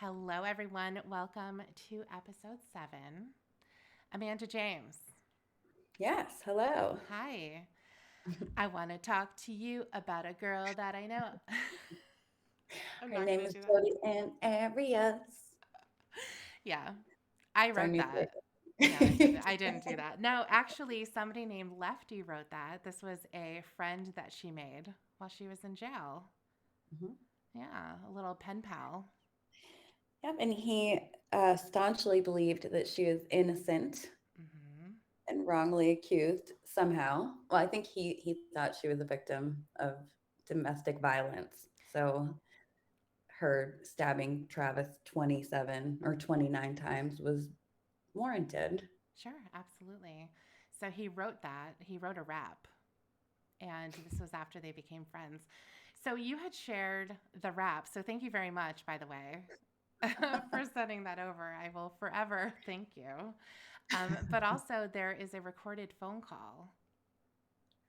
Hello, everyone. Welcome to episode 7. Amanda James. Yes, hello. Hi. I want to talk to you about a girl that I know. I'm Her not going name to is do that. Jodi and Arias. Yeah, I It's our wrote new that. Yeah, I favorite. didn't. I didn't do that. No, actually, somebody named Lefty wrote that. This was a friend that she made while she was in jail. Mhm. Yeah, a little pen pal. Yep, and he staunchly believed that she was innocent Hmm. and wrongly accused somehow. Well, I think he thought she was a victim of domestic violence. So her stabbing Travis 27 or 29 times was warranted. Sure, absolutely. So he wrote that. He wrote a rap, and this was after they became friends. So you had shared the rap. So thank you very much, by the way, for sending that over. I will forever thank you. But also, there is a recorded phone call,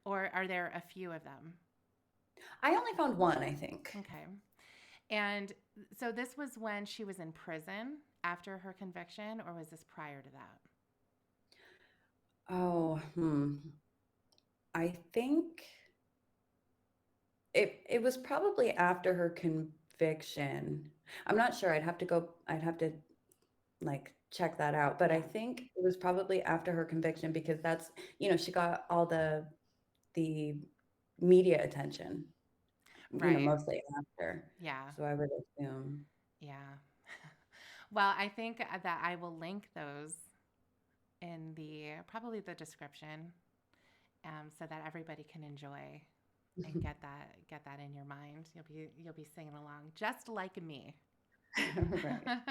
or are there a few of them? I only found one, I think. Okay. And so this was when she was in prison after her conviction, or was this prior to that? Oh, I think it was probably after her conviction. I'm not sure. I'd have to like check that out, but I Yeah. think it was probably after her conviction because that's, she got all the media attention, Right. mostly after. Yeah. So I would assume. Yeah. Well, I think that I will link those in the probably the description, so that everybody can enjoy and get that in your mind. You'll be singing along just like me. Right.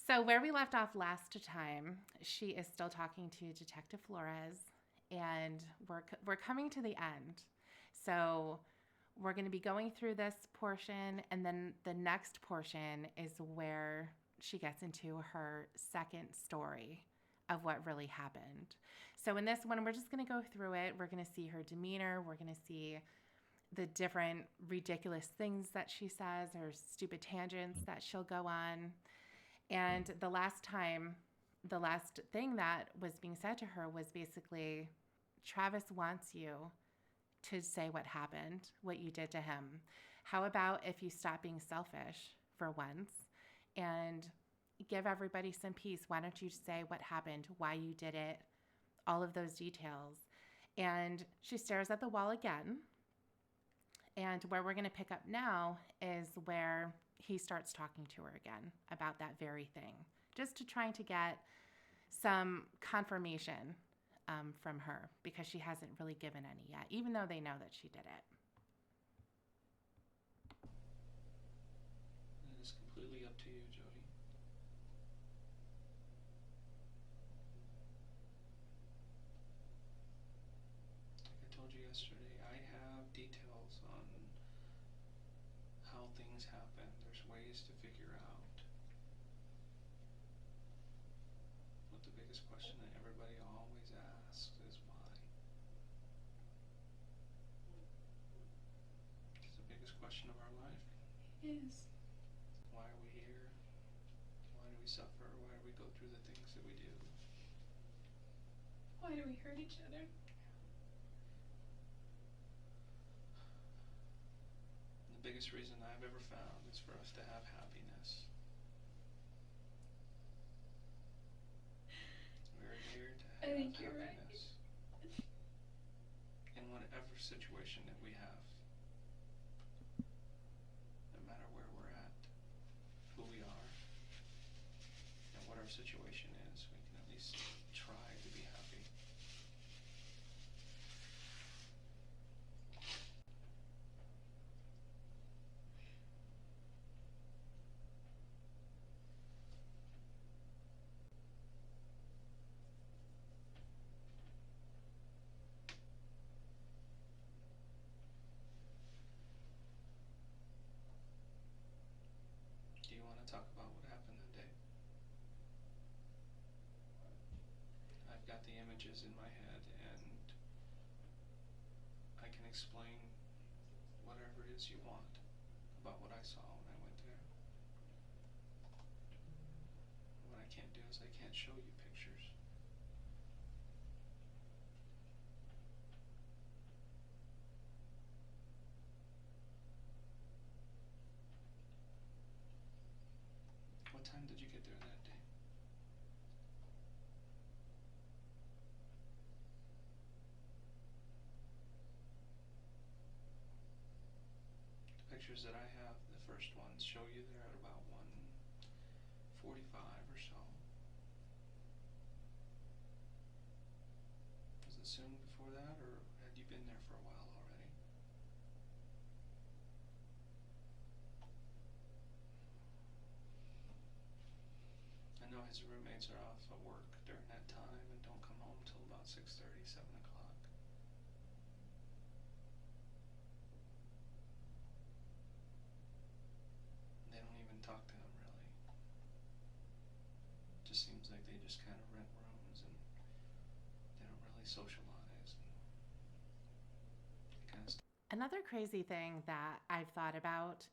So where we left off last time, she is still talking to Detective Flores, and we're coming to the end. So we're going to be going through this portion, and then the next portion is where she gets into her second story of what really happened. So in this one, we're just going to go through it. We're going to see her demeanor. We're going to see the different ridiculous things that she says, or stupid tangents that she'll go on. And the last thing that was being said to her was basically, Travis wants you to say what happened, what you did to him. How about if you stop being selfish for once and give everybody some peace? Why don't you say what happened, why you did it, all of those details? And she stares at the wall again. And where we're going to pick up now is where he starts talking to her again about that very thing, just to trying to get some confirmation from her, because she hasn't really given any yet, even though they know that she did it. It is completely up to you, Jodi. Like I told you yesterday, I have details on how things happen. There's ways to figure out. But the biggest question that everybody always asks is why. It's the biggest question of our life. Is. Why are we here? Why do we suffer? Why do we go through the things that we do? Why do we hurt each other? And the biggest reason I've ever found is for us to have happiness. We're here to I have think you're right. happiness in whatever situation that we have, no matter where we're at, who we are, and what our situation is. We can at least try to be happy. Do you want to talk about what happened that day? I've got the images in my head, and I can explain whatever it is you want about what I saw when I went there. show you pictures. What time did you get there that day? The pictures that I have, the first ones, show you there at about 1:45 or so. Was it soon before that, or had you been there for a while already? I know his roommates are off at work during that time and don't come home till about 6:30, 7 o'clock. They don't even talk to him really. Just seems like they just kind of rent rooms and they don't really socialize and kind of. Another crazy thing that I've thought about,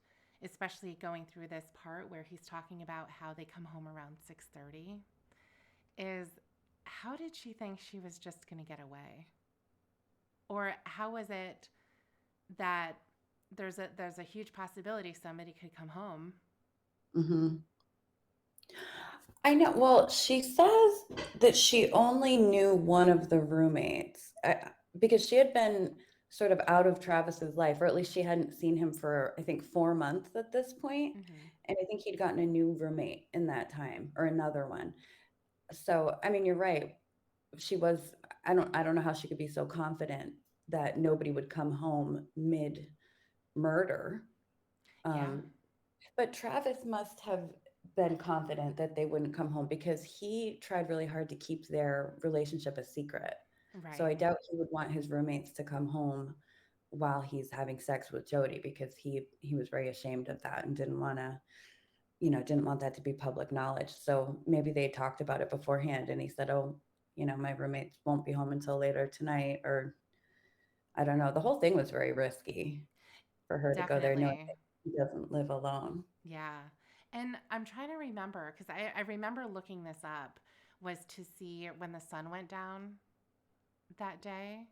especially going through this part where he's talking about how they come home around 6:30, is how did she think she was just going to get away? Or how was it that there's a huge possibility somebody could come home? Hmm. I know. Well, she says that she only knew one of the roommates because she had been sort of out of Travis's life, or at least she hadn't seen him for, I think, 4 months at this point. Mm-hmm. And I think he'd gotten a new roommate in that time, or another one. So, I mean, you're right. She was, I don't know how she could be so confident that nobody would come home mid murder. Yeah, Um, but Travis must have been confident that they wouldn't come home because he tried really hard to keep their relationship a secret. So I right. doubt he would want his roommates to come home while he's having sex with Jodi because he was very ashamed of that and didn't want to, didn't want that to be public knowledge. So maybe they talked about it beforehand and he said, "Oh, my roommates won't be home until later tonight," or I don't know. The whole thing was very risky for her to go there knowing Definitely. that he doesn't live alone. Yeah. And I'm trying to remember because I remember looking this up was to see when the sun went down that day.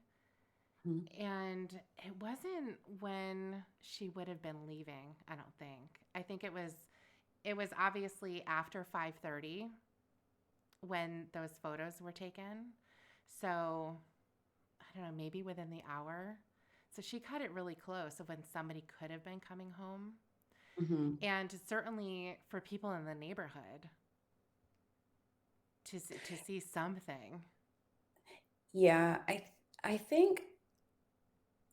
Mhm. And it wasn't when she would have been leaving, I don't think. I think it was obviously after 5:30 when those photos were taken. So, I don't know, maybe within the hour. So she cut it really close of when somebody could have been coming home. Mhm. And certainly for people in the neighborhood to see something. Yeah, I think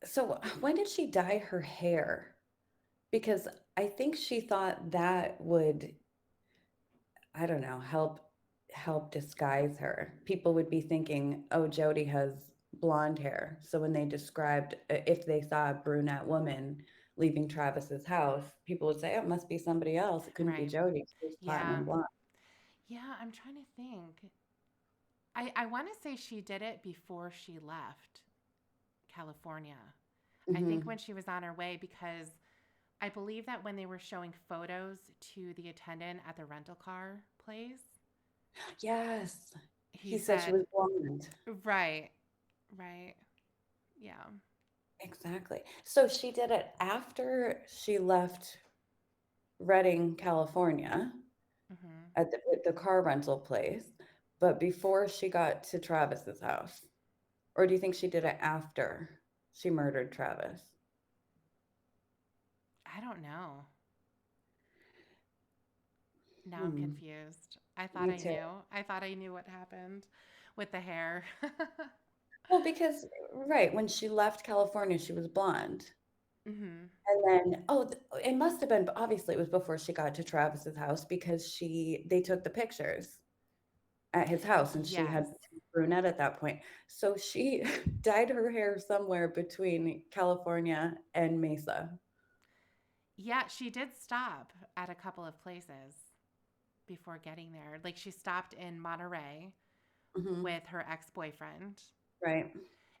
so. When did she dye her hair? Because I think she thought that would, I don't know, help disguise her. People would be thinking, "Oh, Jodi has blonde hair." So when they described if they saw a brunette woman leaving Travis's house, people would say, "Oh, it must be somebody else. It couldn't be Right. Jodi. She's Yeah. platinum blonde." Yeah, I'm trying to think. I want to say she did it before she left California. I think Hmm. when she was on her way, because I believe that when they were showing photos to the attendant at the rental car place, Yes. he He said she said, was blonde. right, right, yeah, Exactly. So she did it after she left Redding, California, hmm, at the car rental place, but before she got to Travis's house. Or do you think she did it after she murdered Travis? I don't know. Now I'm Hmm. confused. I thought Me I too. knew. I thought I knew what happened with the hair. Well, because right, when she left California, she was blonde. hmm. And then, oh, it must have been, obviously it was before she got to Travis's house because they took the pictures at his house and she Yes. had brunette at that point. So she dyed her hair somewhere between California and Mesa. Yeah, she did stop at a couple of places before getting there. Like she stopped in Monterey Hmm. with her ex-boyfriend, Right.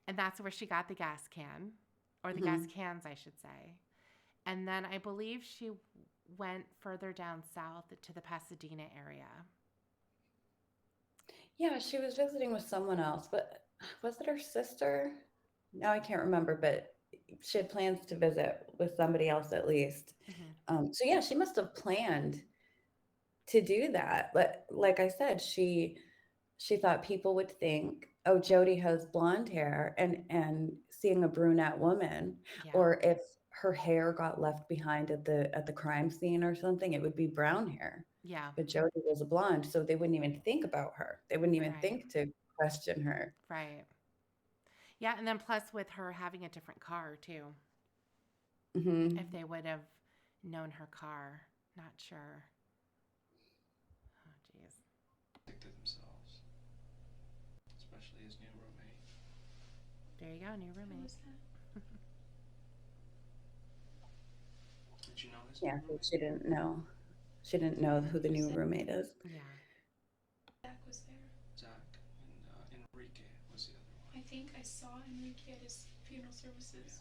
and that's where she got the gas can, or the gas Hmm. cans, I should say. And then I believe she went further down south to the Pasadena area. Yeah, she was visiting with someone else, but was it her sister? No, I can't remember, but she had plans to visit with somebody else at least. Hmm. So yeah, she must have planned to do that. But like I said, she thought people would think, oh, Jodi has blonde hair, and seeing a brunette woman, Yeah. or if her hair got left behind at the crime scene or something, it would be brown hair. Yeah. But Jodi was a blonde, so they wouldn't even think about her. They wouldn't even Right. think to question her. Right. Yeah. And then plus with her having a different car too. If Hmm. they would have known her car, not sure. Oh, jeez. Stick to themselves, especially his new roommate. There you go, new Who roommate. was that? Did you know his new Yeah, so roommate? she didn't know. She didn't know who the new roommate is. Yeah. Zach was there. Zach and Enrique was the other I one. think I saw Enrique at his funeral services,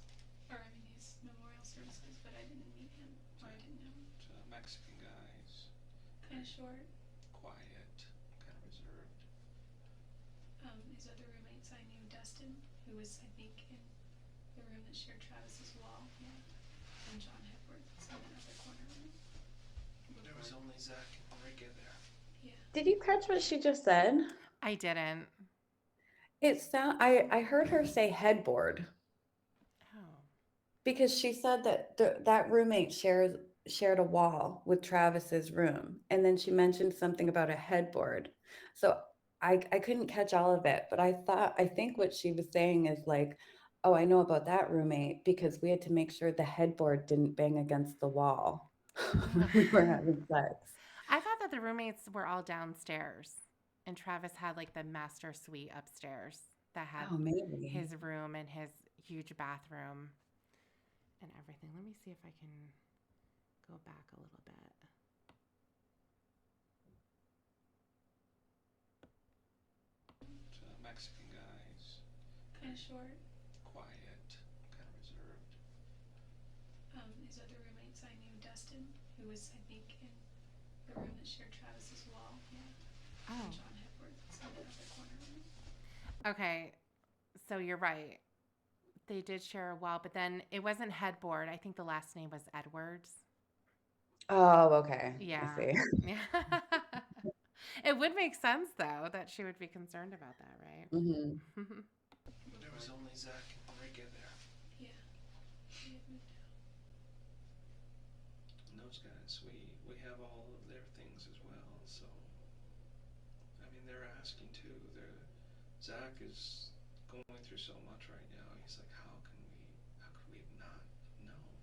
Yeah, or I mean his memorial services, but I didn't meet him, or I didn't know him. it's a Mexican guy. He's Kind very of short. quiet, kind of reserved. His other roommates, I knew Dustin, who was I think in the room that shared Travis's wall. Yeah, and John Hepworth was in that other corner room. There was only Zach and Enrique there. Yeah. Did you catch what she just said? I didn't. I heard her say headboard Oh. because she said that that roommate shared a wall with Travis's room, and then she mentioned something about a headboard. So I couldn't catch all of it, but I think what she was saying is like, oh, I know about that roommate because we had to make sure the headboard didn't bang against the wall when we were having sex. I thought that the roommates were all downstairs and Travis had like the master suite upstairs that had Oh, maybe. his room and his huge bathroom and everything. Let me see if I can go back a little bit. It's a Mexican guy. He's Kind very of short. quiet, kind of reserved. His other roommates, I knew Dustin, who was I think in the room that shared Travis's wall. Yeah, and Oh. John Hepworth was in that other corner room. Okay. So you're right. They did share a wall, but then it wasn't headboard. I think the last name was Edwards. Oh, okay. I Yeah. see. Yeah. It would make sense though that she would be concerned about that, Hmm. right? There was only Zach and Enrique there. Yeah, he had moved out. And those guys, we have all of their things as well. So I mean, they're asking too. Zach is going through so much right now. He's like, how could we have not known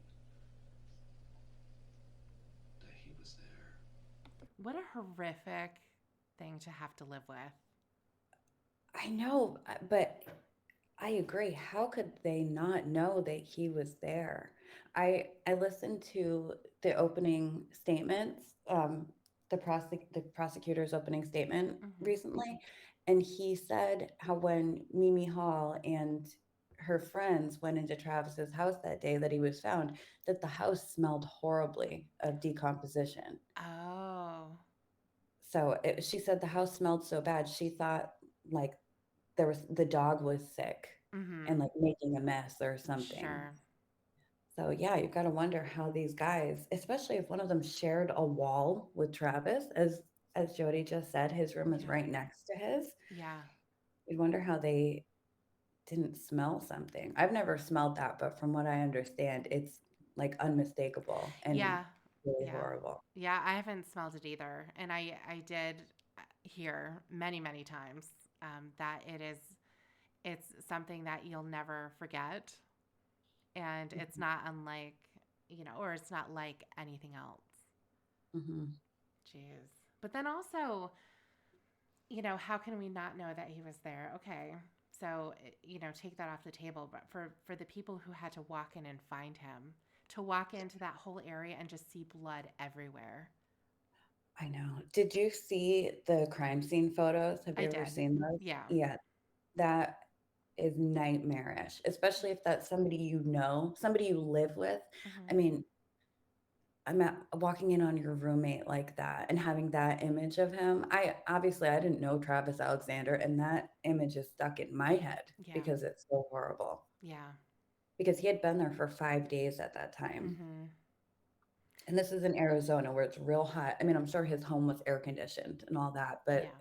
that he was there? What a horrific thing to have to live with. I know, but I agree. How could they not know that he was there? I listened to the opening statements, the prosecutor's opening statement Hmm. recently, and he said how when Mimi Hall and her friends went into Travis's house that day that he was found, that the house smelled horribly of decomposition. Oh. So she said the house smelled so bad she thought like the dog was sick and Hmm. like making a mess or something. Sure. So yeah, you've got to wonder how these guys, especially if one of them shared a wall with Travis, as Jodi just said, his room is Yeah. right next to his. Yeah. You'd wonder how they didn't smell something. I've never smelled that, but from what I understand, it's like unmistakable and Yeah. really Yeah. horrible. Yeah. I haven't smelled it either. And I did hear many, many times that it's something that you'll never forget. And it's not unlike, or it's not like anything else. Hmm. Jeez. But then also, how can we not know that he was there? Okay. So, take that off the table, but for the people who had to walk in and find him, to walk into that whole area and just see blood everywhere. I know. Did you see the crime scene photos? Have I you ever did. seen those? Yeah. Yeah, that is nightmarish, especially if that's somebody you know, somebody you live with. I Hmm. mean, I'm at walking in on your roommate like that and having that image of him. I didn't know Travis Alexander, and that image is stuck in my head Yeah. because it's so horrible. Yeah. Because he had been there for 5 days at that time. Mm-hmm. And this is in Arizona where it's real hot. I mean, I'm sure his home was air conditioned and all that, but Yeah.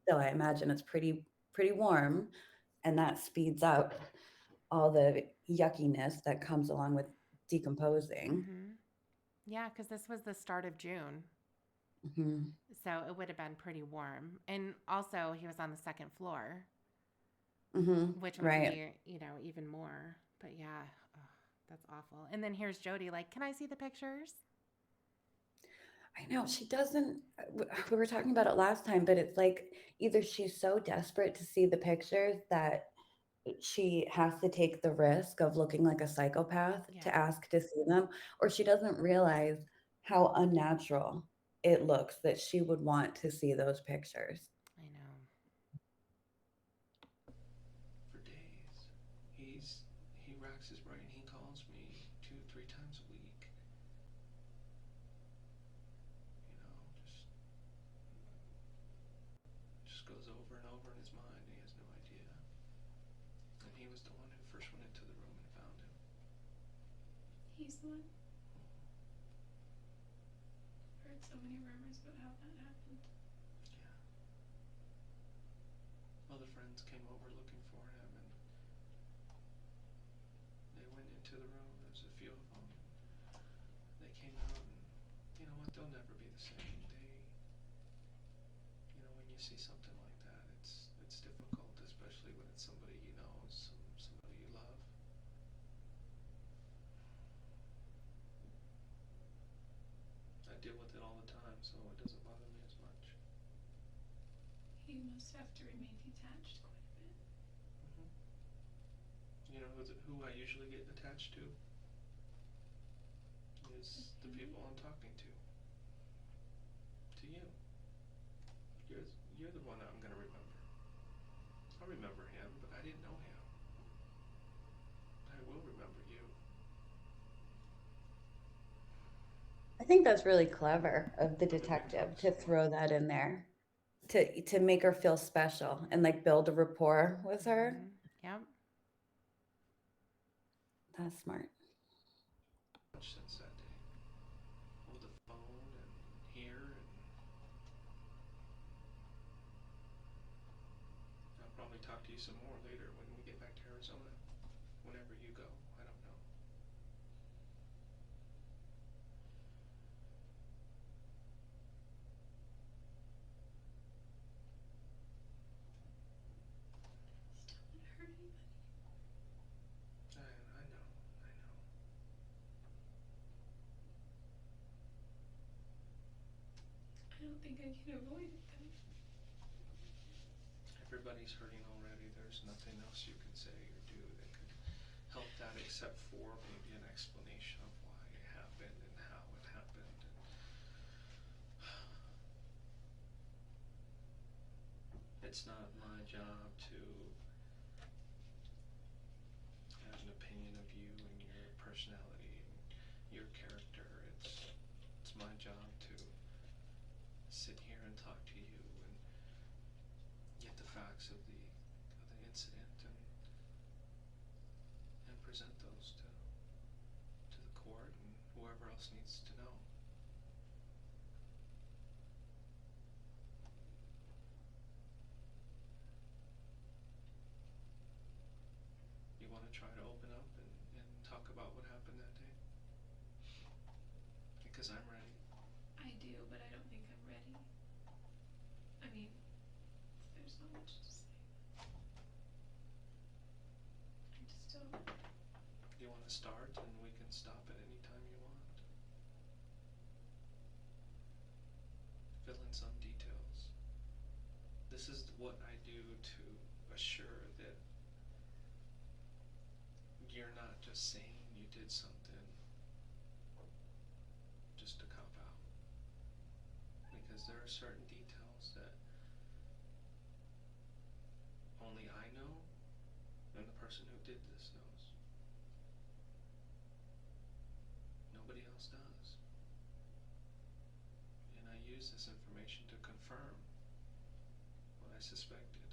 still I imagine it's pretty warm, and that speeds up all the yuckiness that comes along with decomposing. Mm-hmm. Yeah, because this was the start of June. Mhm. So it would have been pretty warm. And also, he was on the second floor, Mhm. which would Right. be, even more. But yeah, ugh, that's awful. And then here's Jodi like, can I see the pictures? I know she doesn't. We were talking about it last time, but it's like either she's so desperate to see the pictures that she has to take the risk of looking like a psychopath Yeah, to ask to see them, or she doesn't realize how unnatural it looks that she would want to see those pictures. I know. For days. He racks his brain. He calls me 2, 3 times a week. You know, just goes over and over in his mind. He has no idea. And he was the one who first went into the room and found him. He's the one. I've heard so many rumors about how that happened. Yeah. Other friends came over looking for him, and they went into the room. There's a few of them. They came out, and you know what? They'll never be the same. When you see something like that, it's difficult, especially when it's somebody you know, somebody you love. I deal with it all the time, so it doesn't bother me as much. You must have to remain detached quite a bit. Hmm. You know who I usually get attached to is the people I'm talking to. To you. You're you're the one I'm gonna remember. I remember him, but I didn't know him. I will remember you. I think that's really clever of the We've been detective close. to throw that in there to make her feel special and like build a rapport with her. Mm-hmm. Yep. That's smart. Much since that day. Over the phone and here, and I'll probably talk to you some more later when we get back to Arizona. Whenever you go, I don't know. Just don't want to hurt anybody. I know, I know. I don't think I can avoid it though. Everybody's hurting already. There's nothing else you can say or do that could help that except for maybe an explanation of why it happened and how it happened. And it's not my job to have an opinion of you and your personality and your character. It's my job to sit here and talk to you and get the facts of the incident and present those to the court and whoever else needs to know. You want to try to open up and talk about what happened that day? Because I'm ready. I do, but I don't think I'm ready. I mean, there's not much to say. I just don't. You want to start and we can stop at any time you want. Fill in some details. This is what I do to assure that you're not just saying you did something just to cop out. Because there are certain details that only I know and the person who did this knows. Nobody else does. use this information to confirm what I suspected.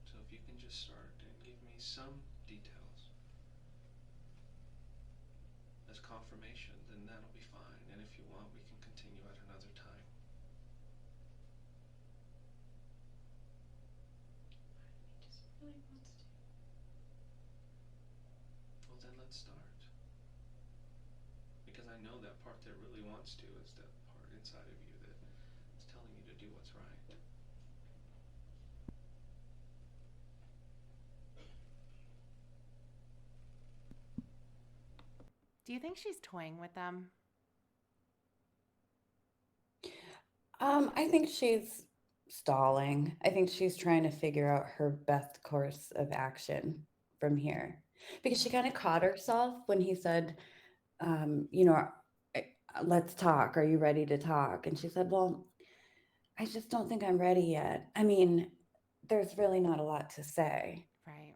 So if you can just start and give me some details as confirmation, then that'll be fine. And if you want, we can continue at another time. He just really wants to. Well, then let's start. Because I know that part that really wants to is that part inside of you that is telling you to do what's right. Do you think she's toying with them? I think she's stalling. I think she's trying to figure out her best course of action from here. Because she Yeah. kind of caught herself when he said, you know, let's talk. Are you ready to talk? And she said, well, I just don't think I'm ready yet. I mean, there's really not a lot to say. Right.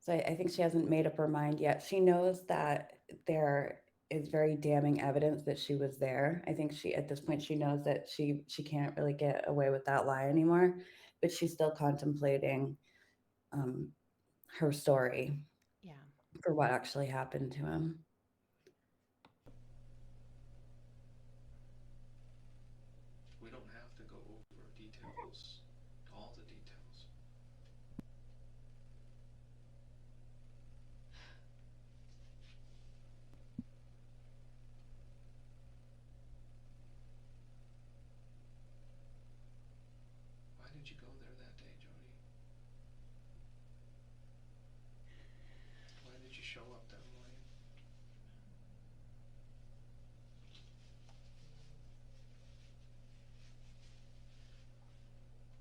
So I think she hasn't made up her mind yet. She knows that there is very damning evidence that she was there. I think she at this point she knows that she can't really get away with that lie anymore, but she's still contemplating um, her story Yeah. for what actually happened to him. We don't have to go over details, all the details. Why did you go there that day, Jodi? Why did you show up that morning?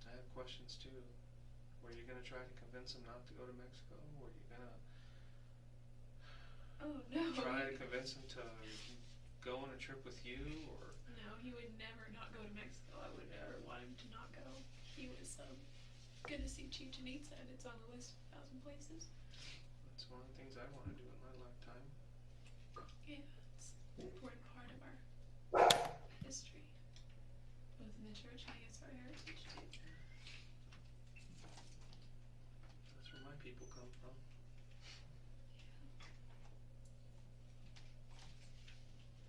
I have questions too. Were you gonna try to convince him not to go to Mexico? Were you gonna Oh no. try to convince him to go on a trip with you, or? No, he would never not go to Mexico. I would never want him to not go. He was gonna see Chichen Itza, and it's on the list of 1,000 places. That's one of the things I want to do in my lifetime. Yeah, it's an important part of our history, both in the church and I guess our heritage too. That's where my people come from.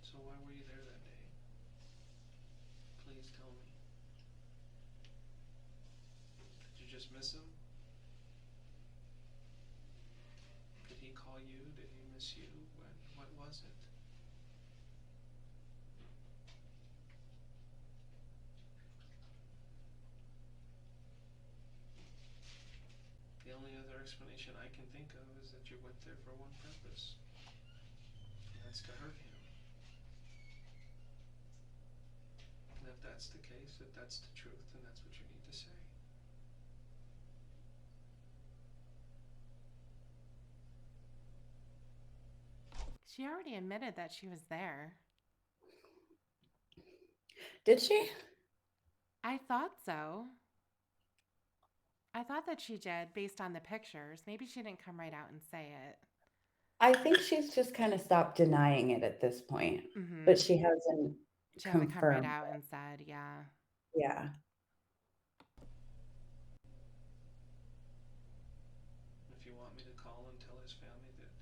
So why were you there that day? Please tell me. Did you just miss him? Did he call you? Did he miss you? What was it? The only other explanation I can think of is that you went there for one purpose, and that's to hurt him. And if that's the case, if that's the truth, then that's what you need to say. She already admitted that she was there. Did she? I thought so. I thought that she did based on the pictures. Maybe she didn't come right out and say it. I think she's just kind of stopped denying it at this point, but Mm-hmm. she hasn't She hasn't come right confirmed. out and said, yeah. Yeah. If you want me to call and tell his family that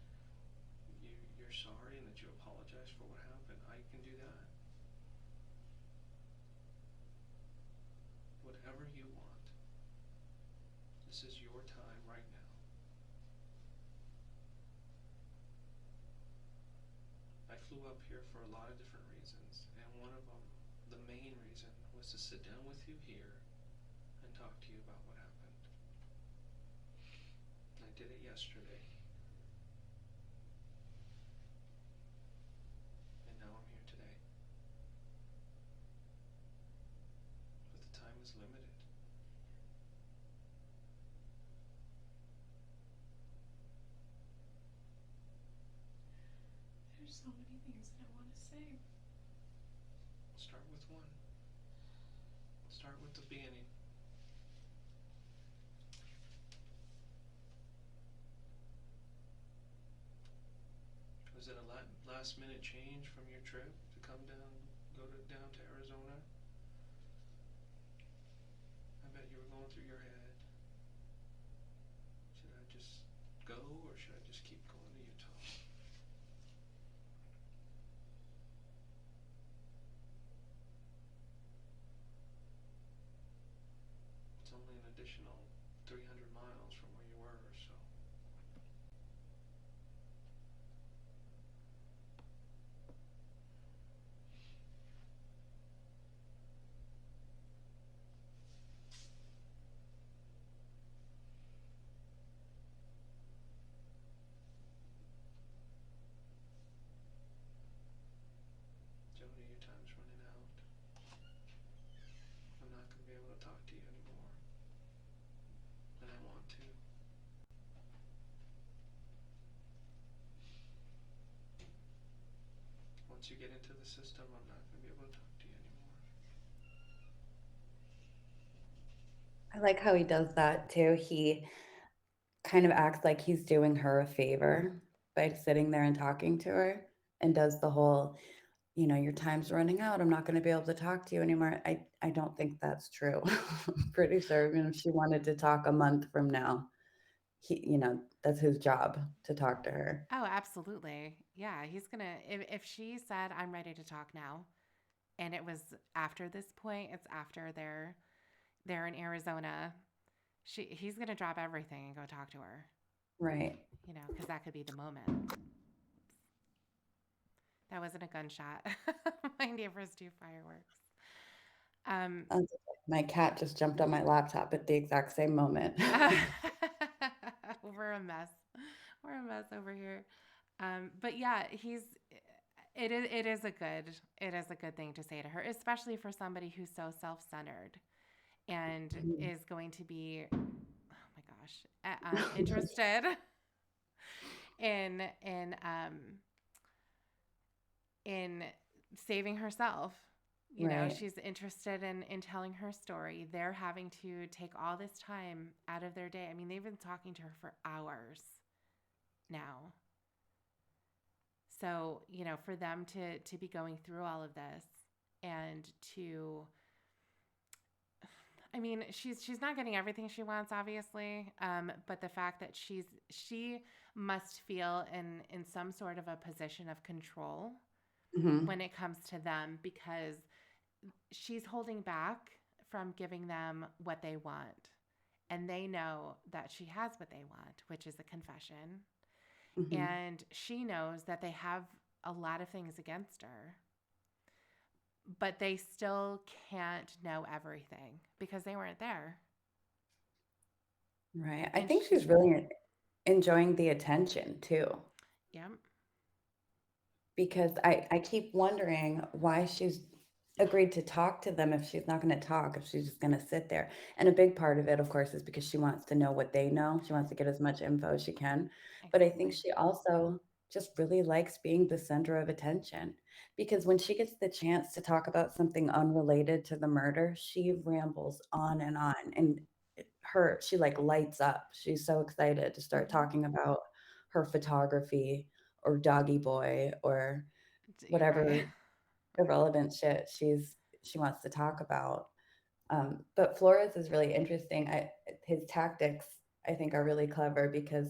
you're sorry and that you apologize for what happened, I can do that. Whatever you want. This is your time right now. I flew up here for a lot of different reasons, and one of them, the main reason, was to sit down with you here and talk to you about what happened. I did it yesterday, and now I'm here today. But the time is limited. There's so many things that I want to say. Start with one. Start with the beginning. Was Was it a last minute change from your trip to come down, down to Arizona? I bet you were going through your head. Should I just go or should I just keep going to Utah? It's only an additional 300 miles from where you were, so. Jodi, your time's running out. I'm not going to be able to talk to you anymore. And I want to. Once you get into the system, I'm not going to be able to talk to you anymore. I like how he does that too. He kind of acts like he's doing her a favor by sitting there and talking to her, and does the whole, your time's running out. I'm not going to be able to talk to you anymore. I don't think that's true. I'm pretty sure, if she wanted to talk a month from now, that's his job to talk to her. Oh, absolutely. Yeah, he's gonna. If she said, "I'm ready to talk now," and it was after this point, it's after they're in Arizona. He's gonna drop everything and go talk to her. Right. Because that could be the moment. That wasn't a gunshot. My neighbors do fireworks. Um, Um, my cat just jumped on my laptop at the exact same moment. we're a mess. We're a mess over here. But yeah, it is a good thing to say to her, especially for somebody who's so self-centered and is going to be, oh my gosh, interested in in saving herself. Right. She's interested in telling her story. They're having to take all this time out of their day. I mean, they've been talking to her for hours now. So, for them to be going through all of this and to, I mean, she's not getting everything she wants, obviously, but the fact that she must feel in some sort of a position of control Hmm. when it comes to them, because she's holding back from giving them what they want. And they know that she has what they want, which is a confession. Hmm. And she knows that they have a lot of things against her, but they still can't know everything because they weren't there. Right. I And think she, she's really enjoying the attention too, yep. because I keep wondering why she's agreed to talk to them if she's not going to talk, if she's just going to sit there. And a big part of it, of course, is because she wants to know what they know. She wants to get as much info as she can. But I think Exactly. she also just really likes being the center of attention, because when she gets the chance to talk about something unrelated to the murder, she rambles on and on. And she like lights up. She's so excited to start Hmm. talking about her photography or doggy boy or You're right. whatever irrelevant shit she wants to talk about. But Flores is really interesting. His tactics, I think, are really clever, because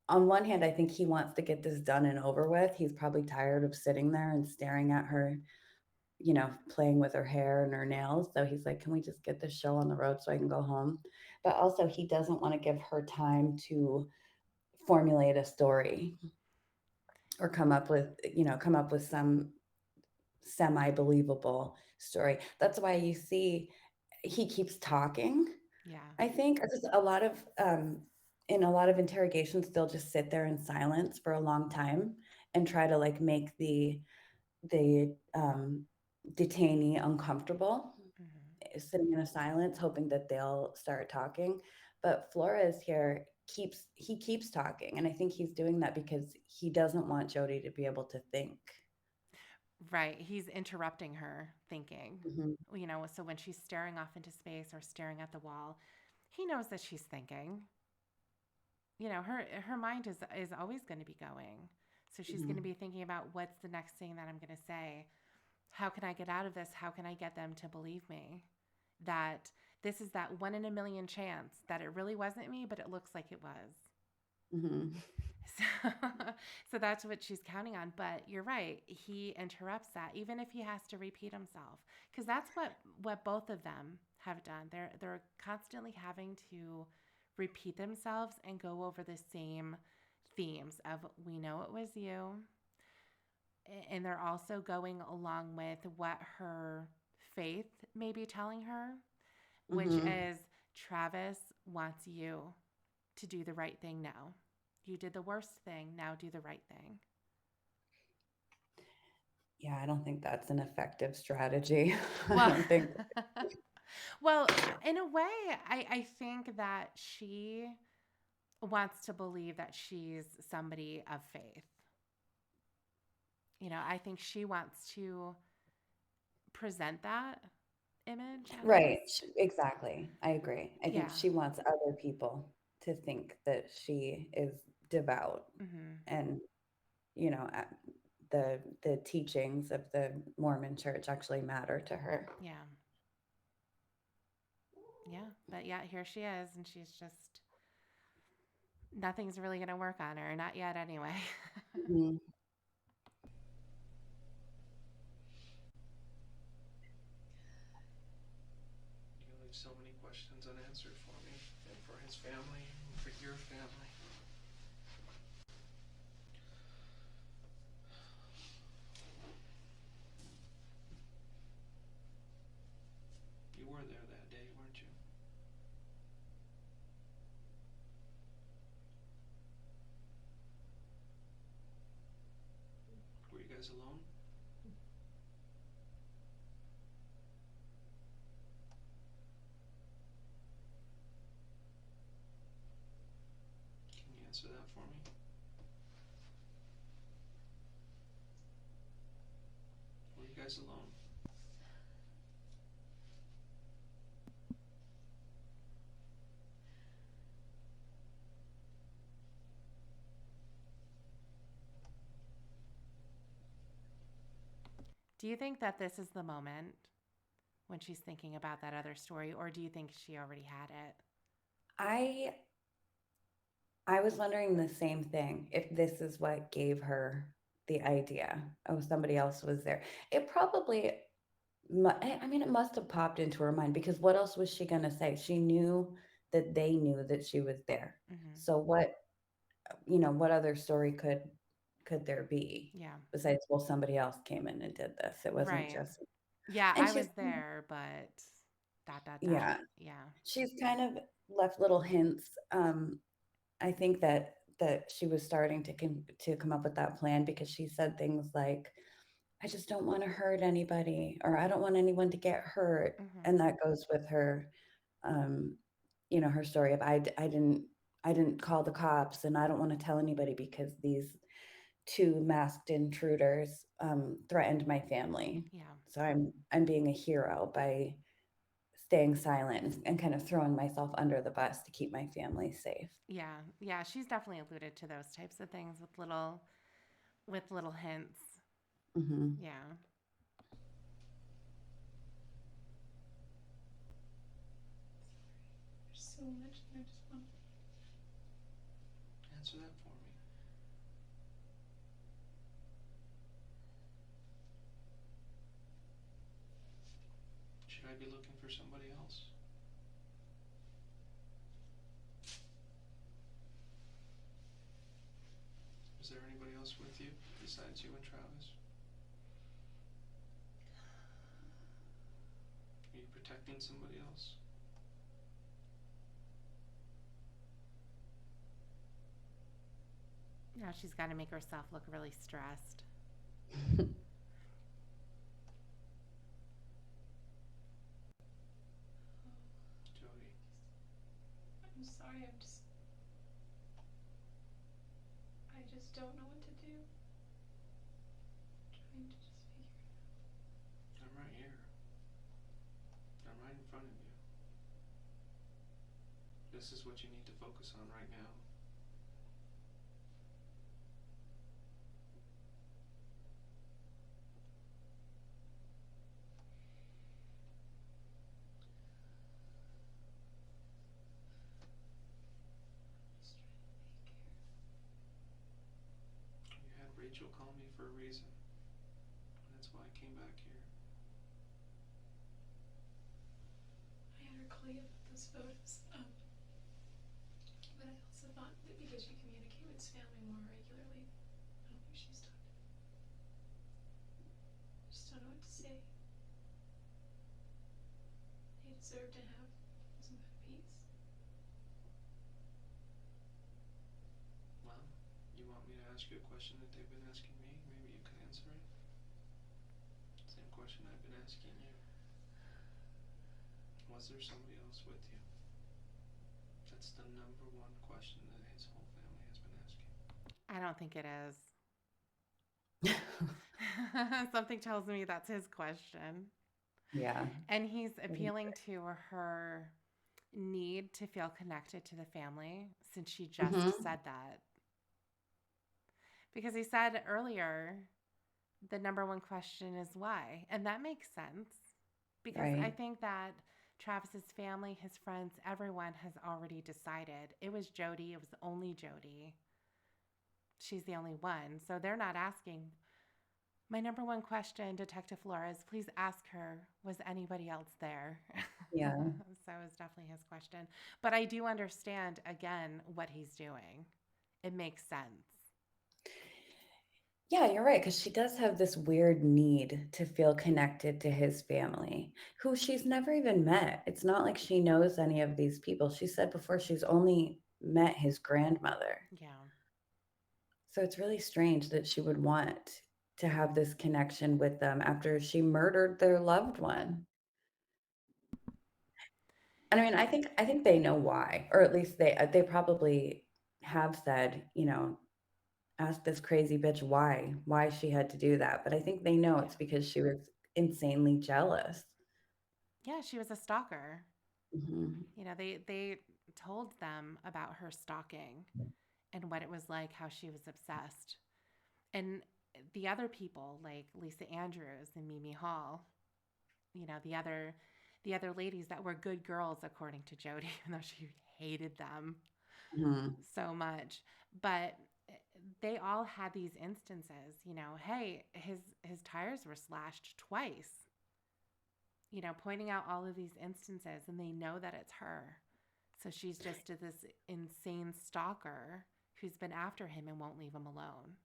on one hand, I think he wants to get this done and over with. He's probably tired of sitting there and staring at her, playing with her hair and her nails. So he's like, can we just get this show on the road so I can go home? But also, he doesn't want to give her time to formulate a story or come up with some semi believable story. That's why you see he keeps talking. Yeah. I think just in a lot of interrogations, they'll just sit there in silence for a long time and try to like make the detainee uncomfortable, Hmm. sitting in a silence, hoping that they'll start talking. But Flores here keeps talking, and I think he's doing that because he doesn't want Jodi to be able to think. Right. He's interrupting her thinking. Mhm. So when she's staring off into space or staring at the wall, he knows that she's thinking. Her mind is always going to be going. So she's going to Mhm. be thinking about what's the next thing that I'm going to say. How can I get out of this? How can I get them to believe me that this is that one in a million chance that it really wasn't me, but it looks like it was. Mhm. So, so that's what she's counting on. But you're right. He interrupts that, even if he has to repeat himself, because that's what both of them have done. They're constantly having to repeat themselves and go over the same themes of we know it was you, and they're also going along with what her faith may be telling her, which Mhm. is Travis wants you to do the right thing now. You did the worst thing, now do the right thing. Yeah, I don't think that's an effective strategy. I Well, don't think. well, in a way, I think that she wants to believe that she's somebody of faith. I think she wants to present that image at Right. least. Exactly. I agree. I think Yeah. she wants other people to think that she is devout Mm-hmm. and, you know, the teachings of the Mormon church actually matter to her. Yeah. Yeah. But yeah, here she is, and she's just, nothing's really going to work on her. Not yet, anyway. Mhm. You leave so many questions unanswered for me, and for his family, and for your family. You were there that day, weren't you? Were you guys alone? Can you answer that for me? Were you guys alone? Do you think that this is the moment when she's thinking about that other story, or do you think she already had it? I I was wondering the same thing, if this is what gave her the idea. Oh, somebody else was there. It probably I mean, it must have popped into her mind because what else was she gonna say? She knew that they knew that she was there. Mm-hmm. So what other story could there be Yeah. besides, well, somebody else came in and did this. It wasn't Right. just. Yeah, And I she's was there, but dot, dot, dot. yeah, Yeah. she's kind of left little hints. I think that she was starting to come up with that plan because she said things like, "I just don't want to hurt anybody," or "I don't want anyone to get hurt," Mm-hmm. and that goes with her, um, her story of I didn't call the cops and I don't want to tell anybody because these two masked intruders threatened my family. Yeah. So I'm being a hero by staying silent and kind of throwing myself under the bus to keep my family safe. Yeah. Yeah. She's definitely alluded to those types of things with little hints. Hmm. Yeah. There's so much, and I just want. Answer that for me. Should I be looking for somebody else? Is there anybody else with you besides you and Travis? Are you protecting somebody else? Now she's got to make herself look really stressed. Jodi, I'm sorry. I just don't know what to do. I'm trying to just figure it out. I'm right here. I'm right in front of you. This is what you need to focus on right now. for a reason. That's why I came back here. I had her call you about those photos. But I also thought that because you communicate with his family more regularly, I don't think she's talked to him. I just don't know what to say. They deserve to have some kind of peace. Well, you want me to ask you a question that they've been asking me? Maybe you can answer it? Same question I've been asking you. Was there somebody else with you? That's the number one question that his whole family has been asking. I don't think it is. Something tells me that's his question. Yeah. And he's appealing to her need to feel connected to the family since she just Hmm. said that. Because he said earlier, the number one question is why. And that makes sense because I Right. think that Travis's family, his friends, everyone has already decided. It was Jodi, it was only Jodi. She's the only one. So they're not asking. My number one question, Detective Flores, please ask her, was anybody else there? Yeah. So it was definitely his question. But I do understand, again, what he's doing. It makes sense. Yeah, you're right, because she does have this weird need to feel connected to his family, who she's never even met. It's not like she knows any of these people. She said before she's only met his grandmother. Yeah. So it's really strange that she would want to have this connection with them after she murdered their loved one. And I mean, I think they know why, or at least they probably have said, ask this crazy bitch why she had to do that. But I think they know Yeah. it's because she was insanely jealous. Yeah, she was a stalker. Hmm. They told them about her stalking and what it was like, how she was obsessed. And the other people, like Lisa Andrews and Mimi Hall, the other ladies that were good girls according to Jodi, even though she hated them Hmm. so much. But they all had these instances, hey, his tires were slashed twice, pointing out all of these instances, and they know that it's her. So she's just this insane stalker who's been after him and won't leave him alone.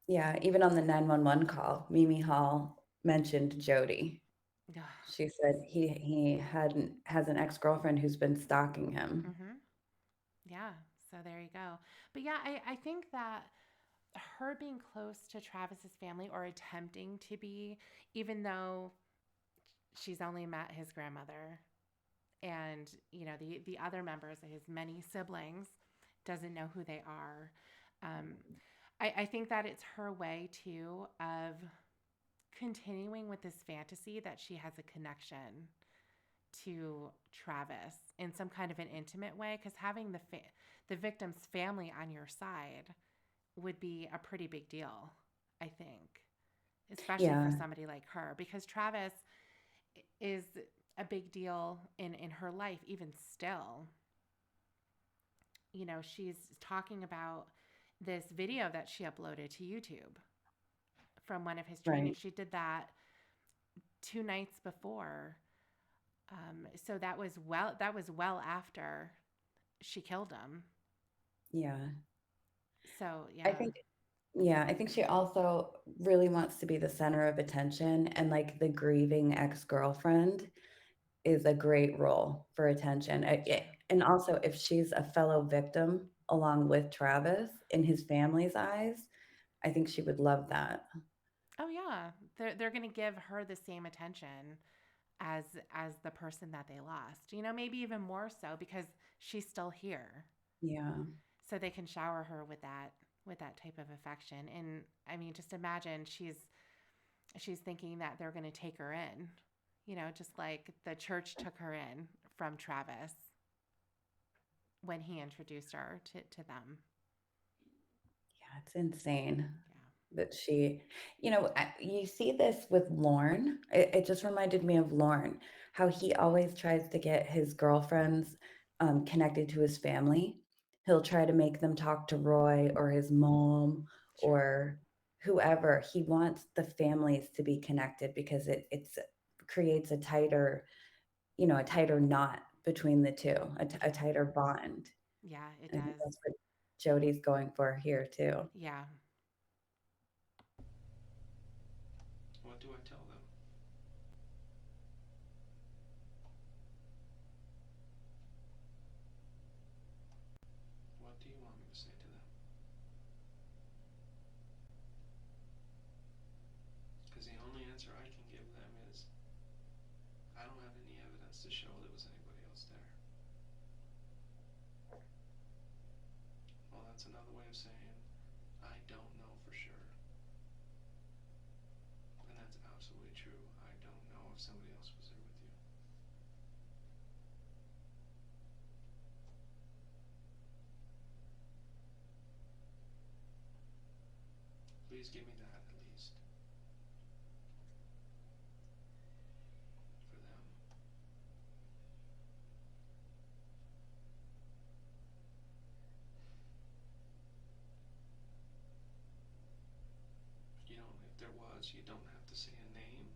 Yeah, even on the 911 call, Mimi Hall mentioned Jody. Ugh. She said he has an ex-girlfriend who's been stalking him. Mm-hmm. Yeah. So there you go. But yeah, I think that her being close to Travis's family or attempting to be, even though she's only met his grandmother and the other members of his many siblings, doesn't know who they are. um, I think that it's her way too of continuing with this fantasy that she has a connection to Travis in some kind of an intimate way, because having the victim's family on your side would be a pretty big deal, I think, especially for Yeah, somebody like her, because Travis is a big deal in her life even still. She's talking about this video that she uploaded to YouTube from one of his right. trainings. She did that 2 nights before. So that was well after she killed him. Yeah. So I yeah, think Yeah, I think she also really wants to be the center of attention, and like the grieving ex-girlfriend is a great role for attention. true. And also, if she's a fellow victim along with Travis in his family's eyes, I think she would love that. Oh yeah, they're gonna give her the same attention as as the person that they lost. Maybe even more so because she's still here, Yeah, so they can shower her with that type of affection. And I mean, just imagine she's thinking that they're going to take her in, just like the church took her in from Travis when he introduced her to them. yeah, it's insane Yeah, that you see this with Lorne. It just reminded me of Lorne, how he always tries to get his girlfriends connected to his family. He'll try to make them talk to Roy or his mom true. or whoever, he wants the families to be connected because it's creates a tighter, a tighter knot between the two, a Yeah. tighter bond. Yeah, it And I think does. that's what Jody's going for here too. Yeah. What do I tell them? What do you want me to say to them? Because the only answer I can give them is I don't have any evidence to show there was anybody else there. Well, that's another way of saying I don't know for sure. And that's absolutely true. I don't know if somebody else was there with you. Please give me that at least. For them. You don't, if there was, you don't have to say a name.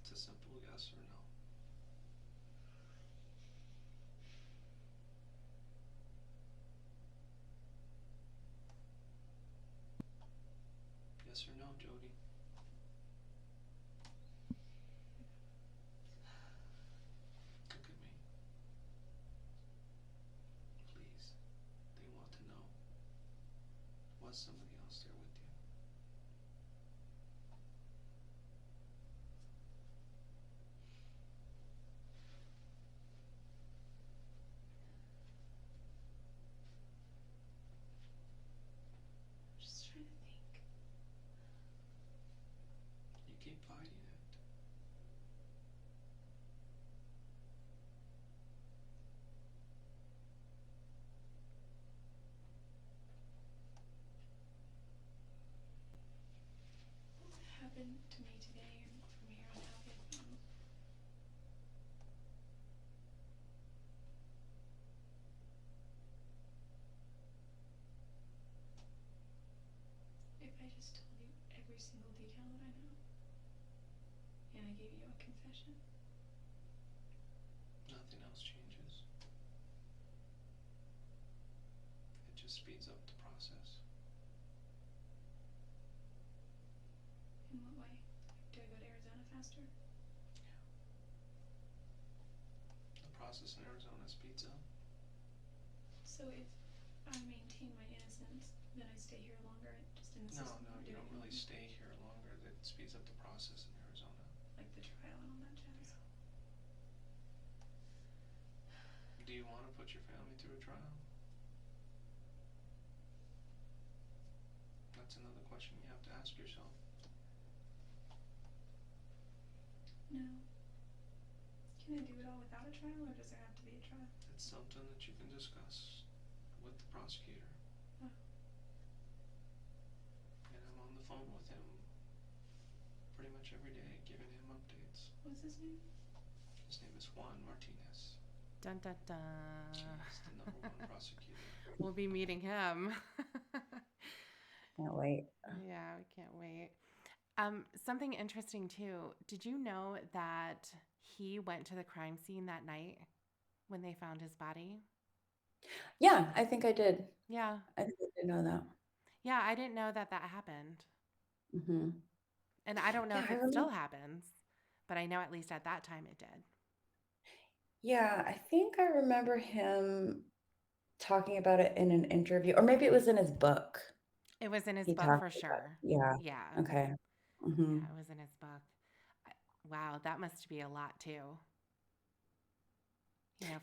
It's a simple yes or no. Yes or no, Jodi? Look at me. Please. They want to know. Was somebody else there with you? I'm just trying to think. You keep fighting it. What happened to me today and from here on out if I just told you every single detail that I know and I gave you a confession? Nothing else changes. It just speeds up the process. In what way? Do I go to Arizona faster? The process in Arizona speeds up. So if I maintain my innocence, then I stay here longer, just in the No, system. no, you don't really stay here longer. That speeds up the process in Arizona. Like the trial and all that jazz. Do you want to put your family through a trial? That's another question you have to ask yourself. No. Can I do it all without a trial, or does there have to be a trial? It's something that you can discuss with the prosecutor. Oh. And I'm on the phone with him pretty much every day, giving him updates. What's his name? His name is Juan Martinez. Dun dun dun. He's the number one prosecutor. We'll be meeting him. Can't wait. Yeah, we can't wait. Something interesting too. Did you know that he went to the crime scene that night when they found his body? Yeah, I think I did. Yeah. I think I did know that. Yeah, I didn't know that that happened. Hmm. And I don't know Yeah, if I it remember. still happens, but I know at least at that time it did. Yeah, I think I remember him talking about it in an interview, or maybe it was in his book. It was in his He book talked for about, sure. yeah. Yeah. Okay. Hmm. Yeah, it was in his book. Wow, that must be a lot too.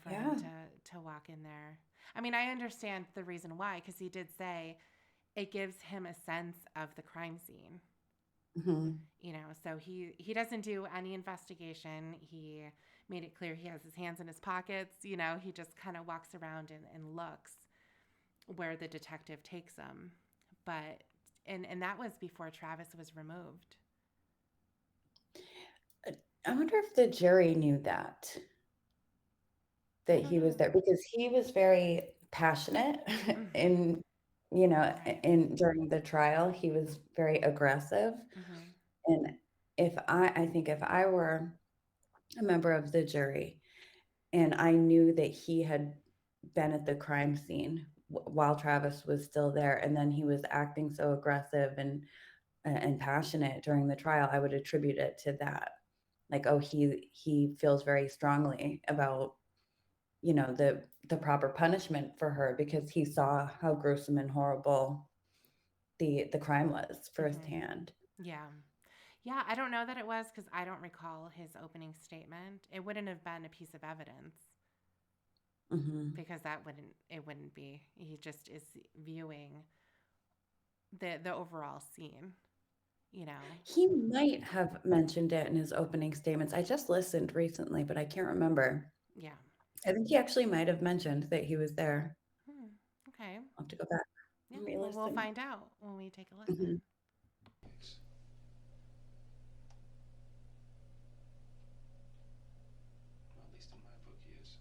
For him Yeah. to walk in there. I mean, I understand the reason why cuz he did say it gives him a sense of the crime scene. Hmm. So he doesn't do any investigation. He made it clear he has his hands in his pockets. He just kind of walks around and looks where the detective takes him. But and that was before Travis was removed. I wonder if the jury knew I that don't he was know. there because he was very passionate Mm-hmm. in Right. in during the trial, he was very aggressive. Mhm. And I think if I were a member of the jury and I knew that he had been at the crime scene while Travis was still there, and then he was acting so aggressive and passionate during the trial, I would attribute it to that. Like, oh, he feels very strongly about, the proper punishment for her because he saw how gruesome and horrible the crime was Mhm. firsthand. Yeah. Yeah, I don't know that it was because I don't recall his opening statement. It wouldn't have been a piece of evidence Hmm. because it wouldn't be. He just is viewing the overall scene, you know. He might have mentioned it in his opening statements. I just listened recently, but I can't remember. Yeah. I think he actually might have mentioned that he was there. Hmm. Okay. I'll have to go back Yeah. and Well, we'll re-listen. find out when we take a Hmm. listen. Thanks. Well, at least in my book, he is.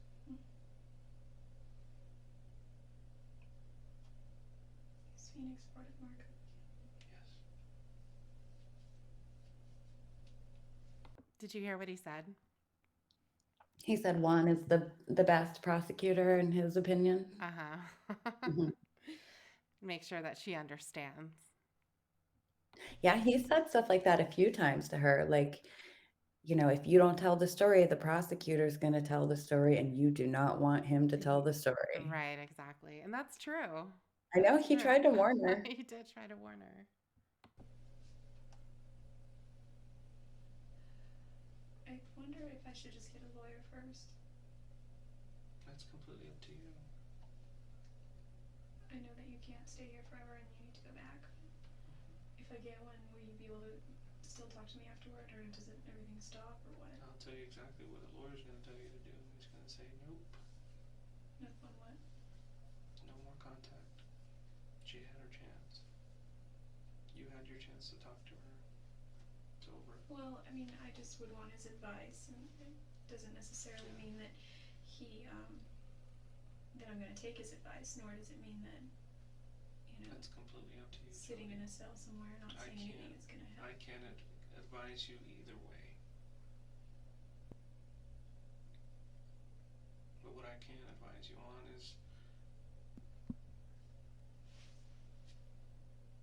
Is Phoenix part of Markham? Yes. Did you hear what he said? He said Juan is the best prosecutor in his opinion. Uh huh. Hmm. Make sure that she understands. Yeah, he said stuff like that a few times to her. Like, if you don't tell the story, the prosecutor's going to tell the story, and you do not want him to tell Ye- the story. Right, exactly. And that's true. I know That's he true. tried to warn her. He did try to warn her. I wonder if I should just get a lawyer first. That's completely up to you. I know that you can't stay here forever and you need to go back. Mm-hmm. If I get one, will you be able to still talk to me afterward, or does everything stop, or what? I'll tell you exactly what a lawyer's going to tell you to do. He's going to say, nope, No fun, what? no more contact. She had her chance. You had your chance to talk to her. It's over. Well, I mean, I just would want his advice, and it doesn't necessarily mean that that I'm going to take his advice, nor does it mean that, That's completely up to you, sitting Jodi. in a cell somewhere not I saying anything can't. is going to help. I can't advise you either way. But what I can advise you on is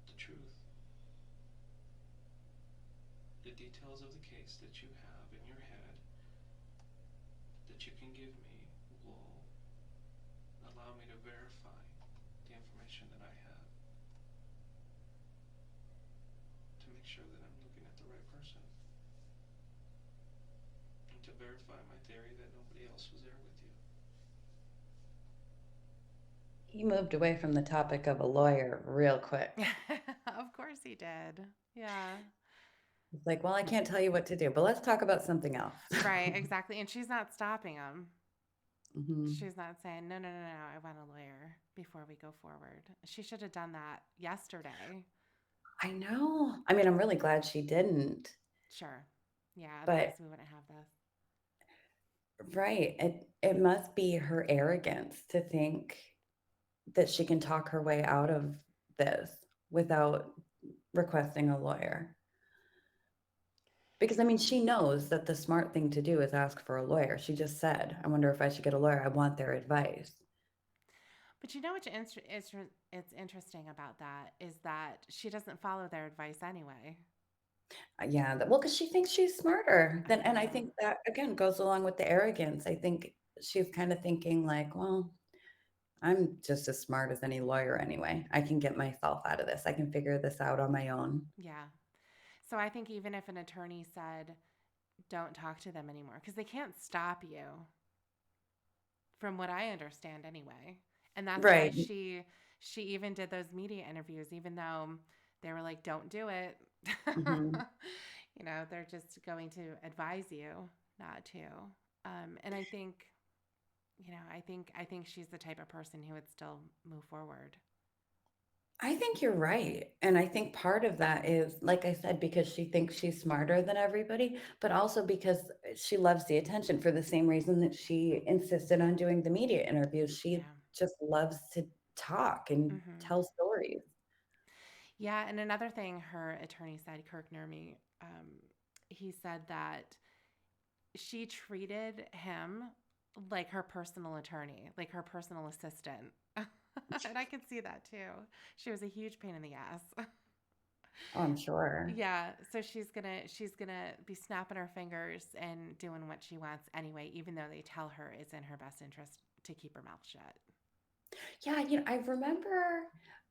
the truth. The details of the case that you have in your head that you can give me will allow me to verify the information that I have to make sure that I'm looking at the right person and to verify my theory that nobody else was there with you. He moved away from the topic of a lawyer real quick. Of course he did. Yeah. It's like, well, I can't tell you what to do, but let's talk about something else. Right, exactly. And she's not stopping him. Hmm. She's not saying, no, no, no, no, I want a lawyer before we go forward. She should have done that yesterday. I know. I mean, I'm really glad she didn't, Sure. Yeah, otherwise but we wouldn't have this. right, it must be her arrogance to think that she can talk her way out of this without requesting a lawyer. Because I mean, she knows that the smart thing to do is ask for a lawyer. She just said, I wonder if I should get a lawyer. I want their advice. But you know what's it's interesting about that is that she doesn't follow their advice anyway. Yeah, well, because she thinks she's smarter I than, and I know. think that again goes along with the arrogance. I think she's kind of thinking like, well, I'm just as smart as any lawyer anyway. I can get myself out of this. I can figure this out on my own. Yeah. So I think even if an attorney said, don't talk to them anymore, because they can't stop you, from what I understand anyway. And that's why Right. she even did those media interviews, even though they were like, don't do it. Hmm. They're just going to advise you not to. And I think she's the type of person who would still move forward. I think you're right. And I think part of that is, like I said, because she thinks she's smarter than everybody, but also because she loves the attention for the same reason that she insisted on doing the media interviews. She Yeah. just loves talk and Hmm. tell stories. Yeah, and another thing her attorney said, Kirk Nurmi, he said that she treated him like her personal attorney, like her personal assistant. And I could see that too. She was a huge pain in the ass. Oh, I'm sure. Yeah, so she's gonna be snapping her fingers and doing what she wants anyway, even though they tell her it's in her best interest to keep her mouth shut. Yeah, I remember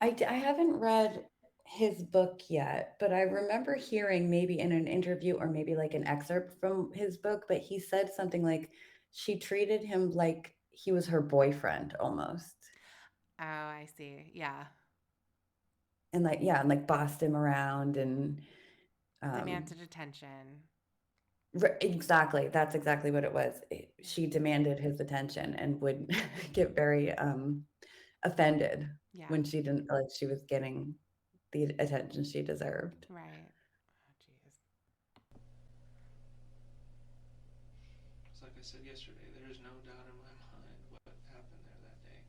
I haven't read his book yet, but I remember hearing maybe in an interview or maybe like an excerpt from his book, but he said something like she treated him like he was her boyfriend almost. Oh, I see. Yeah, And like yeah, and like bossed him around and um demanded attention. exactly, that's exactly what it was. Yeah, She demanded his attention and would get very offended yeah, when she didn't feel like she was getting the attention she deserved. right. Oh, jeez. It's like I said yesterday, there's no doubt in my mind what happened there that day.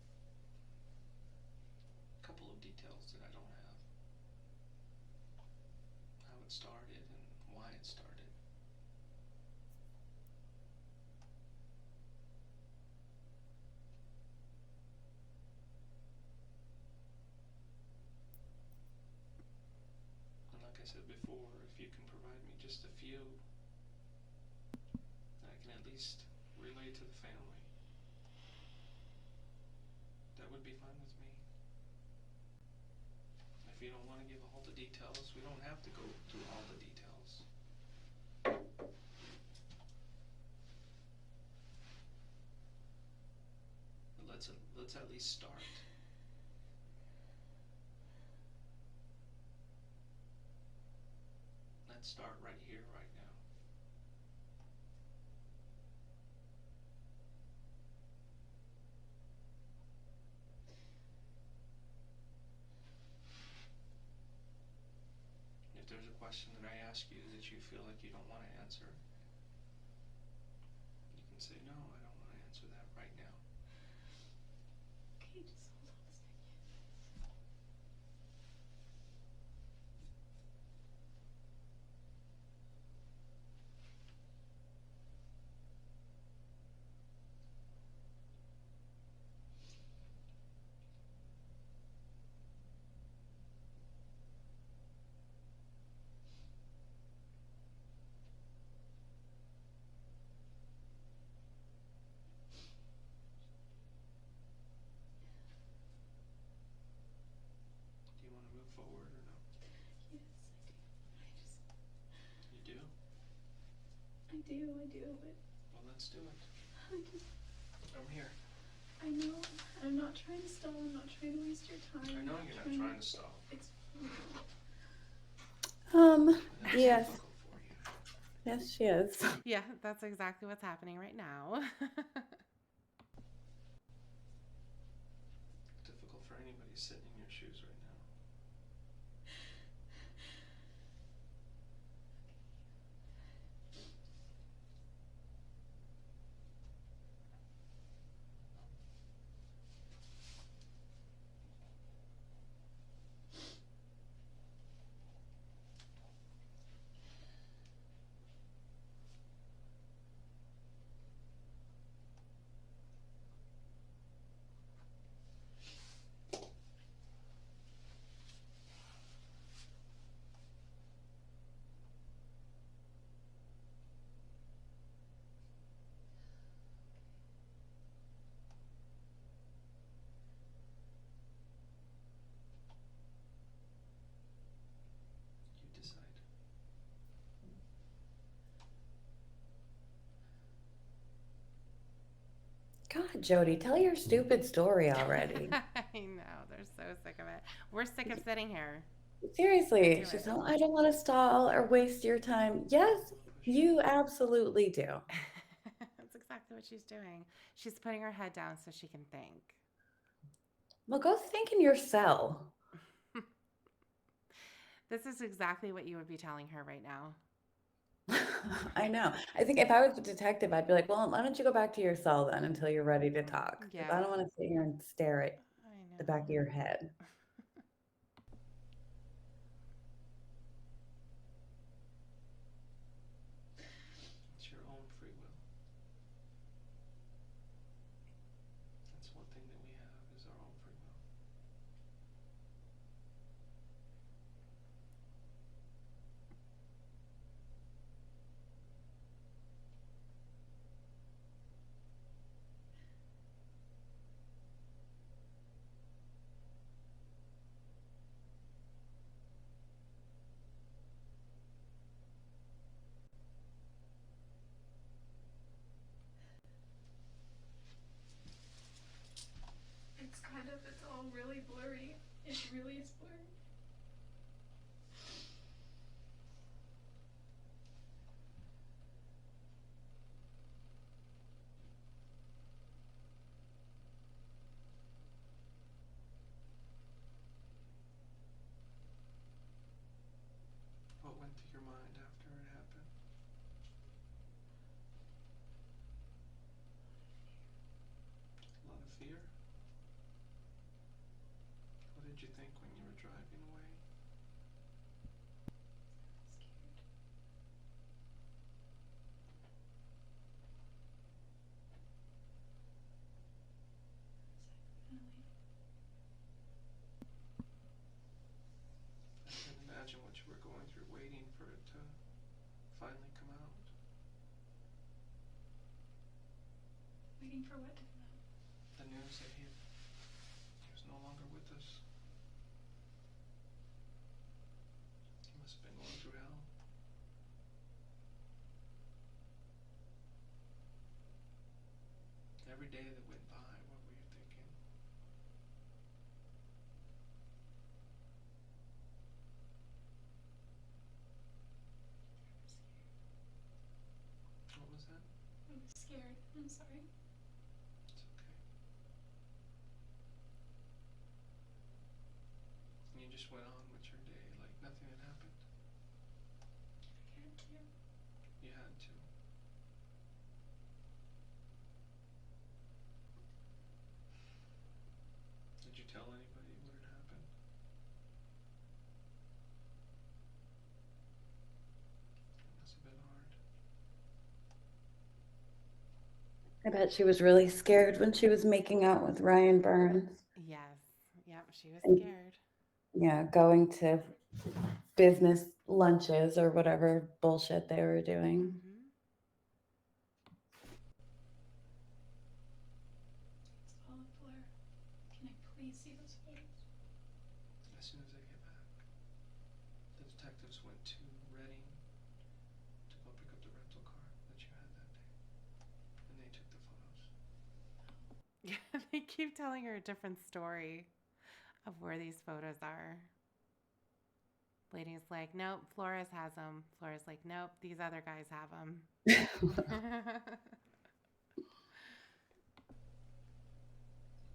A couple of details that I don't have. How it started and why it started. And like I said before, if you can provide me just a few that I can at least relay to the family, that would be fine with me. If you don't want to give all the details, we don't have to go through all the details. But let's at least start. Let's start right here, right now. If there's a question that I ask you that you feel like you don't want to answer, you can say, no, I don't want to answer that right now. Okay, just hold on a second. Do you want to move forward or no? Yes, You do? I do, but Well, let's do it. I just, I'm here. I know, I'm not trying to stall, I'm not trying to waste your time. I know you're not trying to stall. It's, Um, That's yes, difficult for you. yes, she is. Yeah, that's exactly what's happening right now. Difficult for anybody sitting in your shoes right now. You decide. God, Jody, tell your stupid story already. I know. They're so sick of it. We're sick of sitting here. Seriously, Do she's it. no, I don't want to stall or waste your time. Yes, Push. you absolutely do. That's exactly what she's doing. She's putting her head down so she can think. Well, go think in your cell. This is exactly what you would be telling her right now. I know. I think if I was a detective, I'd be like, well, why don't you go back to your cell then until you're ready to talk? Because I Yeah, don't want to sit here and stare at I the back of your head. It's your own free will. That's one thing that we have is our own free will. It's all really blurry. It really is blurry. What went through your mind after it happened? A lot of fear? What did you think when you were driving away? Scared. I couldn't imagine what you were going through waiting for it to finally come out. Waiting for what to come out? The news that he was no longer with us. He must have been going through hell. Every day that went by, what were you thinking? What was that? I was scared. I'm sorry. It's okay. And you just went on with your day like nothing had happened? I had to. You had to. Did you tell anybody what had happened? It must have been hard. I bet she was really scared when she was making out with Ryan Burns. Yes. Yep. She was And scared. yeah, going to business lunches or whatever bullshit they were doing. Mm-hmm. It's all a blur. Can I please see those photos? As soon as I get back, the detectives went to Reading to go pick up the rental car that you had that day. And they took the photos. Yeah. They keep telling her a different story of where these photos are. Lady's like, nope, Flores has them. Flores like, nope, these other guys have them.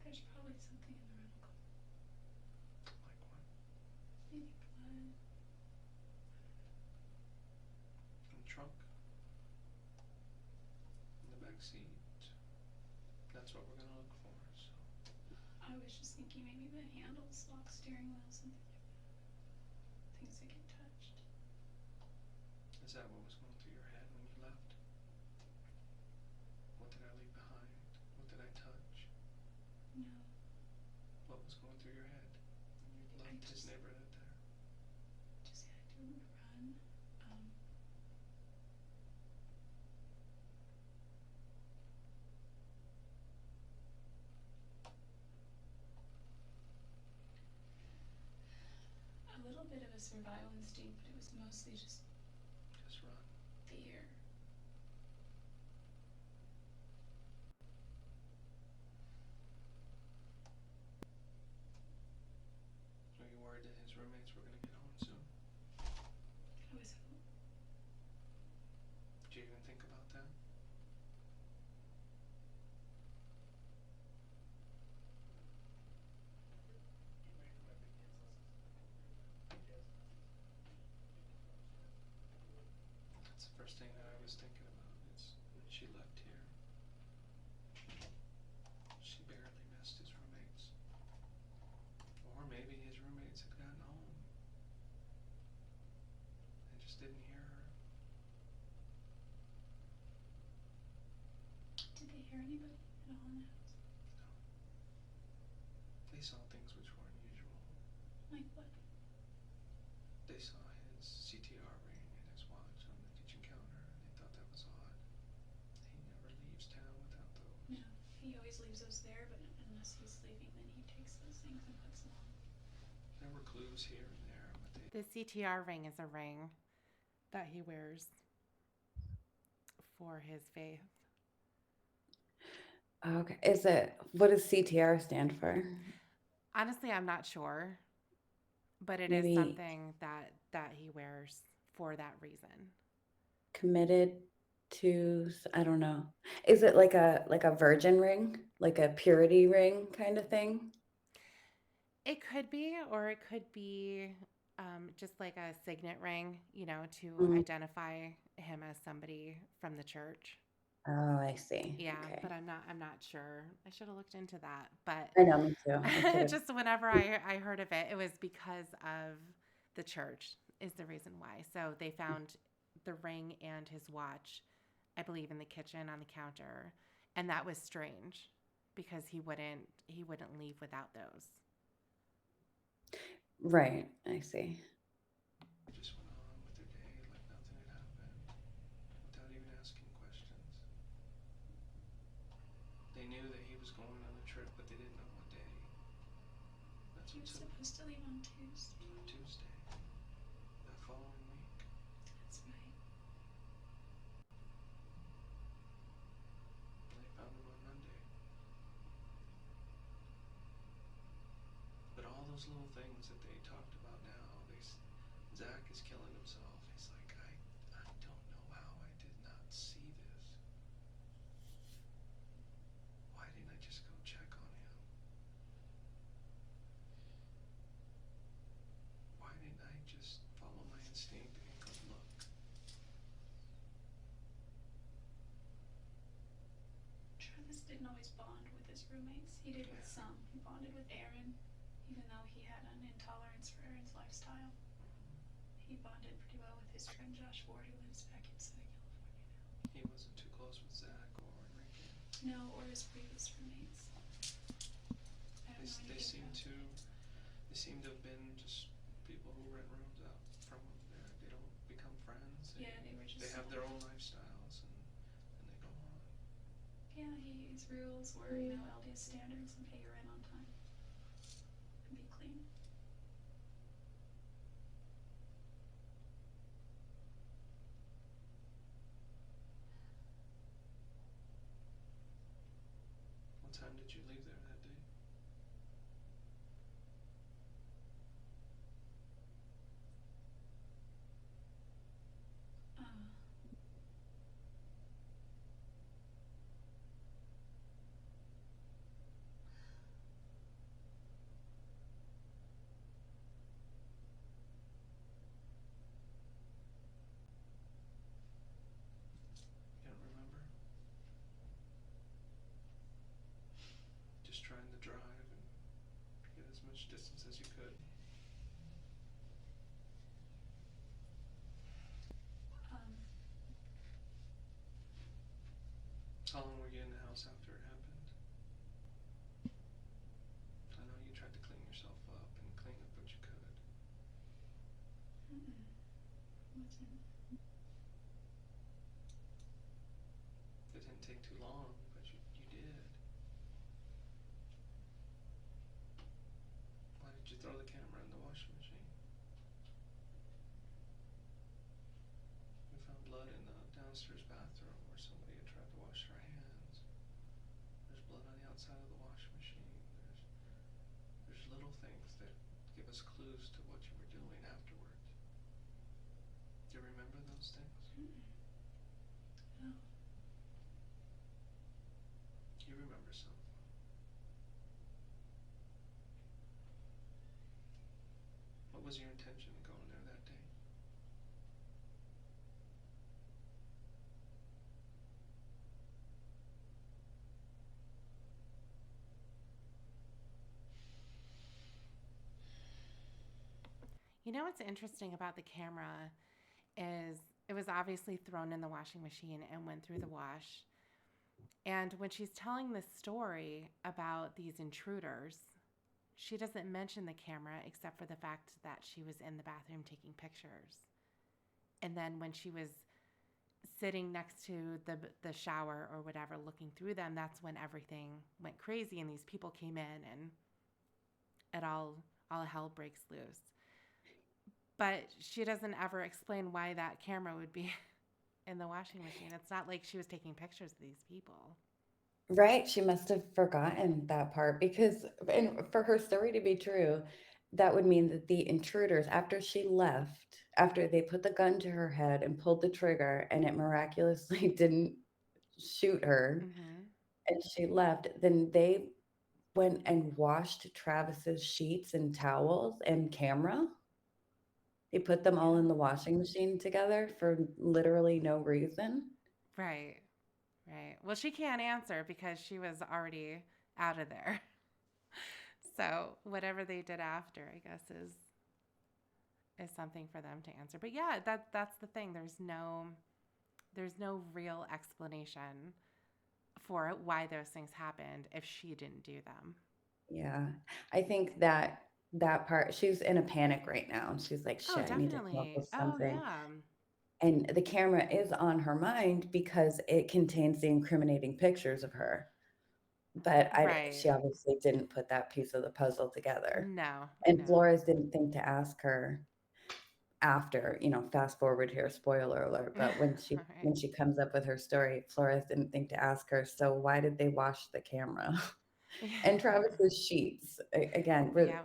There's probably something in the rental car. Like what? Maybe blood. In the trunk? In the back seat? That's what we're gonna look for, so. I was just thinking maybe the handles, lock, steering wheel, something like that. Things that get touched. Is that what was going through your head when you left? What did I leave behind? What did I touch? No. What was going through your head when you left his neighborhood there? Just had to run. A little bit of a survival instinct, but it was mostly just Just run. fear. Were you worried that his roommates were gonna get home soon? I was Did you even think about that? in the house. They saw things which were unusual. Like what? They saw his CTR ring and his watch on the kitchen counter, and they thought that was odd. He never leaves town without those. No, he always leaves those there, but unless he's leaving, then he takes those things and puts them on. There were clues here and there, but they The CTR ring is a ring that he wears for his faith. Okay. What does CTR stand for? Honestly, I'm not sure, but it is Maybe something that he wears for that reason. committed to, I don't know. Is it like a virgin ring? Like a purity ring kind of thing? It could be, or it could be just like a signet ring, to Mm. identify him as somebody from the church. Oh, I see. Yeah, Okay. but I'm not sure. I should have looked into that. But I know, me too. I should have. just whenever I heard of it, it was because of the church is the reason why. So they found the ring and his watch, I believe, in the kitchen on the counter, and that was strange because he wouldn't leave without those. Right. I see. just went on with their day like nothing had happened, without even asking questions. They knew that he was going on a trip, but they didn't know what day. That's He what was took supposed to leave on Tuesday. Tuesday, that following week. That's right. They found him on Monday. But all those little things that they talked about now, Zach is killing himself. He's like, I don't know how I did not see this. Why didn't I just go check on him? Why didn't I just follow my instinct and go look? Travis didn't always bond with his roommates. He did with some. He bonded with Aaron, even though he had an intolerance for Aaron's lifestyle. He bonded pretty well with his friend Josh Ward, who lives back in Southern California He wasn't too close with Zach or Enrique. now. No, or his previous roommates. I don't know They anything seem about to that. they seem to have been just people who rent rooms out from him. They don't become friends. Yeah, they were just. They have their own lifestyles and they go on. Yeah, his rules were, LDS standards and pay your rent on time and be clean. What time did you leave there that day? Uh, You don't remember? Just trying to drive and get as much distance as you could. um, How long were you in the house after it happened? I know you tried to clean yourself up and clean up what you could. wasn't. It didn't take too long, but you did. Why did you throw the camera in the washing machine? We found blood in the downstairs bathroom where somebody had tried to wash their hands. There's blood on the outside of the washing machine. There's little things that give us clues to what you were doing afterwards. Do you remember those things? No. You remember some. What was your intention in going there that day? You know what's interesting about the camera is it was obviously thrown in the washing machine and went through the wash. And when she's telling this story about these intruders, she doesn't mention the camera except for the fact that she was in the bathroom taking pictures. And then when she was sitting next to the shower or whatever looking through them, that's when everything went crazy and these people came in and it all hell breaks loose. But she doesn't ever explain why that camera would be in the washing machine. It's not like she was taking pictures of these people. Right, she must have forgotten that part because and for her story to be true, that would mean that the intruders, after she left, after they put the gun to her head and pulled the trigger and it miraculously didn't shoot her Mm-hmm. and she left, then they went and washed Travis's sheets and towels and camera. They put them all in Yeah. the washing machine together for literally no reason. Right. Right. Well, she can't answer because she was already out of there. So whatever they did after, I guess, is something for them to answer. But yeah, that's the thing. There's no real explanation for why those things happened if she didn't do them. Yeah. I think that that part, she's in a panic right now. She's like, Oh, shit, I need to come up definitely. with Oh, something. yeah. And the camera is on her mind because it contains the incriminating pictures of her. But Right. she obviously didn't put that piece of the puzzle together. No, And no. Flores didn't think to ask her after, fast forward here, spoiler alert, but Right. when she comes up with her story, Flores didn't think to ask her, so why did they wash the camera? And Travis's sheets. Again, Yeah.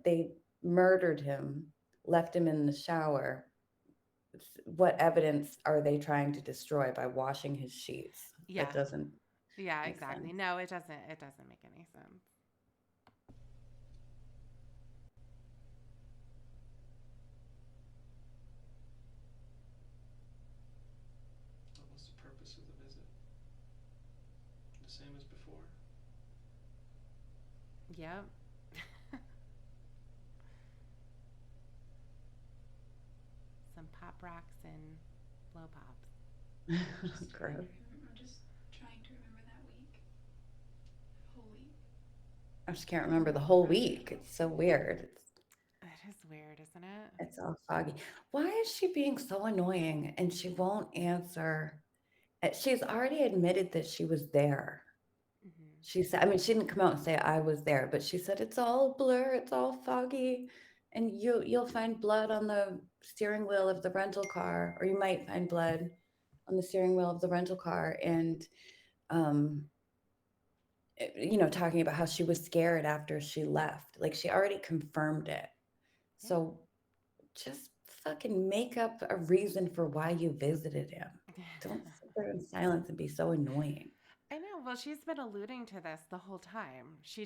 they murdered him, left him in the shower. What evidence are they trying to destroy by washing his sheets? Yeah. That doesn't Yeah, make exactly. sense. No, it doesn't make any sense. What was the purpose of the visit? The same as before. Yep. Some pop rocks and blow pops. Gross. I'm just trying to remember that week, the whole week. I just can't remember the Remember whole Friday. week. It's so weird. It is weird, isn't it? It's all foggy. Why is she being so annoying and she won't answer? She's already admitted that she was there. Hmm. She said, I mean, she didn't come out and say I was there, but she said it's all blur, it's all foggy, and you'll find blood on the steering wheel of the rental car, or you might find blood on the steering wheel of the rental car, and um, talking about how she was scared after she left, like she already confirmed it. So just fucking make up a reason for why you visited him. Yeah. Don't sit there in silence and be so annoying. I know. Well, she's been alluding to this the whole time. She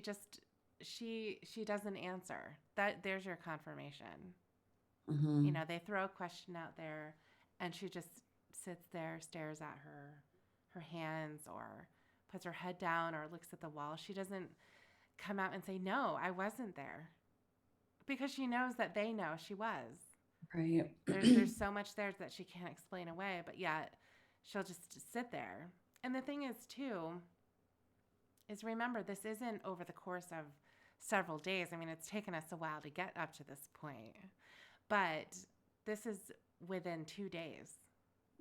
doesn't answer. There's your confirmation. Hmm. They throw a question out there and she just sits there, stares at her hands or puts her head down or looks at the wall. She doesn't come out and say, "No, I wasn't there." Because she knows that they know she was. Right. There's so much there that she can't explain away, but yet she'll just sit there. And the thing is too is remember this isn't over the course of several days. I mean, it's taken us a while to get up to this point. But this is within 2 days.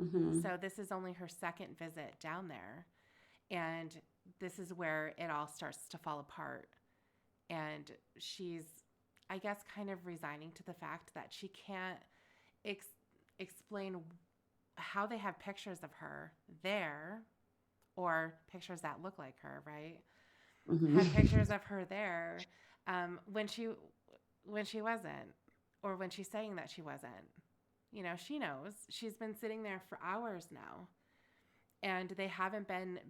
Hmm. So this is only her second visit down there. And this is where it all starts to fall apart. And she's, I guess, kind of resigning to the fact that she can't ex- explain how they have pictures of her there or pictures that look like her, right? Hmm. Had pictures of her there when she wasn't, or when she's saying that she wasn't. She knows she's been sitting there for hours now, and they haven't been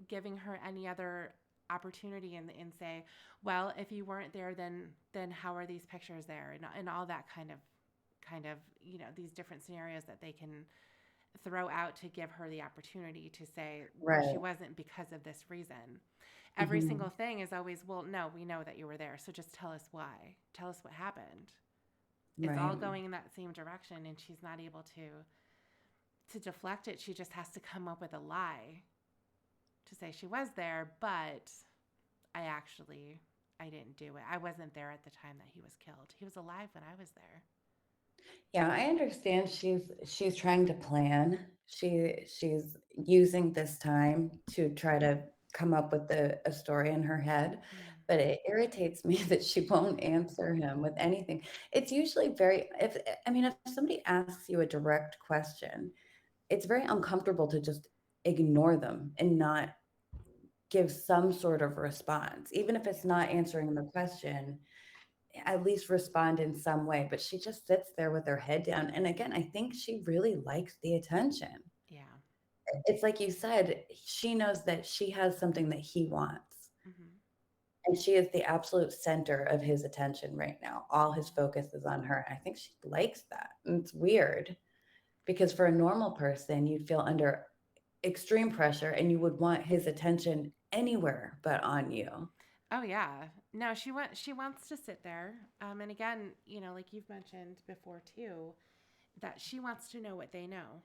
giving her any other opportunity and say, well, if you weren't there, then how are these pictures there, and all that kind of these different scenarios that they can throw out to give her the opportunity to say, well, she Right. wasn't because of this reason. Every Hmm. single thing is always, well, no, we know that you were there, so just tell us why. Tell us what happened. It's Right. all going in that same direction, and she's not able to deflect it. She just has to come up with a lie. to say she was there, but I actually I didn't do it. I wasn't there at the time that he was killed. He was alive when I was there. Yeah, I understand she's trying to plan. She's using this time to try to come up with a story in her head, Mm, but it irritates me that she won't answer him with anything. It's usually very if I mean, if somebody asks you a direct question, it's very uncomfortable to just ignore them and not give some sort of response. Even if it's yeah. not answering the question, at least respond in some way. But she just sits there with her head down. And again, I think she really likes the attention. Yeah. It's like you said, she knows that she has something that he wants. Mhm. And she is the absolute center of his attention right now. All his Mhm. focus is on her. I think she likes that. And it's weird because for a normal person, you'd feel under extreme pressure and you would want his attention anywhere but on you. Oh yeah. No, she wants to sit there. And again, like you've mentioned before too, that she wants to know what they know.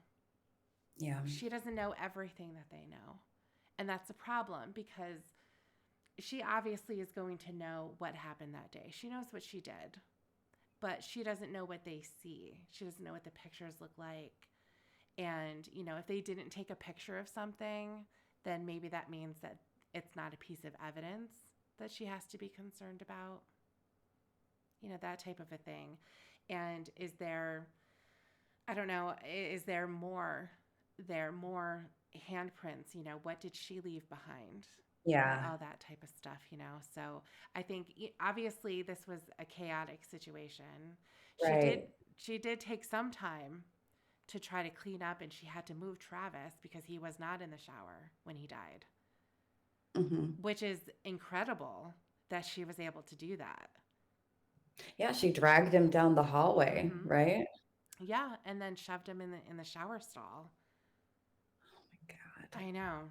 Yeah. She doesn't know everything that they know. And that's a problem because she obviously is going to know what happened that day. She knows what she did, but she doesn't know what they see. She doesn't know what the pictures look like. And, if they didn't take a picture of something, then maybe that means that it's not a piece of evidence that she has to be concerned about, that type of a thing. And I don't know, is there more handprints? What did she leave behind? Yeah. All that type of stuff. So I think obviously this was a chaotic situation. She did Right. she did take some time to try to clean up, and she had to move Travis because he was not in the shower when he died, Hmm. which is incredible that she was able to do that. Yeah, she dragged him down the hallway, Mhm. right? Yeah, and then shoved him in the shower stall. God. I know,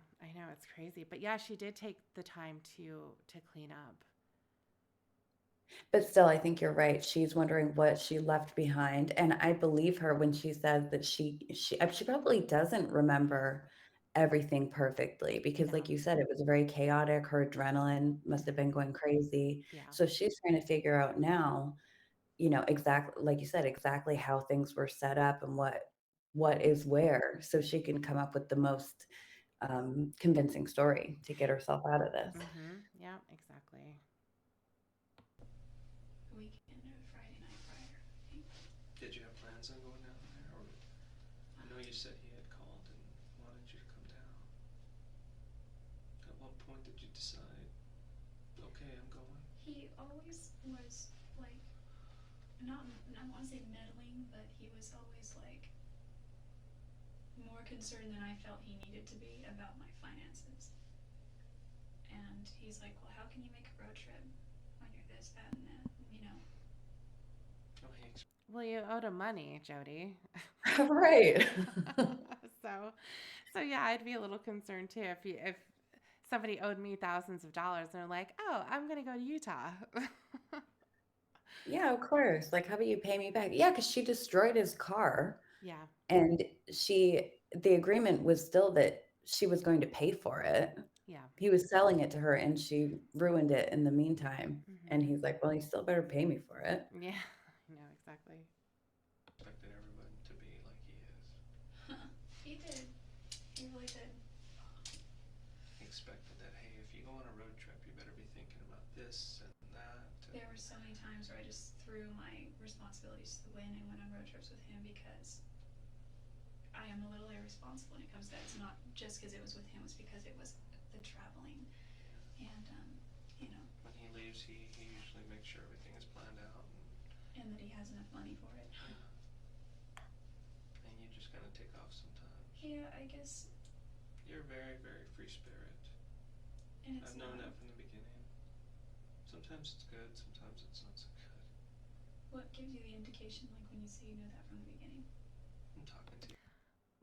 it's crazy. But yeah, she did take the time to clean up. But still, I think you're right. She's wondering what she left behind, and I believe her when she says that she probably doesn't remember everything perfectly because, like No. you said, it was very chaotic. Her adrenaline must have been Mhm. going crazy. Yeah. So she's trying to figure out now, exactly like you said, exactly how things were set up and what is where, so she can come up with the most convincing story to get herself out of this. Mhm. Yeah, exactly. Weekend or Friday night prior. I think. Did you have plans on going down there, or I know you said he had called and wanted you to come down. At what point did you decide, okay, I'm going? He always was like not I want to say meddling, but he was always like more concerned than I felt he needed to be about my finances. And he's like, "Well, how can you make a road trip when you're this, that, and that?" You know. Oh, Well, you owed him money, Jody. Right. so, so yeah, I'd be a little concerned too if somebody owed me thousands of dollars and they're like, "Oh, I'm gonna go to Utah." Yeah, of course. Like, how about you pay me back? Yeah, because she destroyed his car Yeah. and the agreement was still that she was going to pay for it. Yeah. He was selling it to her and she ruined it in the meantime. And Mhm. he's like, well, you still better pay me for it. Yeah. I know exactly. expected everyone to be like he is. He did. He really did. He expected that, hey, if you go on a road trip, you better be thinking about this and that. And There were so many times where I just threw my responsibilities to the wind and went on road trips with him because I am a little irresponsible when it comes to that. It's not just because it was with him; it's because it was the traveling, and you know, when he leaves, he usually makes sure everything is planned out. and that he has enough money for it. Yeah, and you just kind of take off sometimes. Yeah, I guess, You're very, very free spirit. and it's I've known not. that from the beginning. Sometimes it's good, sometimes it's not so good. What gives you the indication, like when you say you know that from the beginning? I'm talking to you.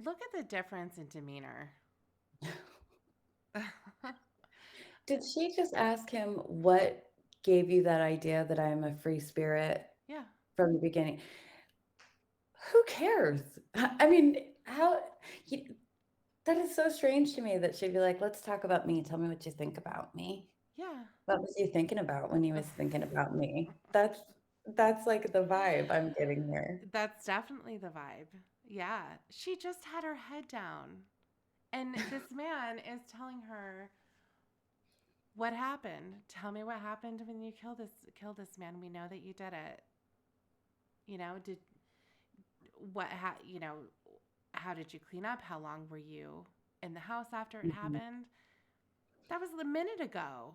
Look at the difference in demeanor. Did she just ask him what gave you that idea that I'm a free spirit Yeah. from the beginning? Who cares? I mean, how? That is so strange to me that she'd be like, "Let's talk about me. Tell me what you think about me. Yeah. What was you thinking about when you was thinking about me?" That's like the vibe I'm getting here. That's definitely the vibe. Yeah. She just had her head down. And this man is telling her, "What happened? Tell me what happened when you killed this man. We know that you did it. Did what how did you clean up? How long were you in the house after it Mhm. happened?" That was a minute ago.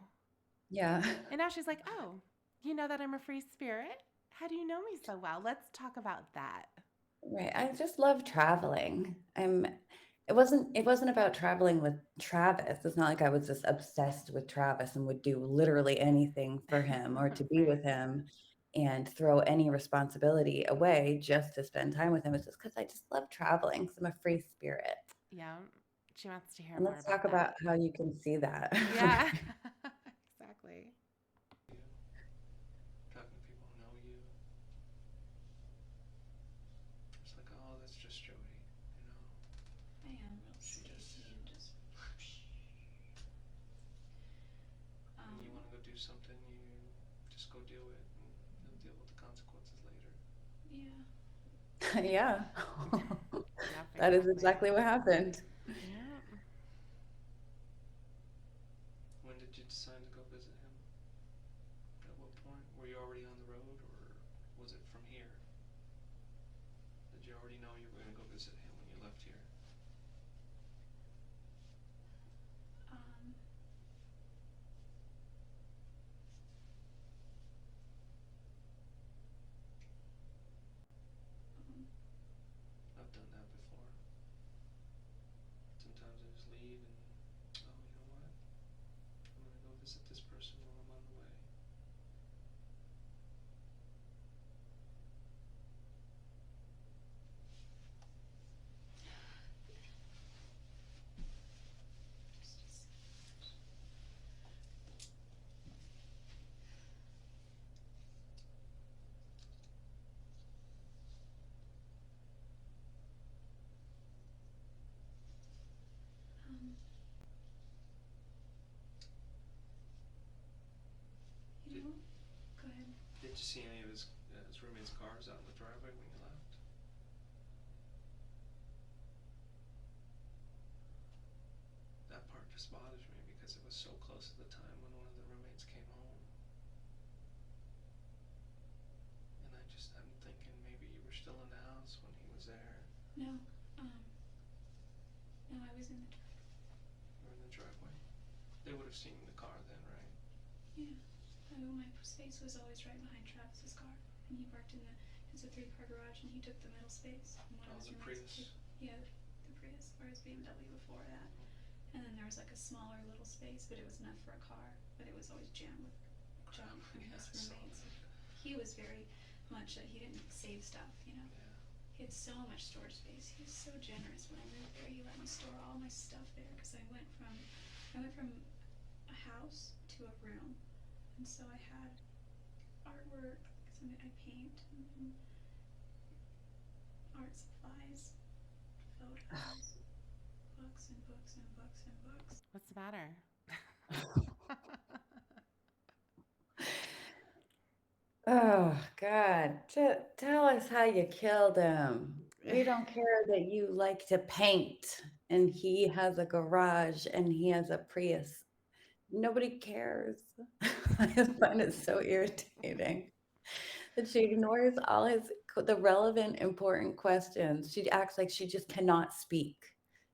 Yeah. And now she's like, "Oh, you know that I'm a free spirit? How do you know me so well? Let's talk about that." Right. I just love traveling. It wasn't about traveling with Travis. It's not like I was just obsessed with Travis and would do literally anything for him or to be Right. with him and throw any responsibility away just to spend time with him. It's just because I just love traveling. 'Cause I'm a free spirit. Yeah. She wants to hear And more let's talk about about that. how you can see that from Yeah. Exactly. You talking to people who know you. It's like, oh, that's just Jodi. You know, I am real she just spacey and just. when you Um, want to go do something, you just go do it, and you'll deal with the consequences later. yeah. Yeah. Yep, That is exactly. exactly what happened. Yep. When did you decide to go visit him? At what point? Were you already on the road, or was it from here? Did you already know you were going to go visit him when you left here? Um, um, I've done that before. Sometimes I just leave and, oh, you know what? I'm going to go visit this person while I'm on the way. just- um, Did, go ahead. did you see any of his roommate's cars out in the driveway when you left? That part just bothers me because it was so close to the time when one of the roommates came home. And I'm thinking maybe you were still in the house when he was there. No, um, no, I was in the Or in the driveway. They would have seen the car then, right? yeah. My space was always right behind Travis's car, and he parked in the. It's a three-car garage, and he took the middle space. And one of Oh, his the roommates would Prius. take, yeah, the Prius or his BMW before that. Mm-hmm. And then there was like a smaller little space, but it was enough for a car. But it was always jammed with junk from Yeah, his I saw roommates. that. He was very much that he didn't save stuff. Yeah. He had so much storage space. He was so generous. When I moved there, he let me store all my stuff there because I went from a house to a room, and so I had artwork because I paint and art supplies, photos, books and books and books and books. What's the matter? Oh God, tell us how you killed him. We don't care that you like to paint and he has a garage and he has a Prius. Nobody cares. I just find it so irritating that she ignores all the relevant, important questions. She acts like she just cannot speak.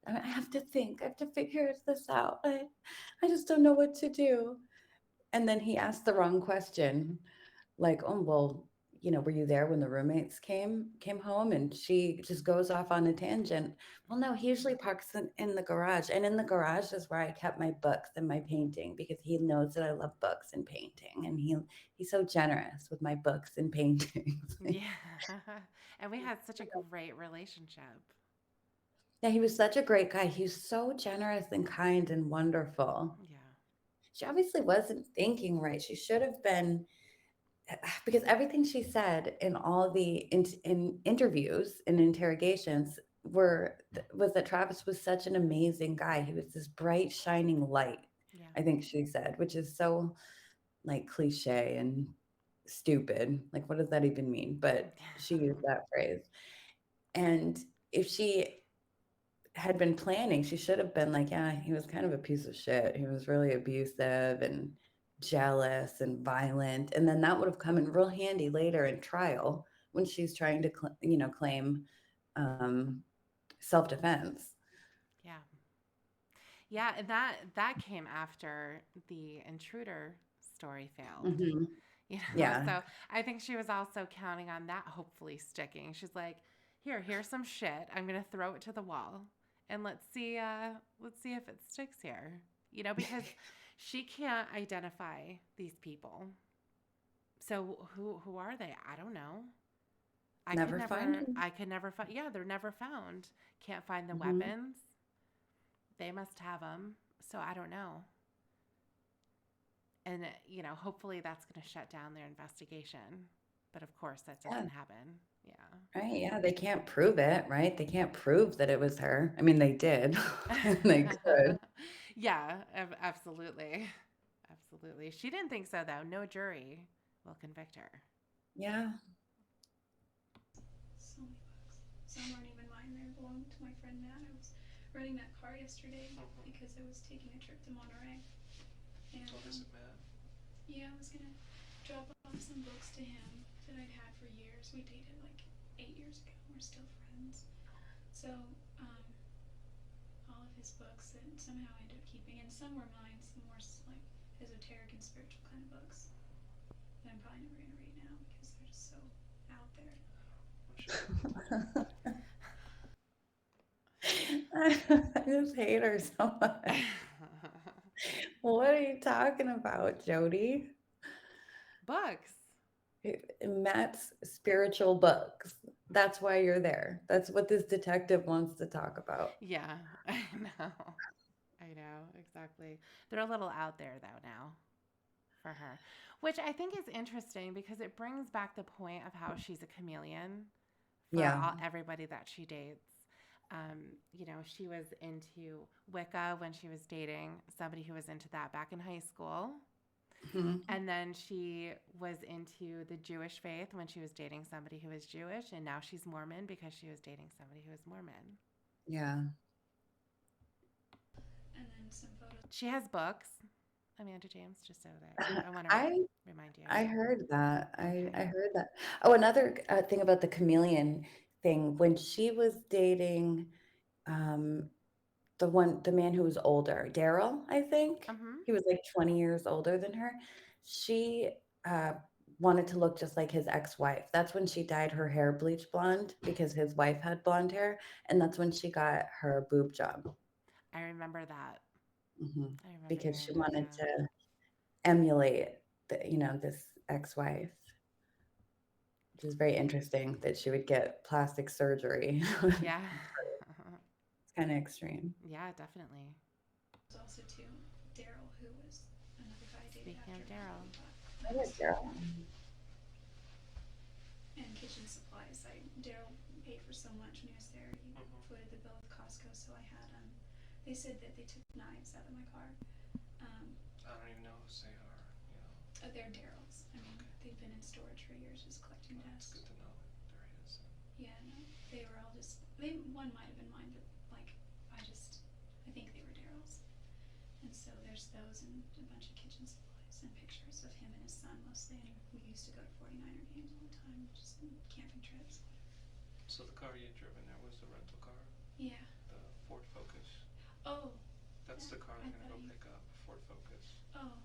I have to think. I have to figure this out. I just don't know what to do. And then he asked the wrong question, like, "Oh, well, were you there when the roommates came home?" And she just goes off on a tangent. Well, no, he usually parks in the garage, and in the garage is where I kept my books and my painting because he knows that I love books and painting, and he's so generous with my books and paintings. Yeah. And we had such a great relationship. Yeah, he was such a great guy. He was so generous and kind and wonderful. Yeah. She obviously wasn't thinking right. She should have been, because everything she said in all the in interviews and interrogations was that Travis was such an amazing guy. He was this bright, shining light, Yeah. I think she said, which is so like cliche and stupid. Like, what does that even mean? But she used that phrase. And if she had been planning, she should have been like, yeah, he was kind of a piece of shit. He was really abusive and jealous and violent. And then that would have come in real handy later in trial when she's trying to, claim um, self-defense. Yeah. Yeah, and that came after the intruder story failed. Hmm. You know, Yeah. so I think she was also counting on that hopefully sticking. She's like, here's some shit. I'm gonna throw it to the wall, and let's see if it sticks here. You know, because she can't identify these people. So who are they? I don't know. Never find him. I could never find. Yeah, they're never found. Can't find the Hmm. weapons. They must have them. So I don't know. And hopefully that's going to shut down their investigation. But of course, that Yeah. doesn't happen. Right. Yeah. They can't prove it, right? They can't prove that it was her. I mean, they did. And they Yeah. could. Yeah, absolutely. Absolutely. She didn't think so, though. No jury will convict her. Yeah. So many books. Some aren't even mine. They belong to my friend Matt. I was renting that car yesterday because I was taking a trip to Monterey. And What is it, Matt? yeah, I was gonna drop off some books to him that I'd had for years. We dated like 8 years ago. We're still friends. So, all of his books that somehow I ended up keeping, and some were mine, some more like esoteric and spiritual kind of books that I'm probably never gonna read now because they're just so out there. I'm sure we'll get to that one day. I just hate her so much. What are you talking about, Jody? Books. Matt's spiritual books. That's why you're there. That's what this detective wants to talk about. Yeah, I know. I know, exactly. They're a little out there, though, now for her, which I think is interesting because it brings back the point of how she's a chameleon for Yeah. everybody that she dates. She was into Wicca when she was dating somebody who was into that back in high school. Mhm. And then she was into the Jewish faith when she was dating somebody who was Jewish. And now she's Mormon because she was dating somebody who was Mormon. Yeah. And then some photos. She has books, Amanda James, just so that I want to I remind you. I heard that. I Okay. heard that. Oh, another thing about the chameleon thing. When she was dating um, the man who was older, Daryl, I think Mm-hmm. he was like 20 years older than her. She uh, wanted to look just like his ex-wife. That's when she dyed her hair bleach blonde because his wife had blonde hair, and that's when she got her boob job. I remember that. Hmm. I remember Because she hearing that, wanted yeah. to emulate this ex-wife, which is very interesting that she would get plastic surgery. Yeah. It's kind of extreme. Yeah, definitely. Also to Daryl, who was another guy I dated Speaking after of him Daryl. who bought I nice like Daryl. and kitchen supplies. Daryl paid for so much when he was there. He footed the bill with Costco, so I had They said that they took knives out of my car. I don't even know who they are, you know. They're Daryl's. I mean, they've been in storage for years, just collecting Well, it's dust. good to know that there is. Yeah, no, they were all just. One might have been mine, but I think they were Daryl's. And so there's those and a bunch of kitchen supplies and pictures of him and his son mostly. And we used to go to 49er games all the time, just camping trips. So the car you had driven there was the rental car? Yeah. The Ford Focus? Oh. That's the car they're going to go pick up, a Ford Focus. Oh.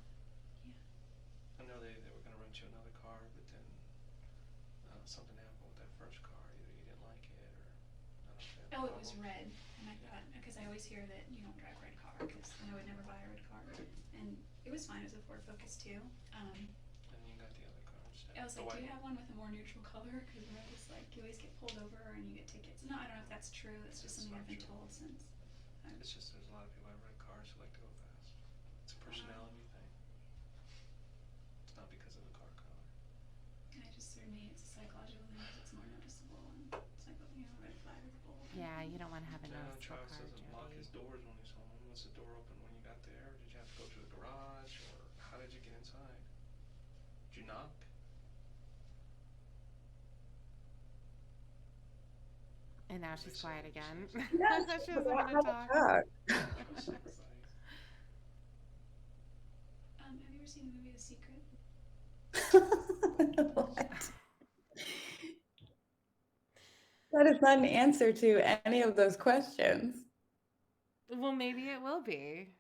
Yeah. I know they were going to rent you another car, but then something happened with that first car. Either you didn't like it or I don't know if they had Oh, it was problems. red, and I thought because I always hear that you don't drive a red car because I would never buy a red car, and it was fine. It was a Ford Focus too. And you got the other car instead. I was The like, do white you one. have one with a more neutral color? Because red is like you always get pulled over and you get tickets. No, I don't know if that's true. That's just It's something not I've been true. told since. It's just there's a lot of people that have red cars who like to go fast. It's a personality thing. It's not because of the car color. And I just for me, it's a psychological thing because it's more noticeable and it's like a red flag or a bull. Yeah, you don't have a Generally, noticeable Travis car, doesn't lock Jody. his doors when he's home. Was the door open when you got there? Or did you have to go through the garage? Or how did you get inside? Did you knock? And now What did she's they say? quiet Just again. gonna say, Yeah, She she doesn't forgot want to how talk. to trust everybody. Have you ever seen the movie The Secret? talk. What? That is not an answer to any of those questions. Well, maybe it will be.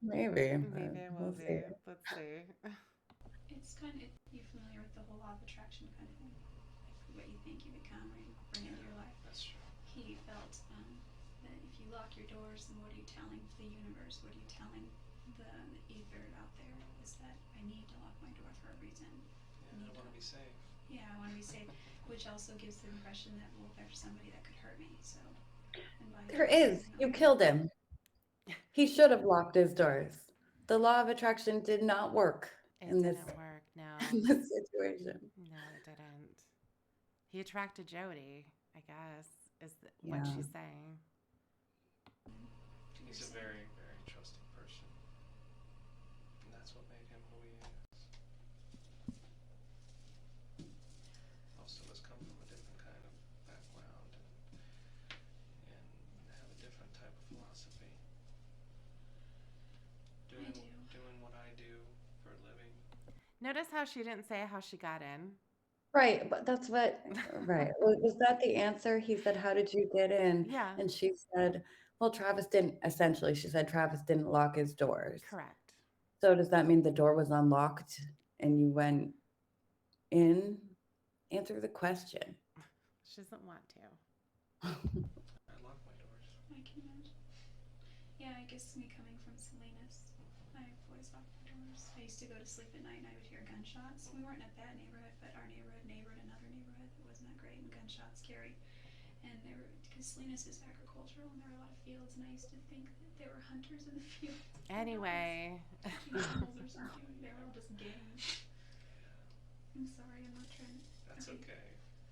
Maybe, but Maybe it will we'll be. see. Let's see. It's kind of, you familiar with the whole law of attraction kind of thing? Like what you think you become or you bring into your life. That's true. He felt that if you lock your doors, then what are you telling the universe? What are you telling the ether out there? Is that I need to lock my door for a reason. Yeah, I want to be safe. Yeah, I want to be safe, which also gives the impression that, well, there's somebody that could hurt me. So, and by There is. You killed him. He should have locked his doors. The law of attraction did not work It in this, didn't work. No. in this situation. No, it didn't. He attracted Jody, I guess, is what Yeah. she's saying. He's a very, very trusting person. And that's what made him who he is. Most of us come from a different kind of background and have a different type of philosophy. Doing what I do for a living. Notice how she didn't say how she got in. Right, but that's what, right. Was that the answer? He said, "How did you get in?" Yeah, And she said, "Well, Travis didn't," essentially, she said Travis didn't lock his doors. correct. So does that mean the door was unlocked and you went in? Answer the question. She doesn't want to. I lock my doors. I can imagine. Yeah, I guess me coming from Salinas, I've always locked my doors. I used to go to sleep at night and I would hear gunshots. We weren't in a bad neighborhood, but our neighborhood neighbored another neighborhood that wasn't that great, and gunshots scary. And there were, because Salinas is agricultural and there were a lot of fields, and I used to think that there were hunters in the field. Anyway. Catching animals or something. They were all just games. Yeah. I'm sorry, I'm not trying to. That's okay.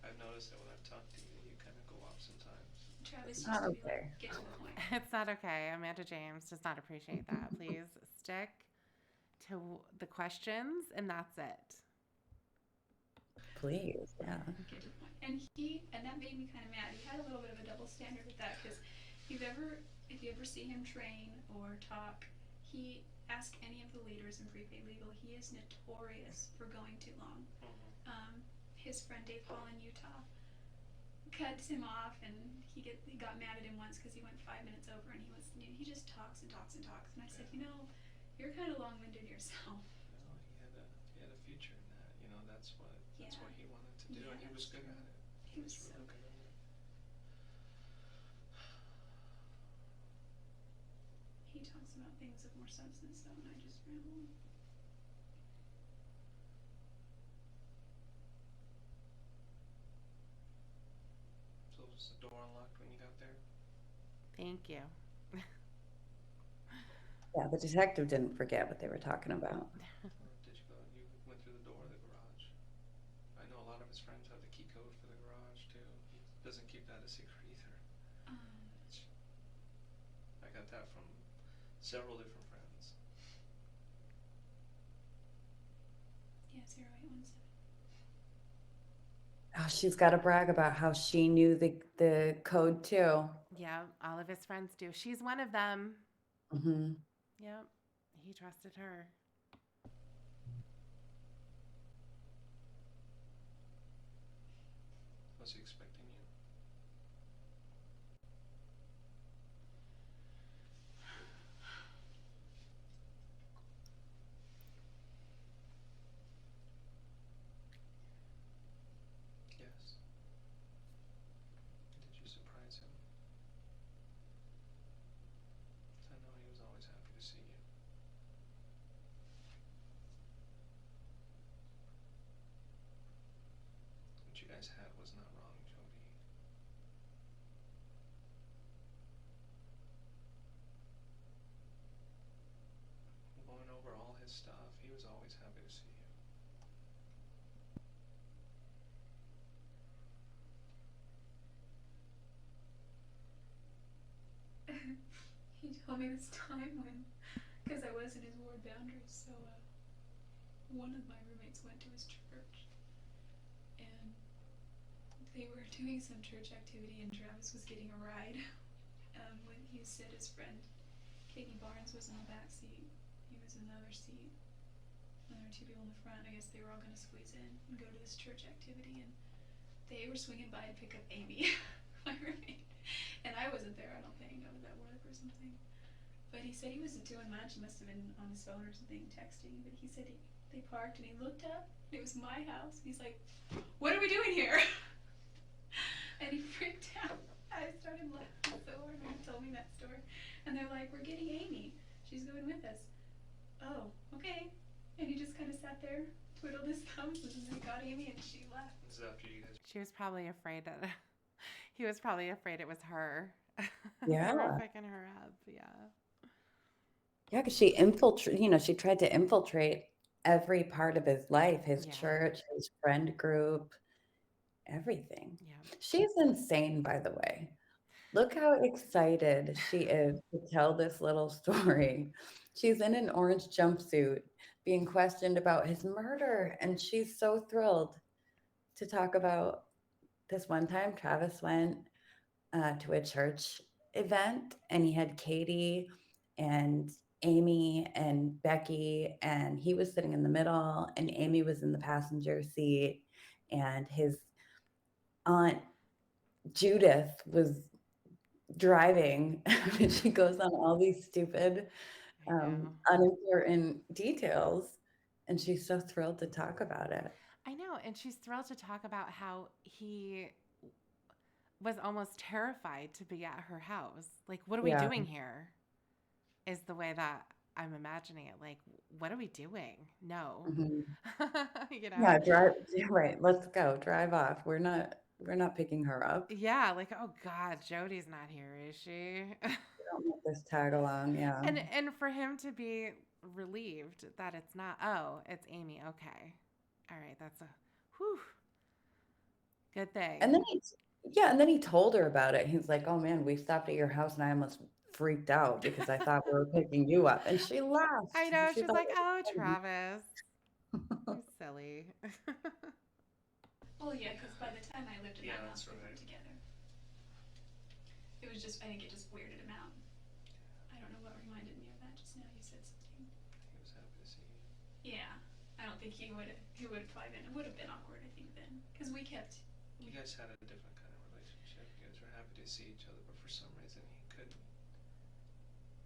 I've noticed that when I've talked to you, you kind of go off sometimes. Travis used Not to be okay. like, get to the point. It's not okay. Amanda James does not appreciate that. Please stick to the questions, and that's it. Please, yeah. Get to the point. And that made me kind of mad. He had a little bit of a double standard with that, because if you ever see him train or talk, he ask any of the leaders in prepaid legal. He is notorious for going too long. His friend Dave Hall in Utah cuts him off, and he got mad at him once because he went 5 minutes over, and he just talks and talks and talks. And I said, you're kind of long-winded yourself. Well, he had a future in that. That's what he wanted to do, Yeah, and he was good true. at it. He was so really good. good at it. He talks about things of more substance, though, and I just ramble. So was the door unlocked when you got there? Thank you. Yeah, the detective didn't forget what they were talking about. Or did you went through the door of the garage? I know a lot of his friends have the key code for the garage too. He doesn't keep that a secret either. I got that from several different friends. Yeah, 0817. Oh, she's got to brag about how she knew the code too. Yeah, all of his friends do. She's one of them. Mm-hmm. Yep, he trusted her. Was he expecting you? Yes. Did you surprise him? I know he was always happy to see you. What you guys had was not wrong, Jodi. Going over all his stuff, he was always happy to see you. He told me this time when, because I was in his ward boundaries, so one of my roommates went to his church, and they were doing some church activity, and Travis was getting a ride. When he said his friend Katie Barnes was in the back seat, he was in the other seat, and there were two people in the front. I guess they were all going to squeeze in and go to this church activity, and they were swinging by to pick up Amy, my roommate, and I wasn't there. I don't think I was at work or something. But he said he wasn't doing much. He must have been on his phone or something, texting. But he said they parked and he looked up. And it was my house. He's like, "What are we doing here?" And he freaked out. I started laughing so hard when he told me that story. And they're like, "We're getting Amy. She's going with us." Oh, okay. And he just kind of sat there, twiddled his thumbs, and then got Amy, and she left. This is after you guys. She was probably afraid that he was probably afraid it was her. Yeah. They were picking her up. Yeah. Yeah, because she tried to infiltrate every part of his life, his Yeah. church, his friend group, everything. Yeah. She's insane, by the way. Look how excited she is to tell this little story. She's in an orange jumpsuit being questioned about his murder, and she's so thrilled to talk about this one time Travis went to a church event, and he had Katie and Amy and Becky, and he was sitting in the middle, and Amy was in the passenger seat, and his aunt Judith was driving. And she goes on all these stupid, I know. unimportant details, and she's so thrilled to talk about it. I know. And she's thrilled to talk about how he was almost terrified to be at her house. Like, what are we Yeah. doing here? Is the way that I'm imagining it. Like, what are we doing? No. Mhm. You Yeah, know? right. Let's go. Drive off. We're not picking her up. Yeah, like, oh God, Jody's not here, is she? We don't want this tag along. Yeah. And for him to be relieved that it's not, oh, it's Amy. Okay. All right, that's a whew. Good thing. And then he told her about it. He's like, "Oh man, we stopped at your house and I almost freaked out because I thought we were picking you up." And she laughed. I know. She She's thought like, it oh, was Travis. funny. You silly. Well, yeah, because by the time I lived in Yeah, that house, that's we weren't right. together. It was just, I think it just weirded him out. I don't know what reminded me of that just now. You said something. He was happy to see you. Yeah, I don't think he would have probably been. It would have been awkward, I think, then, because we kept. You guys had a different kind of relationship. You guys were happy to see each other, but for some reason he couldn't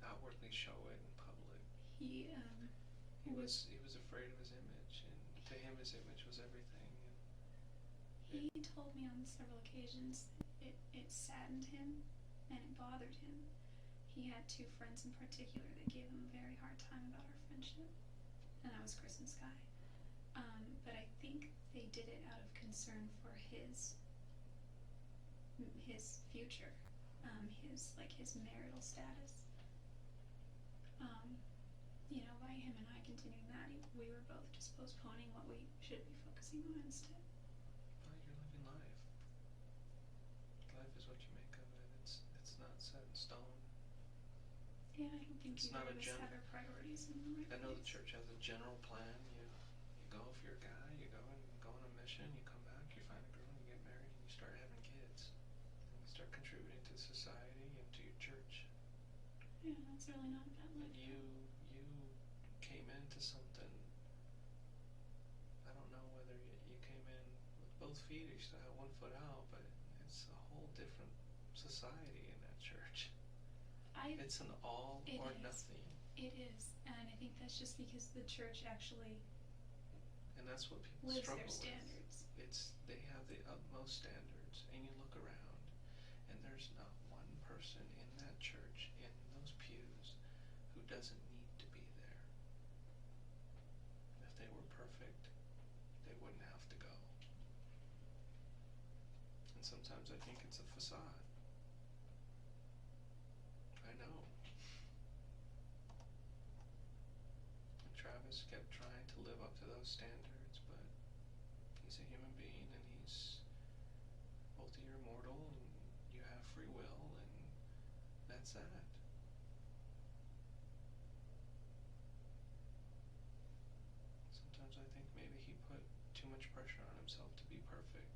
outwardly show it in public. He He was afraid of his image, and to him his image was everything. he told me on several occasions it saddened him and it bothered him. He had two friends in particular that gave him a very hard time about our friendship, and that was Chris and Sky. But I think they did it out of concern for his future, his marital status. By him and I continuing that, we were both just postponing what we should be focusing on instead. Well, you're living life. Life is what you make of it. It's not set in stone. Yeah, I don't think It's either not of us have our priorities in the right I know the place. church has a general plan. You go if you're a guy, you go and go on a mission, you come back, you find a girl, you get married, and you start having kids. And you start contributing to society and to your church. Yeah, that's really not a bad life. And you came into something. I don't know whether you came in with both feet or you still have one foot out, but it's a whole different society in that church. It's an all or nothing. It is, and I think that's just because the church actually And that's what people lives struggle their with. standards. They have the utmost standards, and you look around, and there's not one person in that church, in those pews, who doesn't need to be there. If they were perfect, they wouldn't have to go. And sometimes I think it's a facade. I know. And Travis kept trying to live up to those standards, but he's a human being, and both of you are mortal, and you have free will, and that's that. much pressure on himself to be perfect,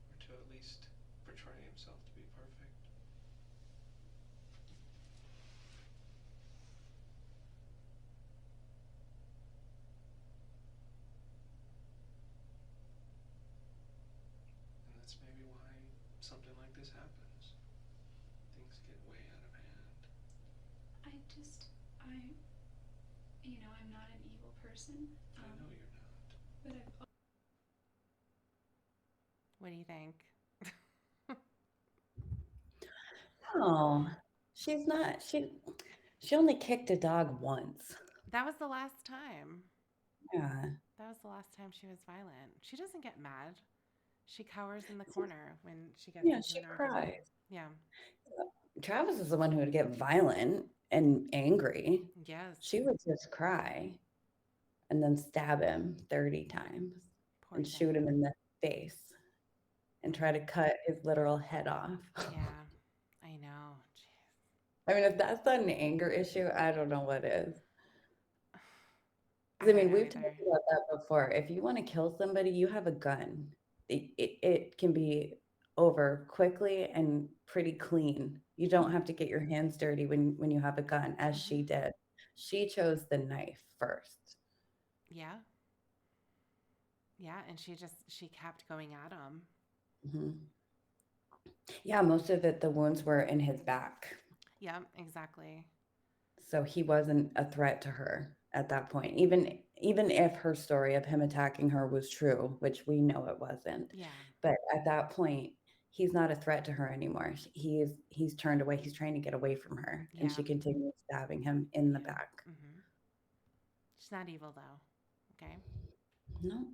or to at least portray himself to be perfect. And that's maybe why something like this happens. Things get way out of hand. I just, I, I'm not an evil person, I know you're not. but I've What do you think? Oh, she's not. She only kicked a dog once. That was the last time. Yeah. That was the last time she was violent. She doesn't get mad. She cowers in the corner when she gets Yeah, into she an argument. cries. Yeah. Travis is the one who would get violent and angry. Yes. She would just cry and then stab him 30 times Poor and shoot him thing. in the face and try to cut his literal head off. Yeah. I know. Jeez. I mean, if that's not an anger issue, I don't know what is. I 'Cause, I don't mean, know we've talked either. about that before. If you want to kill somebody, you have a gun. It can be over quickly and pretty clean. You don't have to get your hands dirty when you have a gun, as she Hmm. did. She chose the knife first. Yeah. Yeah. And she kept going at him. Mhm. Yeah, most of it, the wounds were in his back. Yeah, exactly. So he wasn't a threat to her at that point. Even if her story of him attacking her was true, which we know it wasn't. Yeah. But at that point, he's not a threat to her anymore. He's turned away. He's trying to get away from her, and Yeah. she continues stabbing him in the Yeah. back. Hmm. She's not evil, though. Okay. No.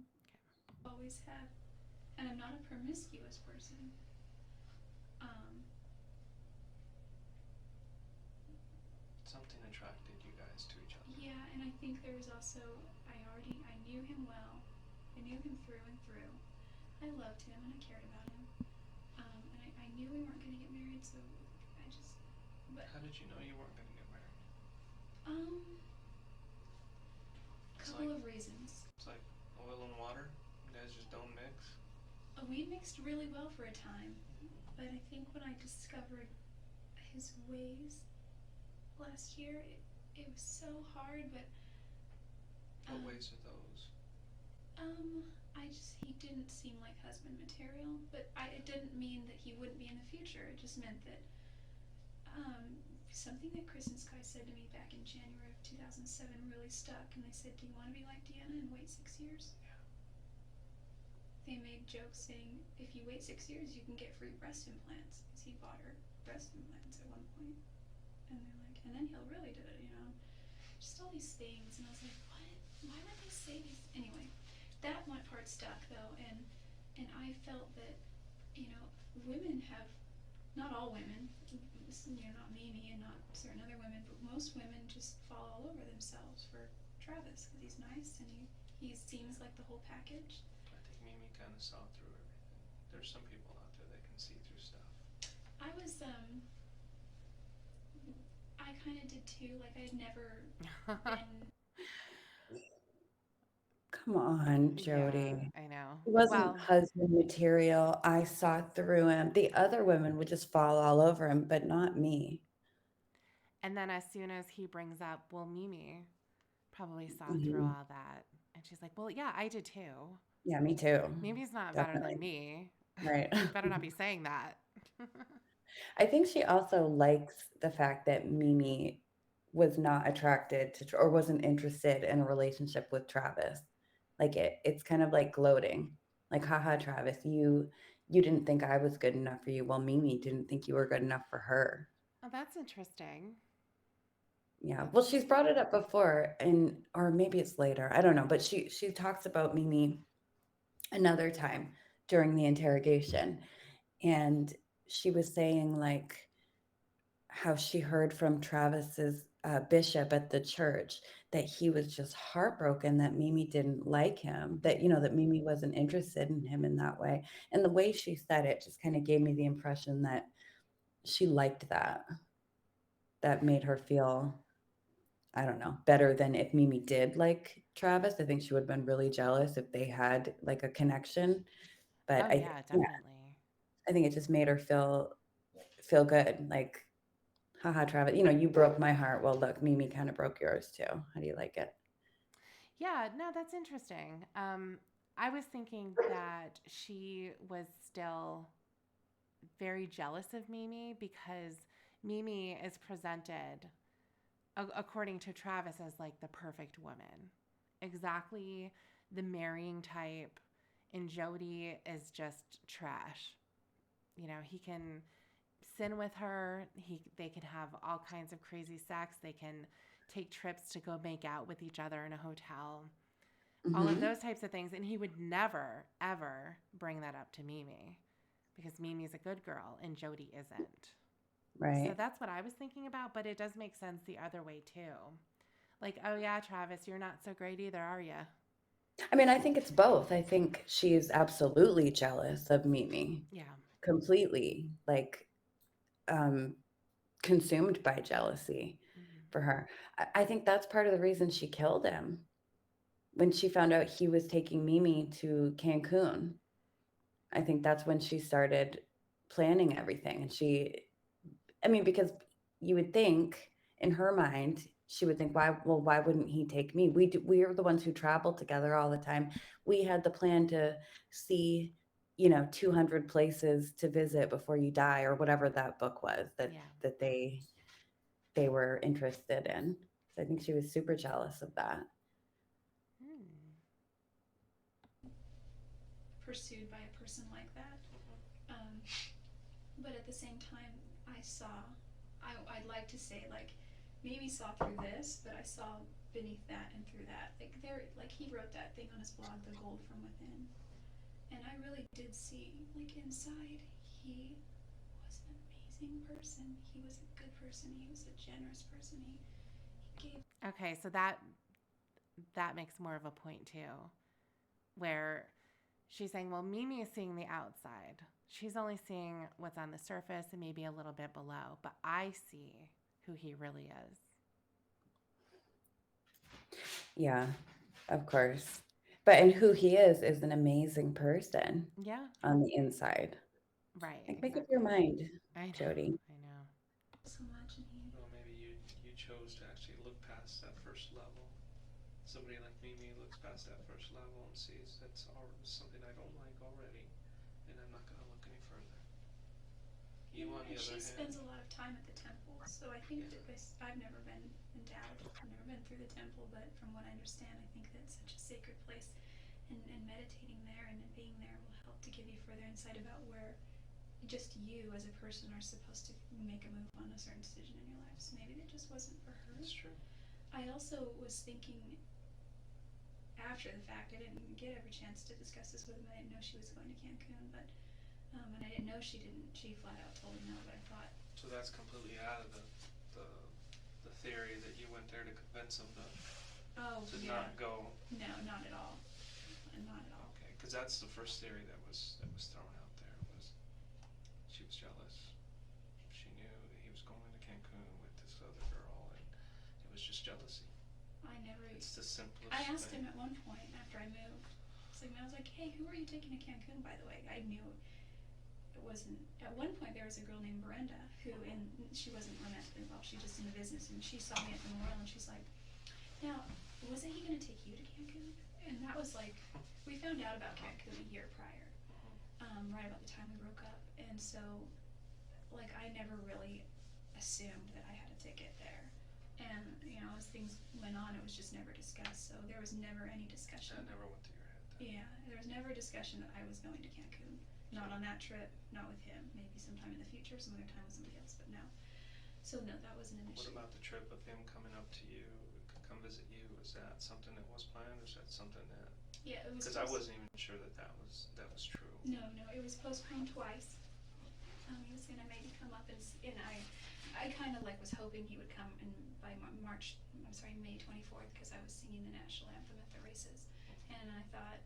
always have, and I'm not a promiscuous person. Um, Something attracted you guys to each other. yeah, and I think there was also, I knew him well. I knew him through and through. I loved him and I cared about him. And I knew we weren't going to get married, so I just, but, How did you know you weren't going to get married? um, It's couple like of reasons. it's like oil and water. You guys just don't mix. We mixed really well for a time, but I think when I discovered his ways last year, it was so hard, but What um, ways are those? I just he didn't seem like husband material, but it didn't mean that he wouldn't be in the future. It just meant that something that Chris and Sky said to me back in January of 2007 really stuck, and they said, "Do you want to be like Deanna and wait 6 years?" Yeah. They made jokes saying, "If you wait 6 years, you can get free breast implants," because he bought her breast implants at one point, and they're like, and then he'll really do it. Just all these things, and I was like, what? Why would they say these? Anyway, that one part stuck though, and I felt that women have, not all women, not Mimi and not certain other women, but most women just fall all over themselves for Travis because he's nice and he seems like the whole package. I think Mimi kind of saw through everything. There's some people out there that can see through stuff. I was I kind of did too. Like I had never been. Come on, Yeah, Jody. I know. He wasn't Well, husband material. I saw through him. The other women would just fall all over him, but not me. and then as soon as he brings up, well, Mimi probably saw through Mhm. all that. And she's like, well, yeah, I did too. Yeah, me too. Mimi's not better than Definitely. me. Right. You better not be saying that. I think she also likes the fact that Mimi was not attracted to or wasn't interested in a relationship with Travis. Like it's kind of like gloating. Like, haha, Travis, you didn't think I was good enough for you. Well, Mimi didn't think you were good enough for her. Oh, that's interesting. Yeah. That's Well, she's brought it up before and or maybe it's later. I don't know, but she talks about Mimi another time during the interrogation and she was saying like how she heard from Travis's bishop at the church that he was just heartbroken that Mimi didn't like him, that that mm-hmm. Mimi wasn't interested in him in that way. And the way she said it just kind of gave me the impression that she liked that. That made her feel I don't know, better than if Mimi did like Travis. I think she would have been really jealous if they had like a connection. But Oh yeah, yeah, definitely. I think it just made her feel good. Like, haha, Travis, you broke my heart. Well, look, Mimi kind of broke yours too. How do you like it? Yeah, no, that's interesting. I was thinking that she was still very jealous of Mimi because Mimi is presented, according to Travis, as like the perfect woman. Exactly the marrying type. And Jodi is just trash. He can sin with her. They can have all kinds of crazy sex. They can take trips to go make out with each other in a hotel. All of Hmm. those types of things. And he would never, ever bring that up to Mimi because Mimi's a good girl and Jodi isn't. So Right. that's what I was thinking about, but it does make sense the other way too. Like, oh yeah, Travis, you're not so great either, are you? I mean, I think it's both. I think she's absolutely jealous of Mimi, Yeah. completely, like, um, consumed by jealousy Mm-hmm. for her. I think that's part of the reason she killed him when she found out he was taking Mimi to Cancun. I think that's when she started planning everything. And I mean, because you would think in her mind, she would think, why wouldn't he take me? We are the ones who travel together all the time. We had the plan to see, 200 places to visit before you die, or whatever that book was Yeah. that they were interested in. So I think she was super jealous of that. Hmm. Pursued by a person like that. Um, but at the same time, I saw, I'd like to say, like, maybe saw through this, but I saw beneath that and through that. Like he wrote that thing on his blog, The Gold from Within. And I really did see, like, inside, he was an amazing person. He was a good person. He was a generous person. He gave. Okay, so that makes more of a point too, where she's saying, well, Mimi is seeing the outside. She's only seeing what's on the surface and maybe a little bit below, but I see who he really is. Yeah, of course. But and who he is an amazing person Yeah, on the inside. right, Like, make up your exactly. mind, I know, Jody. I know. So much, and he. Well, maybe you chose to actually look past that first level. Somebody like Mimi looks past that first level and sees that's something I don't like already, and I'm not going to look any further. You, on And the other she hand, spends a lot of time at the temple, so I yeah, think that this. I've never been endowed. I've never been through the temple, but from what I understand, I think that it's such a sacred place, and meditating there and being there will help to give you further insight about where just you as a person are supposed to make a move on a certain decision in your life. So maybe that just wasn't for her. that's true. I also was thinking after the fact, I didn't get every chance to discuss this with him. I didn't know she was going to Cancun, but and I didn't know she didn't. She flat out told him no. But I thought, So that's completely out of the the theory that you went there to convince him oh to yeah, not go. no, not at all, not at all. Okay, because that's the first theory that was thrown out there was she was jealous. She knew that he was going to Cancun with this other girl, and it was just jealousy. I never. It's the simplest I asked thing. him at one point after I moved. I was like, hey, who are you taking to Cancun? By the way, I knew it wasn't. At one point, there was a girl named Brenda who, and she wasn't romantically involved. She just in the business, and she saw me at the memorial, and she's like, now, wasn't he going to take you to Cancun? And that was like, we found out about Cancun a year prior, right about the time we broke up, and so, like, I never really assumed that I had a ticket there. And, as things went on, it was just never discussed, so there was never any discussion. That never went through your head. Then. Yeah, there was never a discussion that I was going to Cancun. Not on that trip, not with him. Maybe sometime in the future, some other time with somebody else, but no. So no, that wasn't an What issue. about the trip of him coming up to you, come visit you? Is that something that was planned, or is that something that? Yeah, it was. Because I wasn't even sure that was true. No, no, it was postponed twice. He was gonna maybe come up and I kind of like was hoping he would come in by March. I'm sorry, May 24th, because I was singing the national anthem at the races, and I thought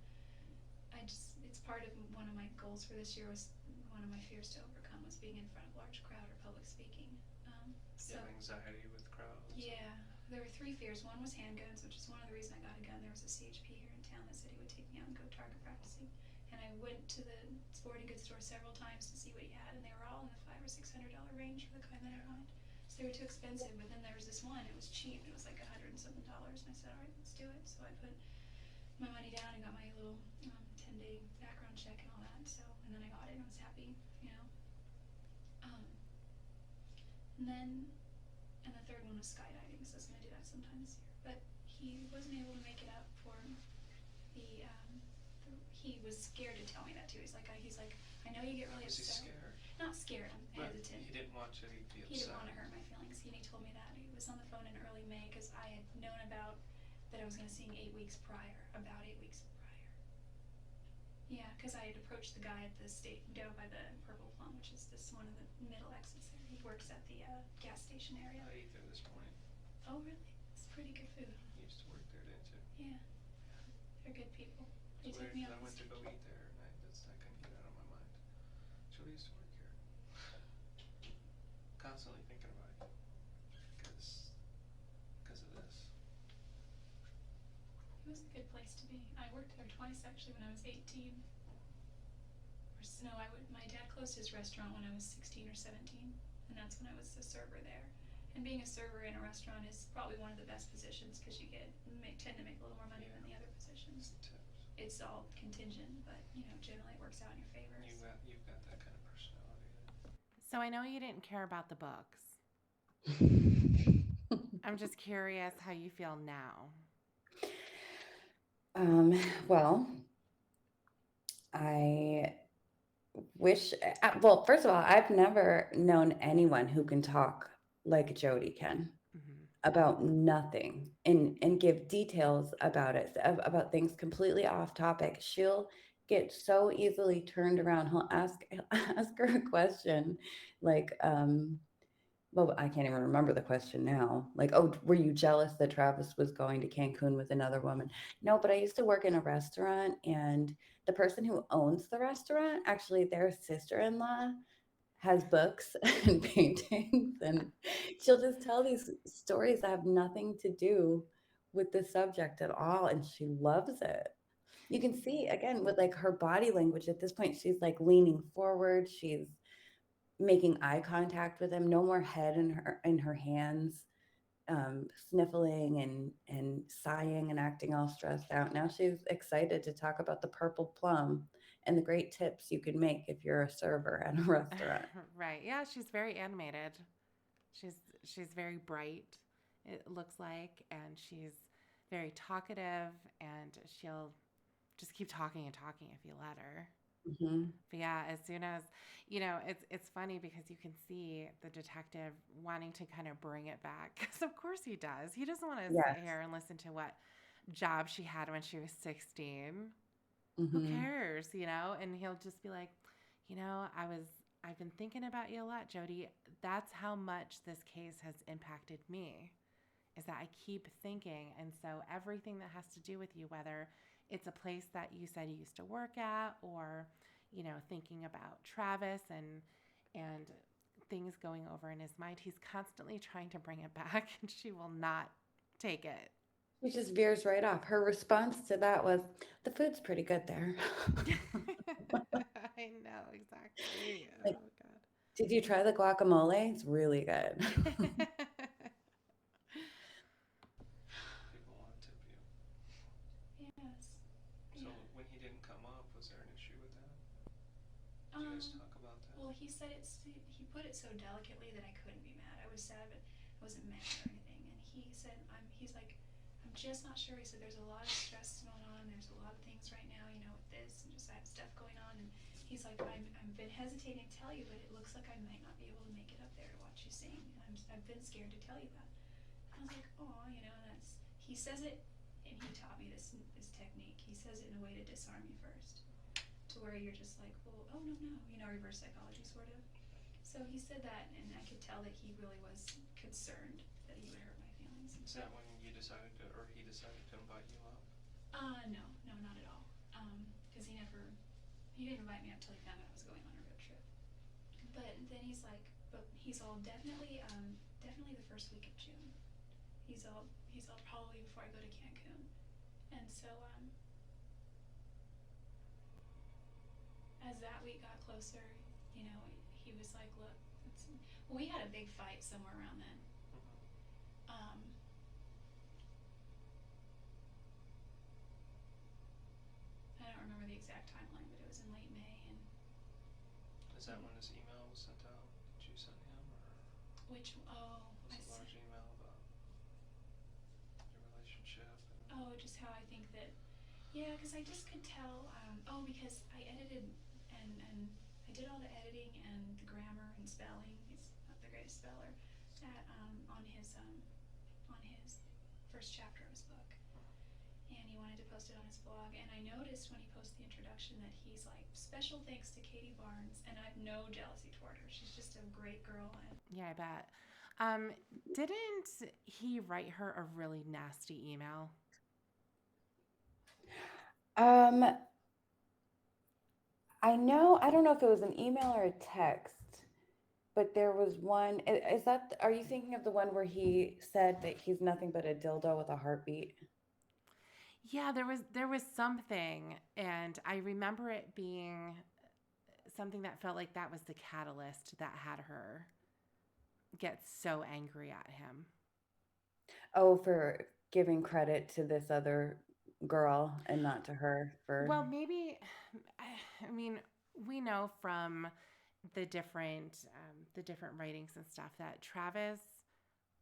it's part of one of my goals for this year was one of my fears to overcome was being in front of a large crowd or public speaking. You have anxiety with crowds. Yeah, there were three fears. One was handguns, which is one of the reasons I got a gun. There was a CHP here in town that said he would take me out and go target practicing. And I went to the sporting goods store several times to see what he had, and they were all in the $500 or $600 range for the kind that I wanted. So they were too expensive. But then there was this one. It was cheap. It was like $100 and something. And I said, all right, let's do it. So I put my money down and got my little 10-day background check and all that. So and then I got it and I was happy, you know. Um, and then and the third one was skydiving, so I was going to do that sometime this year. But he wasn't able to make it up for he was scared to tell me that too. He's like, I know you get really Was he upset. scared? Not scared, I'm But hesitant. he didn't want you to be upset. He didn't want to hurt my feelings. He told me that. He was on the phone in early May because I had known about that I was going to sing 8 weeks prior, about 8 weeks prior. Yeah, because I had approached the guy at the state down by the Purple Plum, which is this one of the middle exits there. He works at the gas station area. I ate there this morning. Oh, really? It's pretty good food. You used to work there, didn't you? Yeah. They're good people. They It's took weird me 'cause out I went to go eat there and I couldn't get it out of my mind. Jodi used to work here. Constantly thinking about you. Because of this. It was a good place to be. I worked there twice actually when I was 18. My dad closed his restaurant when I was 16 or 17, and that's when I was a server there. And being a server in a restaurant is probably one of the best positions because you tend to make a little more money than the other positions. It's the tips. It's all contingent, but generally it works out in your favor. You've got that kind of personality. So I know you didn't care about the books. I'm just curious how you feel now. Well, I wish, well, first of all, I've never known anyone who can talk like Jodi can Mm-hmm. about nothing and give details about it, about things completely off topic. She'll get so easily turned around. He'll ask her a question like, well, I can't even remember the question now. Like, oh, were you jealous that Travis was going to Cancun with another woman? No, but I used to work in a restaurant, and the person who owns the restaurant, actually, their sister-in-law has books and paintings, and she'll just tell these stories that have nothing to do with the subject at all, and she loves it. You can see again with like her body language at this point, she's like leaning forward, she's making eye contact with him, no more head in her hands, sniffling and sighing and acting all stressed out. Now she's excited to talk about the purple plum and the great tips you can make if you're a server at a restaurant. Right. Yeah, she's very animated. She's she's very bright, it looks like, and she's very talkative, and she'll just keep talking and talking if you let her. Hmm. But yeah, as soon as it's funny because you can see the detective wanting to kind of bring it back because of course he does. He doesn't want to sit Yes. here and listen to what job she had when she was 16. Who Hmm. cares, And he'll just be like, I've been thinking about you a lot, Jodi. That's how much this case has impacted me. Is that I keep thinking, and so everything that has to do with you, whether it's a place that you said you used to work at, or thinking about Travis and things going over in his mind, he's constantly trying to bring it back, and she will not take it. She just veers right off. Her response to that was, the food's pretty good there. I know exactly. Like, Oh God. did you try the guacamole? It's really good. People want to tip you. Yes. So Yeah. when he didn't come up, was there an issue with that? Did you guys talk about that? Well, he said he put it so delicately that I couldn't be mad. I was sad, but I wasn't mad or anything. And he said, he's like, I'm just not sure. He said, there's a lot of stress going on. There's a lot of things right now, with this, and just I have stuff going on. And he's like, I've been hesitating to tell you, but it looks like I might not be able to make it up there to watch you sing. And I've been scared to tell you that. And I was like, oh, he says it, and he taught me this technique. He says it in a way to disarm you first, to where you're just like, well, oh no, reverse psychology sort of. So he said that, and I could tell that he really was concerned that he would hurt my feelings. Is that when you decided to, or he decided to invite you up? No, not at all. Because he didn't invite me up till he found out I was going on a road trip. But then he's like, but he's all definitely the first week of June. He's all probably before I go to Cancun. And so as that week got closer, you know, he was like, look, we had a big fight somewhere around then. Um, I don't remember the exact timeline, but it was in late May. And Is that when his email was sent out that you sent him, or which, oh, was it a large email about your relationship? just how I think that, yeah, because I just could tell. Because I edited and I did all the editing and the grammar and spelling. He's not the greatest speller. At on his first chapter of his book, and he wanted to post it on his blog. And I noticed when he posted the introduction that he's like, special thanks to Katie Barnes, and I have no jealousy toward her. She's just a great girl. And Yeah, I bet. Didn't he write her a really nasty email? Um, I don't know if it was an email or a text, but there was one. Are you thinking of the one where he said that he's nothing but a dildo with a heartbeat? Yeah, there was something, and I remember it being something that felt like that was the catalyst that had her get so angry at him. Oh, for giving credit to this other girl and not to her for. Well, maybe I mean, we know from the different writings and stuff that Travis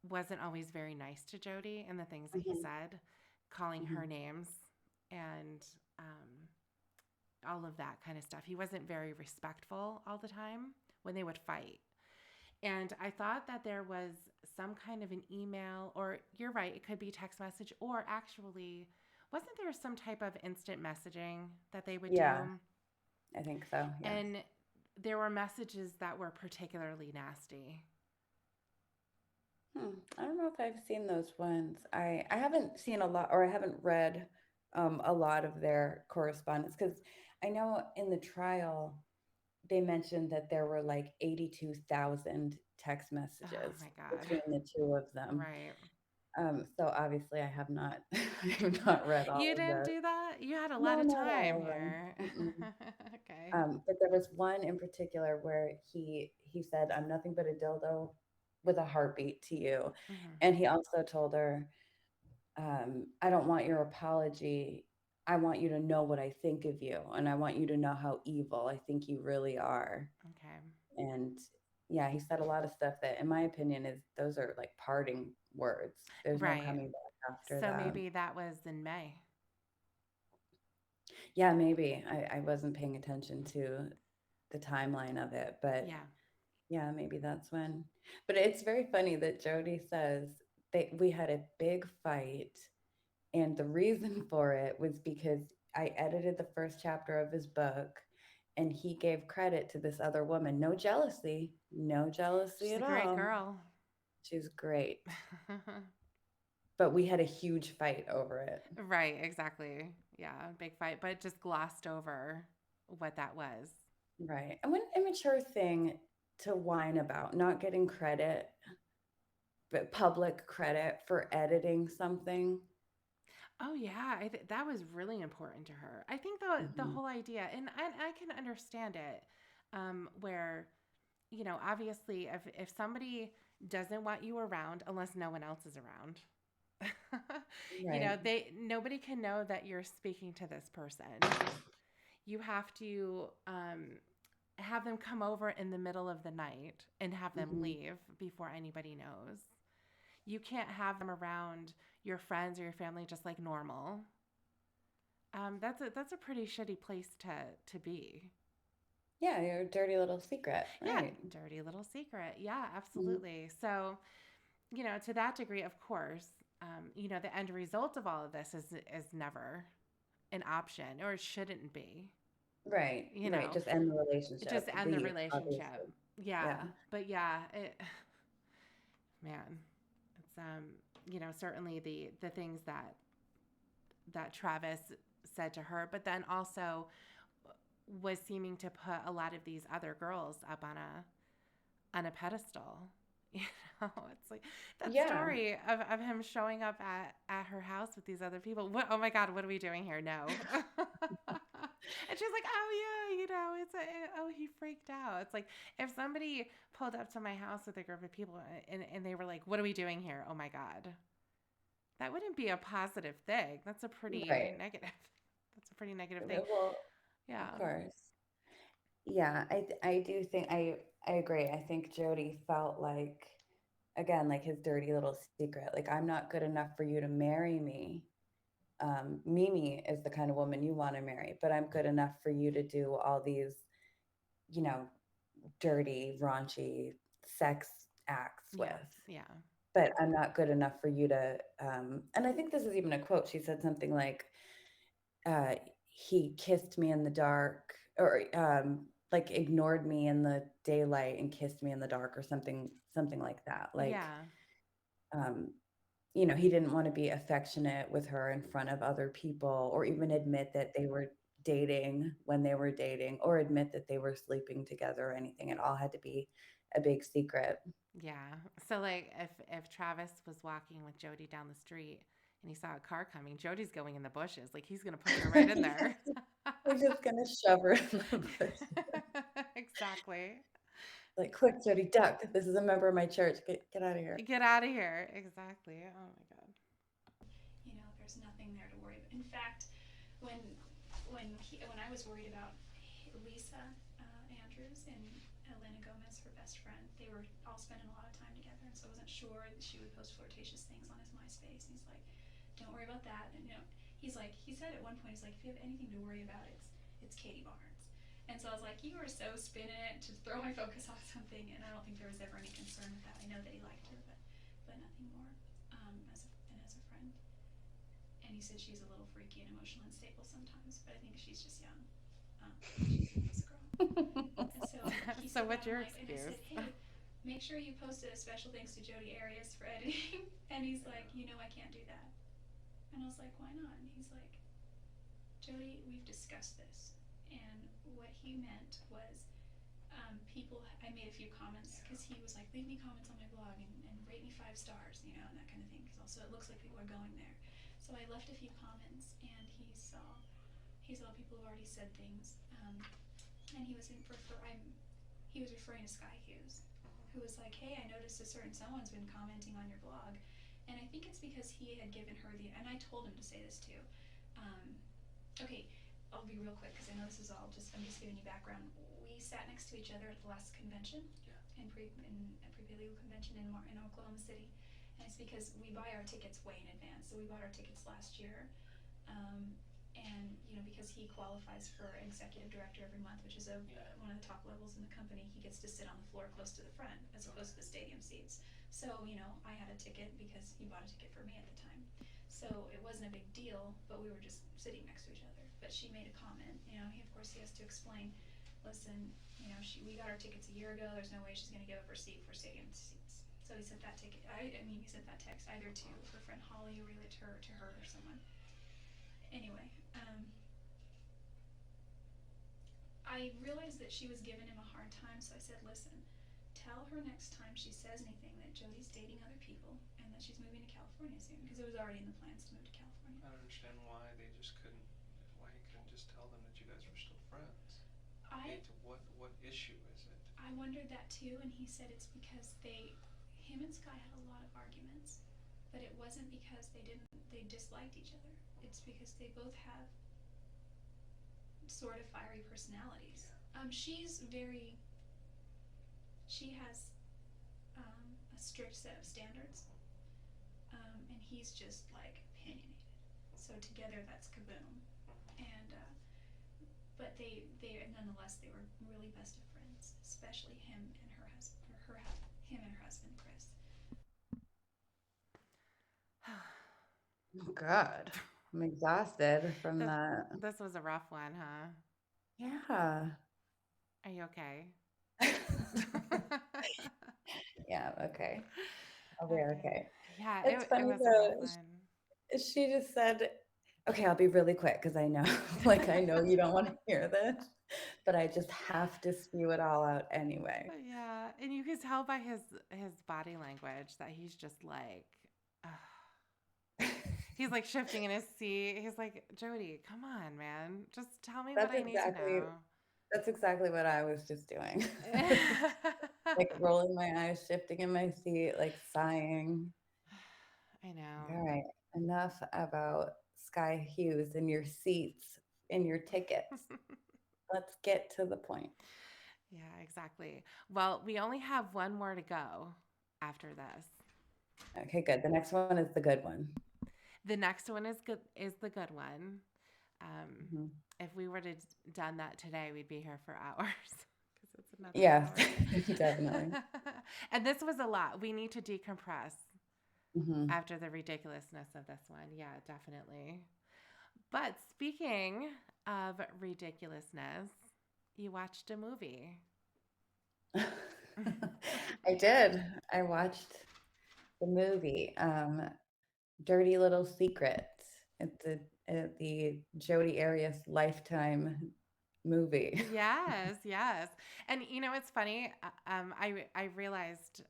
wasn't always very nice to Jodi and the things that he Mhm, said, calling mhm. her names and all of that kind of stuff. He wasn't very respectful all the time when they would fight. And I thought that there was some kind of an email, or you're right, it could be text message, or actually, wasn't there some type of instant messaging that they would do? Yeah, I think so. Yes. And there were messages that were particularly nasty. I don't know if I've seen those ones. I haven't seen a lot, or I haven't read a lot of their correspondence because I know in the trial they mentioned that there were like 82,000 text Oh messages my God. between the two of them. Right. So obviously I have not I have not read all You of didn't those. do that? You had a lot No, of not time all of them. here. Mm-mm. Okay. But there was one in particular where he said, "I'm nothing but a dildo with a heartbeat to you," Hmm. and he also told her, "I don't want your apology. I want you to know what I think of you, and I want you to know how evil I think you really are." Okay. And yeah, he said a lot of stuff that, in my opinion, is those are like parting words. There's no Right. coming back after So that. maybe that was in May. Yeah, maybe I wasn't paying attention to the timeline of it, but Yeah. yeah, maybe that's when. But it's very funny that Jody says that we had a big fight, and the reason for it was because I edited the first chapter of his book, and he gave credit to this other woman. No jealousy, no jealousy She's a at great all. girl. She's great. But we had a huge fight over it. Right, exactly. Yeah, big fight, but just glossed over what that was. Right. And what an immature thing to whine about, not getting credit, but public credit for editing something. Oh yeah, that was really important to her. I think the Mhm. whole idea, and I can understand it, where obviously, if somebody doesn't want you around unless no one else is around, Right. they nobody can know that you're speaking to this person. You have to have them come over in the middle of the night and have them Mhm. leave before anybody knows. You can't have them around your friends or your family just like normal. That's a pretty shitty place to be. Yeah, your dirty little secret, Yeah, right. dirty little secret. Yeah, Mhm. absolutely. So, to that degree, of course, the end result of all of this is never an option, or it shouldn't be. Right, You right, know, just end the just relationship, end the leave, relationship. obviously. Yeah, Yeah. but yeah, man, it's certainly the things that Travis said to her, but then also was seeming to put a lot of these other girls up on a pedestal. You It's like that Yeah. story of him showing up at her house with these other people. What? Oh my God, what are we doing here? No. And she's like, oh yeah, oh, he freaked out. It's like if somebody pulled up to my house with a group of people and they were like, what are we doing here? Oh my God. That wouldn't be a positive thing. That's a pretty Right. negative. That's a pretty negative thing. Well, Yeah. of course. Yeah, I do think I agree. I think Jody felt like, again, like his dirty little secret. Like, I'm not good enough for you to marry me. Mimi is the kind of woman you want to marry, but I'm good enough for you to do all these, you know, dirty, raunchy sex acts with. Yes. Yeah. But I'm not good enough for you to. And I think this is even a quote. She said something like, uh, he kissed me in the dark, or like ignored me in the daylight and kissed me in the dark, or something like that. Like, Yeah. um, he didn't want to be affectionate with her in front of other people, or even admit that they were dating when they were dating, or admit that they were sleeping together or anything. It all had to be a big secret. Yeah. So like if Travis was walking with Jody down the street and he saw a car coming, Jody's going in the bushes. Like he's gonna push her right in there. We're just gonna shove her in the bush. Exactly. Like, quick, Exactly. Jody, duck. This is a member of my church. Get out of here. Get out of here. Exactly. Oh my God. You know, there's nothing there to worry about. In fact, when when I was worried about Lisa Andrews and Elena Gomez, her best friend, they were all spending a lot of time together, and so I wasn't sure that she would post flirtatious things on his MySpace. And he's like, "Don't worry about that." And he's like, he said at one point, he's like, "If you have anything to worry about, it's Katie Barnes." And so I was like, "You are so spinning it to throw my focus off something," and I don't think there was ever any concern with that. I know that he liked her, but nothing more. As a friend, and he said she's a little freaky and emotional and unstable sometimes, but I think she's just young. She's a nice girl. And so he So said that, what's I'm your like, and I excuse? said, hey, make sure you posted a special thanks to Jodi Arias for editing. And he's like, I can't do that. And I was like, why not? And he's like, Jodi, we've discussed this. And what he meant was people, I made a few comments because he was like, leave me comments on my blog and rate me 5 stars, and that kind of thing. Because also it looks like people are going there. So I left a few comments, and he saw people who already said things, and he was referring to Sky Hughes, who was like, hey, I noticed a certain someone's been commenting on your blog, and I think it's because he had given her and I told him to say this too. Okay, I'll be real quick because I know this is all I'm just giving you background. We sat next to each other at the last convention, in pre-legal convention in Oklahoma City, and it's because we buy our tickets way in advance. So we bought our tickets last year, and because he qualifies for executive director every month, which is one of the top levels in the company, he gets to sit on the floor close to the front as opposed to the stadium seats. So I had a ticket because he bought a ticket for me at the time. So it wasn't a big deal, but we were just sitting next to each other. But she made a comment. Of course he has to explain. Listen, we got our tickets a year ago. There's no way she's going to give up her seat for stadium seats. So he sent that ticket. He sent that text either to her friend Holly or relayed to her or someone. Anyway, I realized that she was giving him a hard time, so I said, listen, tell her next time she says anything that Jodi's dating other people and that she's moving to California soon, because it was already in the plans to move to California. I don't understand why he couldn't just tell them that you guys were still friends. What issue is it? I wondered that too, and he said it's because him and Sky had a lot of arguments, but it wasn't because they disliked each other. It's because they both have sort of fiery personalities. Yeah. She has a strict set of standards, and he's just like opinionated. So together that's kaboom. And but they nonetheless they were really best of friends, especially him and her husband, him and her husband Chris. Oh, God. I'm exhausted from this, that. this was a rough one, huh? Yeah. Are you okay? Yeah, okay. I'll be Okay. okay. Yeah, It's it funny was a rough though. one. She just said, Okay, I'll be really quick because I know, like, I know you don't want to hear this, but I just have to spew it all out anyway. Yeah, and you can tell by his body language that he's just like, ugh. He's like shifting in his seat. He's like, Jodi, come on, man, just tell me what That's I need to exactly know. that's exactly what I was just doing. I was like rolling my eyes, shifting in my seat, like sighing. I Like, know. all right, enough about sky hues in your seats, in your tickets. Let's get to the point. Yeah, exactly. Well, we only have one more to go after this. Okay, good. The next one is the good one. The next one is the good one. Um, Mhm. if we were to done that today, we'd be here for hours because it's another Yeah, hour. definitely. And this was a lot. We need to decompress Hmm. after the ridiculousness of this one. Yeah, definitely. But speaking of ridiculousness, you watched a movie. I did. I watched the movie, Dirty Little Secret. It's the Jodi Arias Lifetime movie. Yes, yes. And you know, it's funny. I realized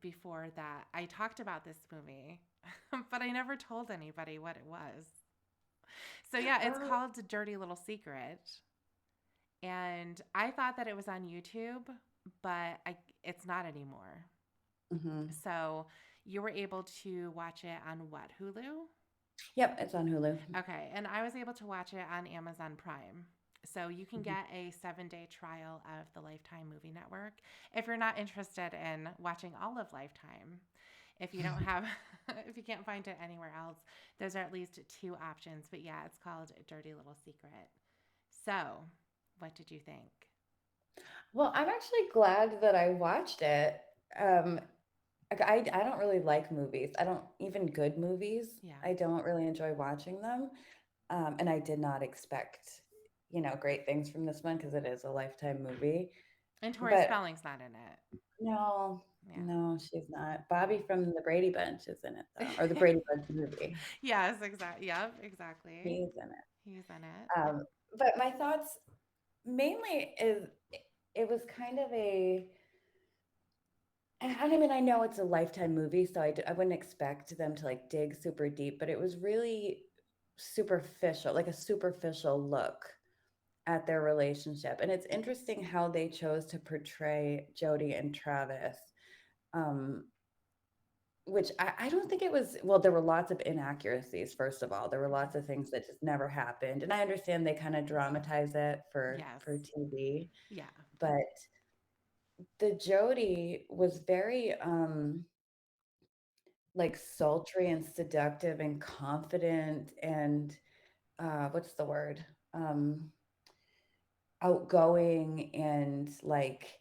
before that I talked about this movie, but I never told anybody what it was. So yeah, it's Oh, called Dirty Little Secret, and I thought that it was on YouTube, but it's not anymore. hmm. So you were able to watch it on what, Hulu? Yep, it's on Hulu. Okay, and I was able to watch it on Amazon Prime. So you can Mhm. get a 7-day trial of the Lifetime Movie Network if you're not interested in watching all of Lifetime. If you don't have, if you can't find it anywhere else, those are at least two options. But yeah, it's called Dirty Little Secret. So, what did you think? Well, I'm actually glad that I watched it. Um, like, I don't really like movies. I don't even good movies. Yeah. I don't really enjoy watching them. And I did not expect, great things from this one because it is a Lifetime movie. And Tori But Spelling's not in it. no, Yeah. no, she's not. Bobby Yeah. from the Brady Bunch is in it though, or the Brady Bunch movie. Yes, exactly. Yep, exactly. He's in it. He's in it. Yep. But my thoughts mainly is it was kind of and I mean, I know it's a Lifetime movie, so I wouldn't expect them to like dig super deep, but it was really superficial, like a superficial look at their relationship. And it's interesting how they chose to portray Jodi and Travis, um, which I don't think it was, well, there were lots of inaccuracies, first of all. There were lots of Mhm. things that just never happened. And I understand they kind of dramatize it Yes. for TV, Yeah. but the Jodi was very like sultry and seductive and confident and what's the word? Outgoing and like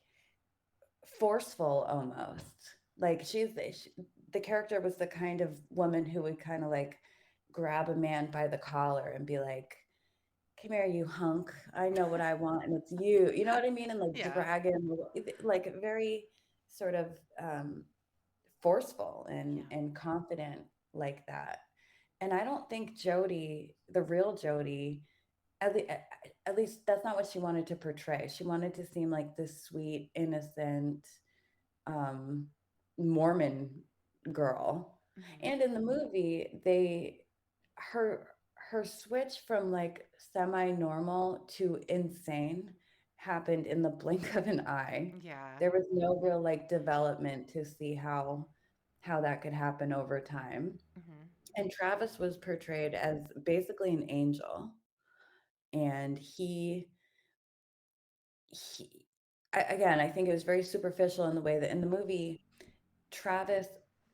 forceful almost. Like the character was the kind of woman who would kind of like grab a man by the collar and be like, "Come here, you hunk. I know what I want, and it's you." You know what I mean? And like Yes. drag him, like very sort of forceful Yeah. and confident like that. And I don't think Jodi, the real Jodi, at least that's not what she wanted to portray. She wanted to seem like this sweet, innocent um, Mormon girl. Hmm. And in the movie, her her switch from like semi-normal to insane happened in the blink of an eye. Yeah. There was no real like development to see how that could happen over time. Hmm. And Travis was portrayed as basically an angel, and he again, I think it was very superficial in the way that in the movie Travis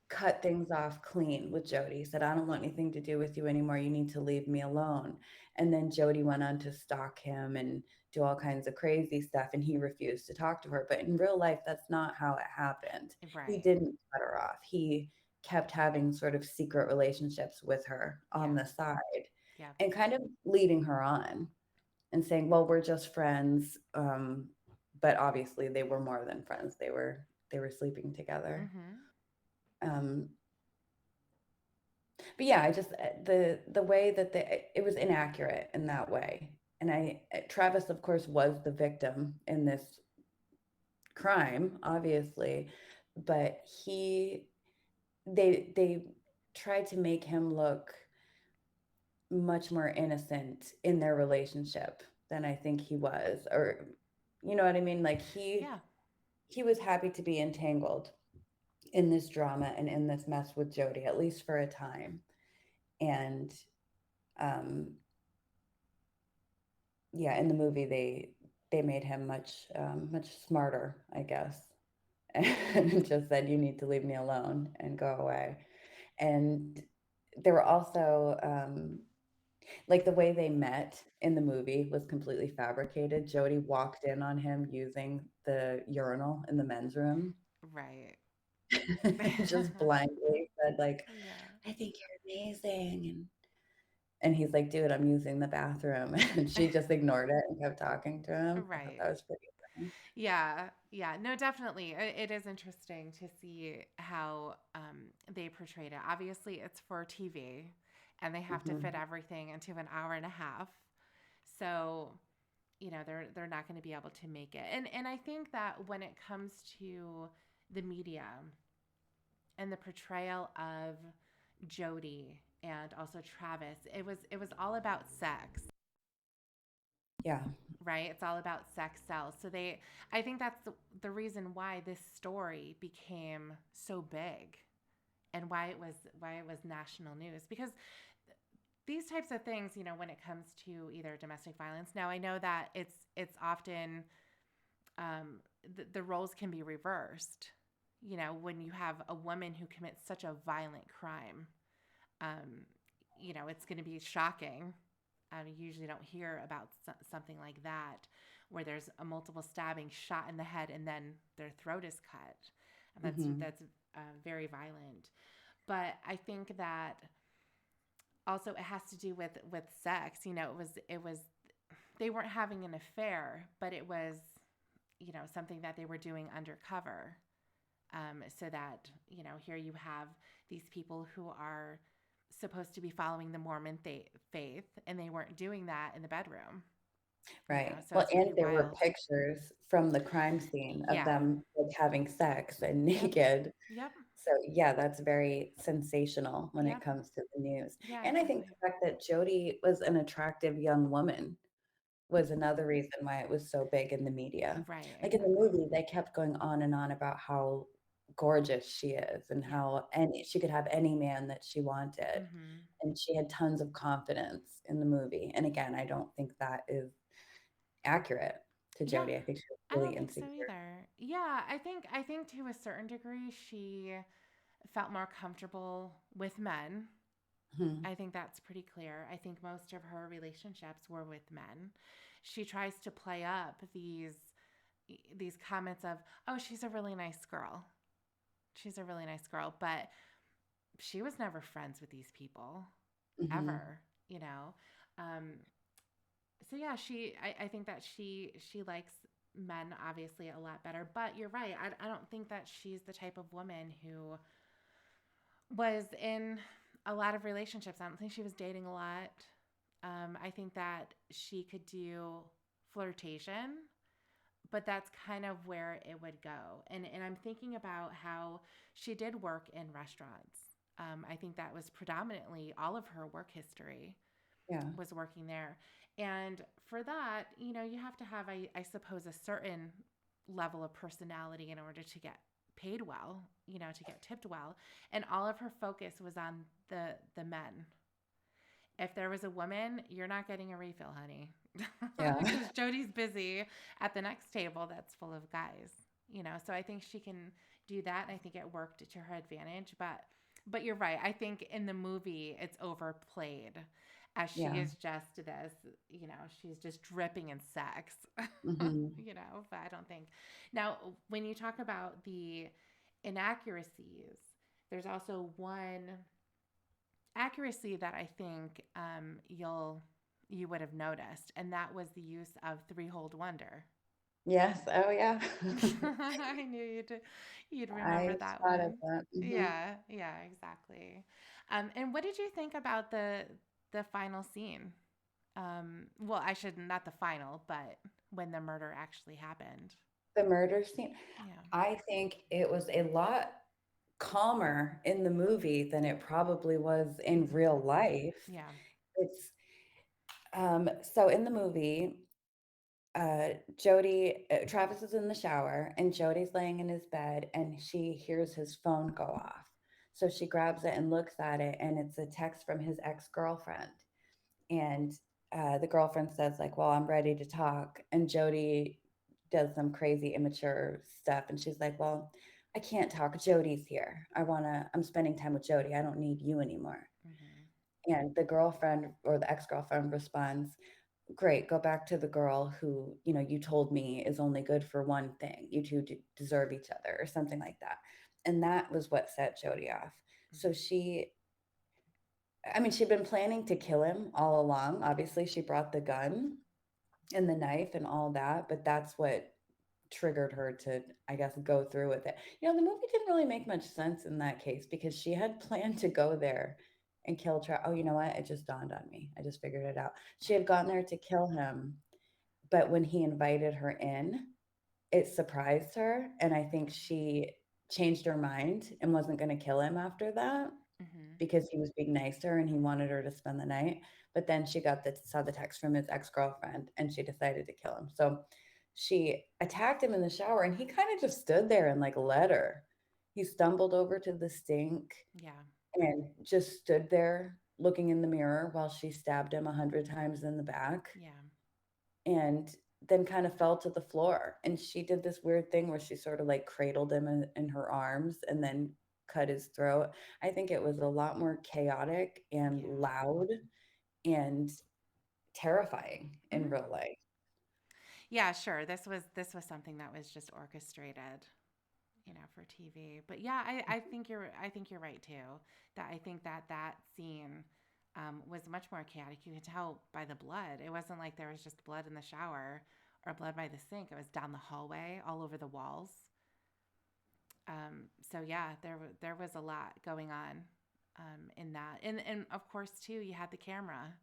cut things off clean with Jodi. Said, "I don't want anything to do with you anymore. You need to leave me alone." And then Jodi went on to stalk him and do all kinds of crazy stuff, and he refused to talk to her. But in real life, that's not how it happened. He Right. didn't cut her off. He kept having sort of secret relationships with her on Yeah. the side Yeah. and kind of leading her on and saying, "Well, we're just friends." But obviously, they were more than friends. They were sleeping together. Hmm. Um, But yeah, I just the way that it was inaccurate in that way. And Travis, of course, was the victim in this crime, obviously, but they tried to make him look much more innocent in their relationship than I think he was, or you know what I mean? Like Yeah. he was happy to be entangled in this drama and in this mess with Jodi, at least for a time. And um, yeah, in the movie they made him much smarter, I guess, and just said you need to leave me alone and go away. And there were also like the way they met in the movie was completely fabricated. Jodi walked in on him using the urinal in the men's room Right. and just blindly said like, Yeah. "I think you're amazing," and he's like, "Dude, I'm using the bathroom," and she just ignored it and kept talking to him. I thought Right. that was pretty funny. Yeah, yeah, no, definitely. It is interesting to see how they portrayed it. Obviously, it's for TV, and they have to fit Mhm. everything into an hour and a half. So, they're not going to be able to make it. And I think that when it comes to the media and the portrayal of Jodi and also Travis, it was all about sex, Yeah, right? It's all about sex sells. So I think that's the reason why this story became so big and why it was national news, because these types of things, when it comes to either domestic violence, now I know that it's often the roles can be reversed. When you have a woman who commits such a violent crime, um, it's going to be shocking. You usually don't hear about something like that, where there's a multiple stabbing, shot in the head, and then their throat is cut. And mhm, that's very violent. But I think that also it has to do with sex. It was they weren't having an affair, but it was something that they were doing undercover. So that here you have these people who are supposed to be following the Mormon faith, and they weren't doing that in the bedroom. right. So Well, it's and pretty there were wild. pictures from the crime scene of Yeah. them, like, having sex and Yep. naked. Yep. So, yeah, that's very sensational when it Yep. comes to the news. Yeah. And I think Exactly. the fact that Jodi was an attractive young woman was another reason why it was so big in the media. Right. Like in the Exactly. movie, they kept going on and on about how gorgeous she is and Yeah. how any she could have any man that she wanted. Mm-hmm. And she had tons of confidence in the movie. And again, I don't think that is accurate to Yeah. Jodi. I think she was I really don't think so insecure. either. Yeah. I think to a certain degree she felt more comfortable with men. Mhm. I think that's pretty clear. I think most of her relationships were with men. She tries to play up these comments of, "Oh, she's a really nice girl. She's a really nice girl," but she was never friends with these people Mhm. ever, you know. Um, so yeah, I think that she likes men obviously a lot better. But you're right. I don't think that she's the type of woman who was in a lot of relationships. I don't think she was dating a lot. I think that she could do flirtation, but that's kind of where it would go. And I'm thinking about how she did work in restaurants. I think that was predominantly all of her work history Yeah. was working there. And for that, you have to have, I suppose, a certain level of personality in order to get paid well, to get tipped well. And all of her focus was on the men. If there was a woman, you're not getting a refill, honey. Yeah. Because Jodi's busy at the next table that's full of guys. So I think she can do that, and I think it worked to her advantage. But you're right. I think in the movie it's overplayed, as she Yeah. is just this. She's just dripping in sex. Mhm. But I don't think. Now, when you talk about the inaccuracies, there's also one accuracy that I think you would have noticed, and that was the use of three hold wonder. Yes. Oh, yeah. I knew you'd remember I that thought of one. that. Mhm. Yeah, yeah, exactly. And what did you think about the final scene? Well, I should not the final, but when the murder actually happened. The murder scene, Yeah. I think it was a lot calmer in the movie than it probably was in Mm-hmm. real life. Yeah. It's so in the movie, Travis is in the shower and Jody's laying in his bed and she hears his phone go off. So she grabs it and looks at it, and it's a text from his ex-girlfriend. And the girlfriend says, like, well, I'm ready to talk. And Jody does some crazy immature stuff. And she's like, well, I can't talk. Jody's here. I'm spending time with Jody. I don't need you anymore. Mm-hmm. And the girlfriend or the ex-girlfriend responds, great, go back to the girl who, you told me is only good for one thing. You two deserve each other, or something like that. And that was what set Jody off. So Mm-hmm. she'd been planning to kill him all along. Obviously, she brought the gun and the knife and all that, but that's what triggered her to, I guess, go through with it. The movie didn't really make much sense in that case because she had planned to go there and kill Travis. Oh, you know what? It just dawned on me. I just figured it out. She had gone there to kill him, but when he invited her in, it surprised her, and I think she changed her mind and wasn't going to kill him after that Mm-hmm. because he was being nice to her and he wanted her to spend the night. But then she saw the text from his ex-girlfriend and she decided to kill him. So she attacked him in the shower and he kind of just stood there and like let her. He stumbled over to the sink Yeah. and just stood there looking in the mirror while she stabbed him 100 times in the back, Yeah. and then kind of fell to the floor. And she did this weird thing where she sort of like cradled him in her arms and then cut his throat. I think it was a lot more chaotic and Yeah. loud and terrifying in Mm-hmm. real life. Yeah, sure. This was something that was just orchestrated, for TV. But yeah, I think you're right too. That I think that scene was much more chaotic. You could tell by the blood. It wasn't like there was just blood in the shower or blood by the sink. It was down the hallway, all over the walls. So yeah, there was a lot going on in that, and of course too, you had the camera.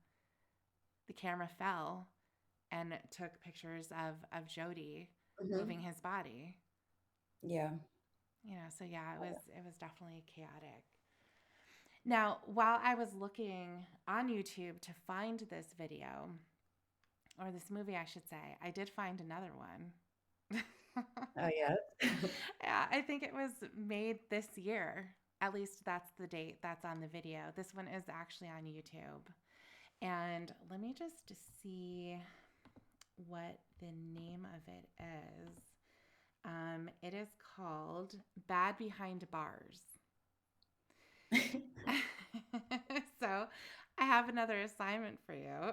The camera fell and took pictures of Jody Hmm. moving his body. Yeah. So yeah, it was definitely chaotic. Now, while I was looking on YouTube to find this video, or this movie, I should say, I did find another one. Oh, yes. Yeah, I think it was made this year. At least that's the date that's on the video. This one is actually on YouTube. And let me just see what the name of it is. It is called Bad Behind Bars. So I have another assignment for you.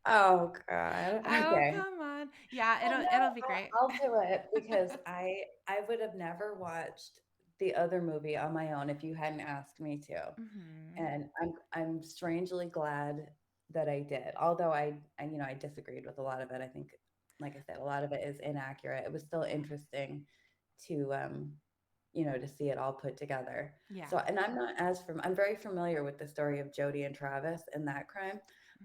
Oh God. Oh, Okay. come on. Yeah, Well, no, it'll be great. I'll do it because I would have never watched the other movie on my own if you hadn't asked me to. Hmm. And I'm strangely glad that I did. Although I disagreed with a lot of it. I think, like I said, a lot of it is inaccurate. It was still Yeah. interesting to to see it all put together. Yeah. So, and I'm very familiar with the story of Jody and Travis and that crime.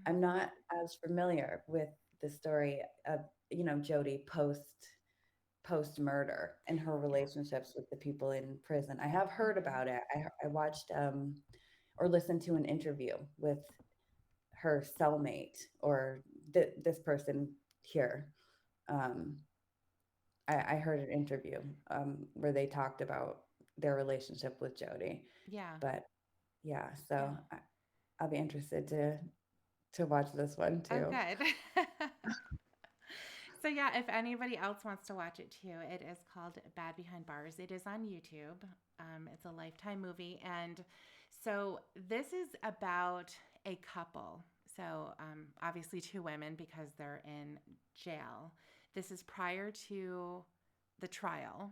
I'm Hmm. not as familiar with the story of, Jody post murder and her Yeah. relationships with the people in prison. I have heard Hmm. about it. I watched or listened to an interview with her cellmate or this person here. Um, I heard an interview where they talked about their relationship with Jody. Yeah. But yeah, Yeah. so I'll be interested to watch this one Oh, too. good. So yeah, if anybody else wants to watch it too, it is called Bad Behind Bars. It is on YouTube. It's a Lifetime movie, and so this is about a couple. So obviously two women because they're in jail. This is prior to the trial,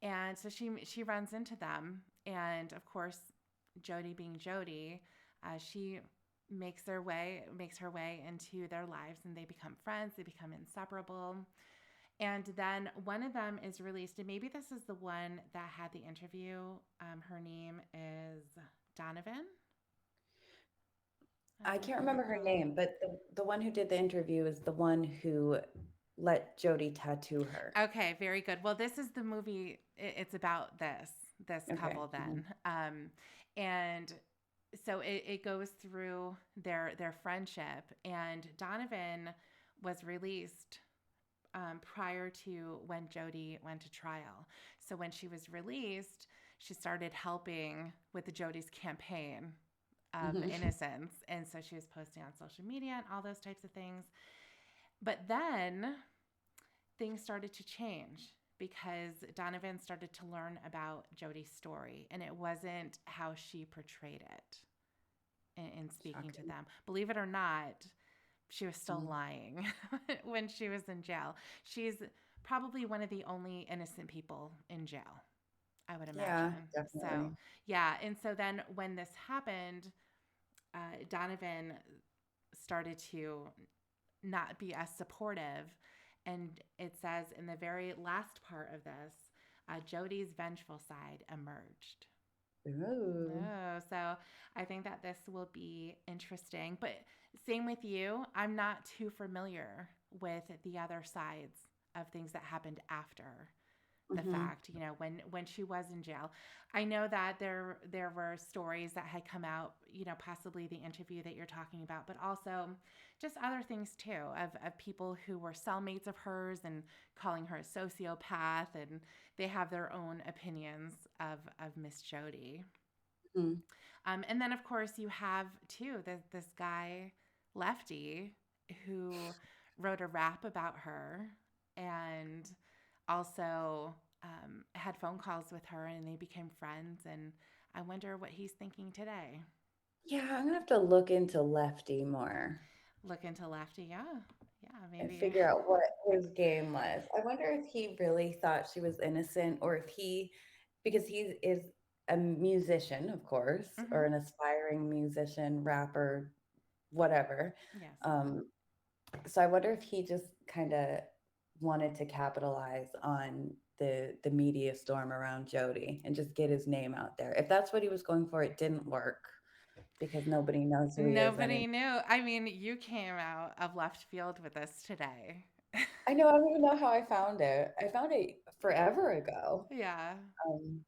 and so she runs into them, and of course, Jody being Jody, she makes her way into their lives, and they become friends. They become inseparable. And then one of them is released, and maybe this is the one that had the interview. Her name is Donovan. I I don't know can't if you remember her recall. name, but the one who did the interview is the one who let Jody tattoo her. Okay, very good. Well, this is the movie. It's about this Okay. couple Mhm. then, and so it goes through their friendship. And Donovan was released prior to when Jodi went to trial. So when she was released, she started helping with the Jodi's campaign of Mhm. innocence, and so she was posting on social media and all those types of things. But then things started to change because Donovan started to learn about Jodi's story, and it wasn't how she portrayed it in speaking to Shocking. them. Believe it or not, she was still Mhm. lying when she was in jail. She's probably one of the only innocent people in jail, I would Yeah, imagine. So, definitely. yeah. And so then when this happened, Donovan started to not be as supportive. And it says in the very last part of this, Jodi's vengeful side emerged. Ooh. Oh, so I think that this will be interesting. But same with you, I'm not too familiar with the other sides of things that happened after the Mhm. fact, when she was in jail. I know that there were stories that had come out, possibly the interview that you're talking about, but also just other things too of people who were cellmates of hers and calling her a sociopath, and they have their own opinions of Miss Jodi. Mhm. And then, of course, you have too this guy, Lefty, who wrote a rap about her and also had phone calls with her, and they became friends. And I wonder what he's thinking today. Yeah, I'm gonna have to look into Lefty more Look into Lefty. Yeah. Yeah, and maybe. figure out what his game was. I wonder if he really thought she was innocent or if because he is a musician, of course, or Hmm. an aspiring musician, rapper, whatever. Yes. Um, so I wonder if he just kind of wanted to capitalize on the media storm around Jody and just get his name out there. If that's what he was going for, it didn't work because nobody knows who he is anymore. Nobody knew. I mean, you came out of left field with this today. I know, I don't even know how I found it. I found it forever ago. Yeah. Um,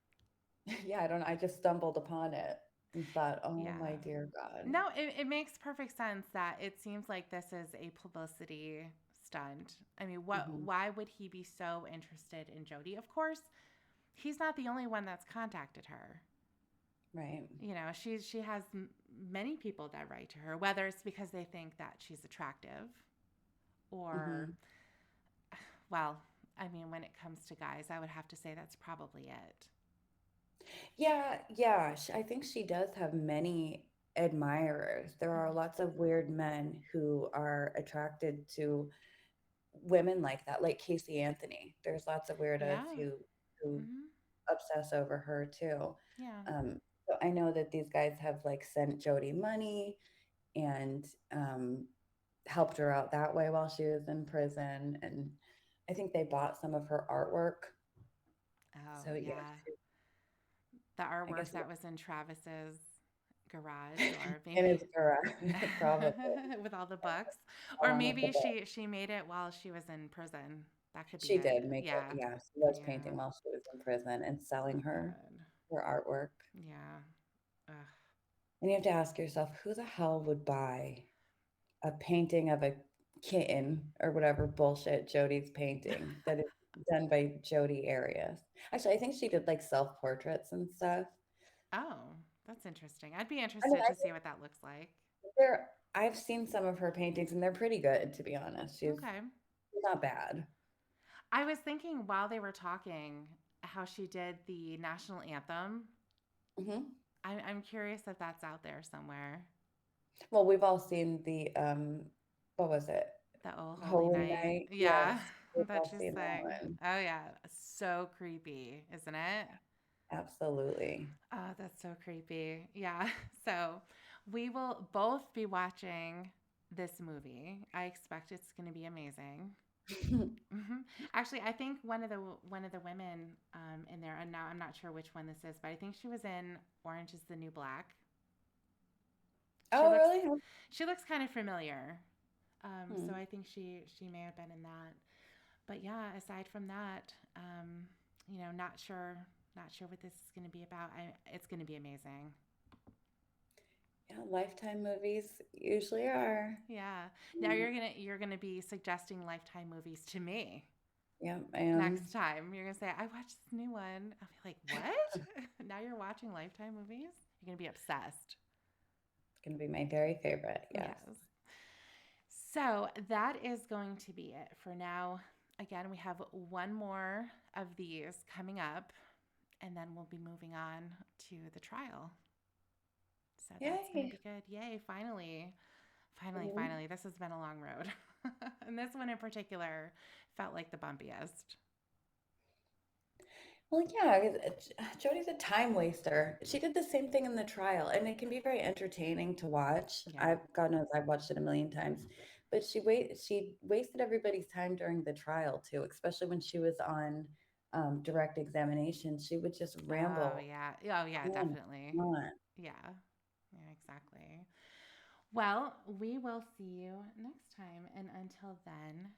yeah, I don't know. I just stumbled upon it and thought, oh Yeah. my dear God. No, it makes perfect sense that it seems like this is a publicity stunt. I mean, Hmm. why would he be so interested in Jodi? Of course, he's not the only one that's contacted her. Right. She has many people that write to her, whether it's because they think that she's attractive or, Hmm. well, I mean, when it comes to guys, I would have to say that's probably it. Yeah, yeah. I think she does have many admirers. There are Hmm. lots of weird men who are attracted to women like that, like Casey Anthony. There's lots of weirdos Yeah. who Hmm. obsess over her too. Yeah. So I know that these guys have like sent Jody money and helped her out that way while she was in prison, and I think they bought some of her artwork. Oh, So yeah, yeah. The I guess artwork that was in Travis's garage, or in his maybe garage, probably with all the books, or along with the maybe book. she made it while she was in prison. That could be She it. did make it. Yeah. Yeah, she was Yeah. painting while she was in prison and So selling good. her artwork. Yeah. Ugh. And you have to ask yourself, who the hell would buy a painting of a kitten or whatever bullshit Jody's painting that is done by Jodi Arias? Actually, I think she did like self portraits and stuff. Oh, that's interesting. I'd be I mean, interested I to see what that looks like. think I've seen some of her paintings and they're pretty good, to be honest. Okay. She's not bad. I was thinking while they were talking how she did the national anthem. Hmm. I'm curious if that's out there somewhere. Well, we've all seen what was it? The Oh Holy Holy Night. Night. Yeah, Yes, we've that all she's seen that saying. one. Oh, yeah. So creepy, isn't it? Absolutely. Oh, that's so creepy. Yeah. So we will both be watching this movie. I expect it's going to be amazing. Hmm. Actually, I think one of the women in there, and now I'm not sure which one this is, but I think she was in Orange Is the New Black. She Oh, looks really? she looks kind of familiar, so Hmm. I think she may have been in that. But yeah, aside from that, not sure what this is going to be about. It's going to be amazing. Yeah, Lifetime movies usually are. Yeah. Now Mm, you're gonna be suggesting Lifetime movies to me yeah, I am. next time. You're gonna say, "I watched this new one." I'll be like, "What?" Now you're watching Lifetime movies? You're gonna be obsessed. It's going to be my very favorite. Yes. Yes. So that is going to be it for now. Again, we have one more of these coming up, and then we'll be moving on to the trial. So that's going to Yay. be good. Yay, finally. Finally, Mhm. finally. This has been a long road. And this one in particular felt like the bumpiest. Well, yeah, 'cause, Jodi's a time waster. She did the same thing in the trial, and it can be very entertaining to watch. Yeah. God knows I've watched it a million times, but she wasted everybody's time during the trial too, especially when she was on direct examination. She would just Oh, ramble yeah. Oh, yeah, on definitely. and on. Yeah. Yeah, exactly. Well, we will see you next time. And until then,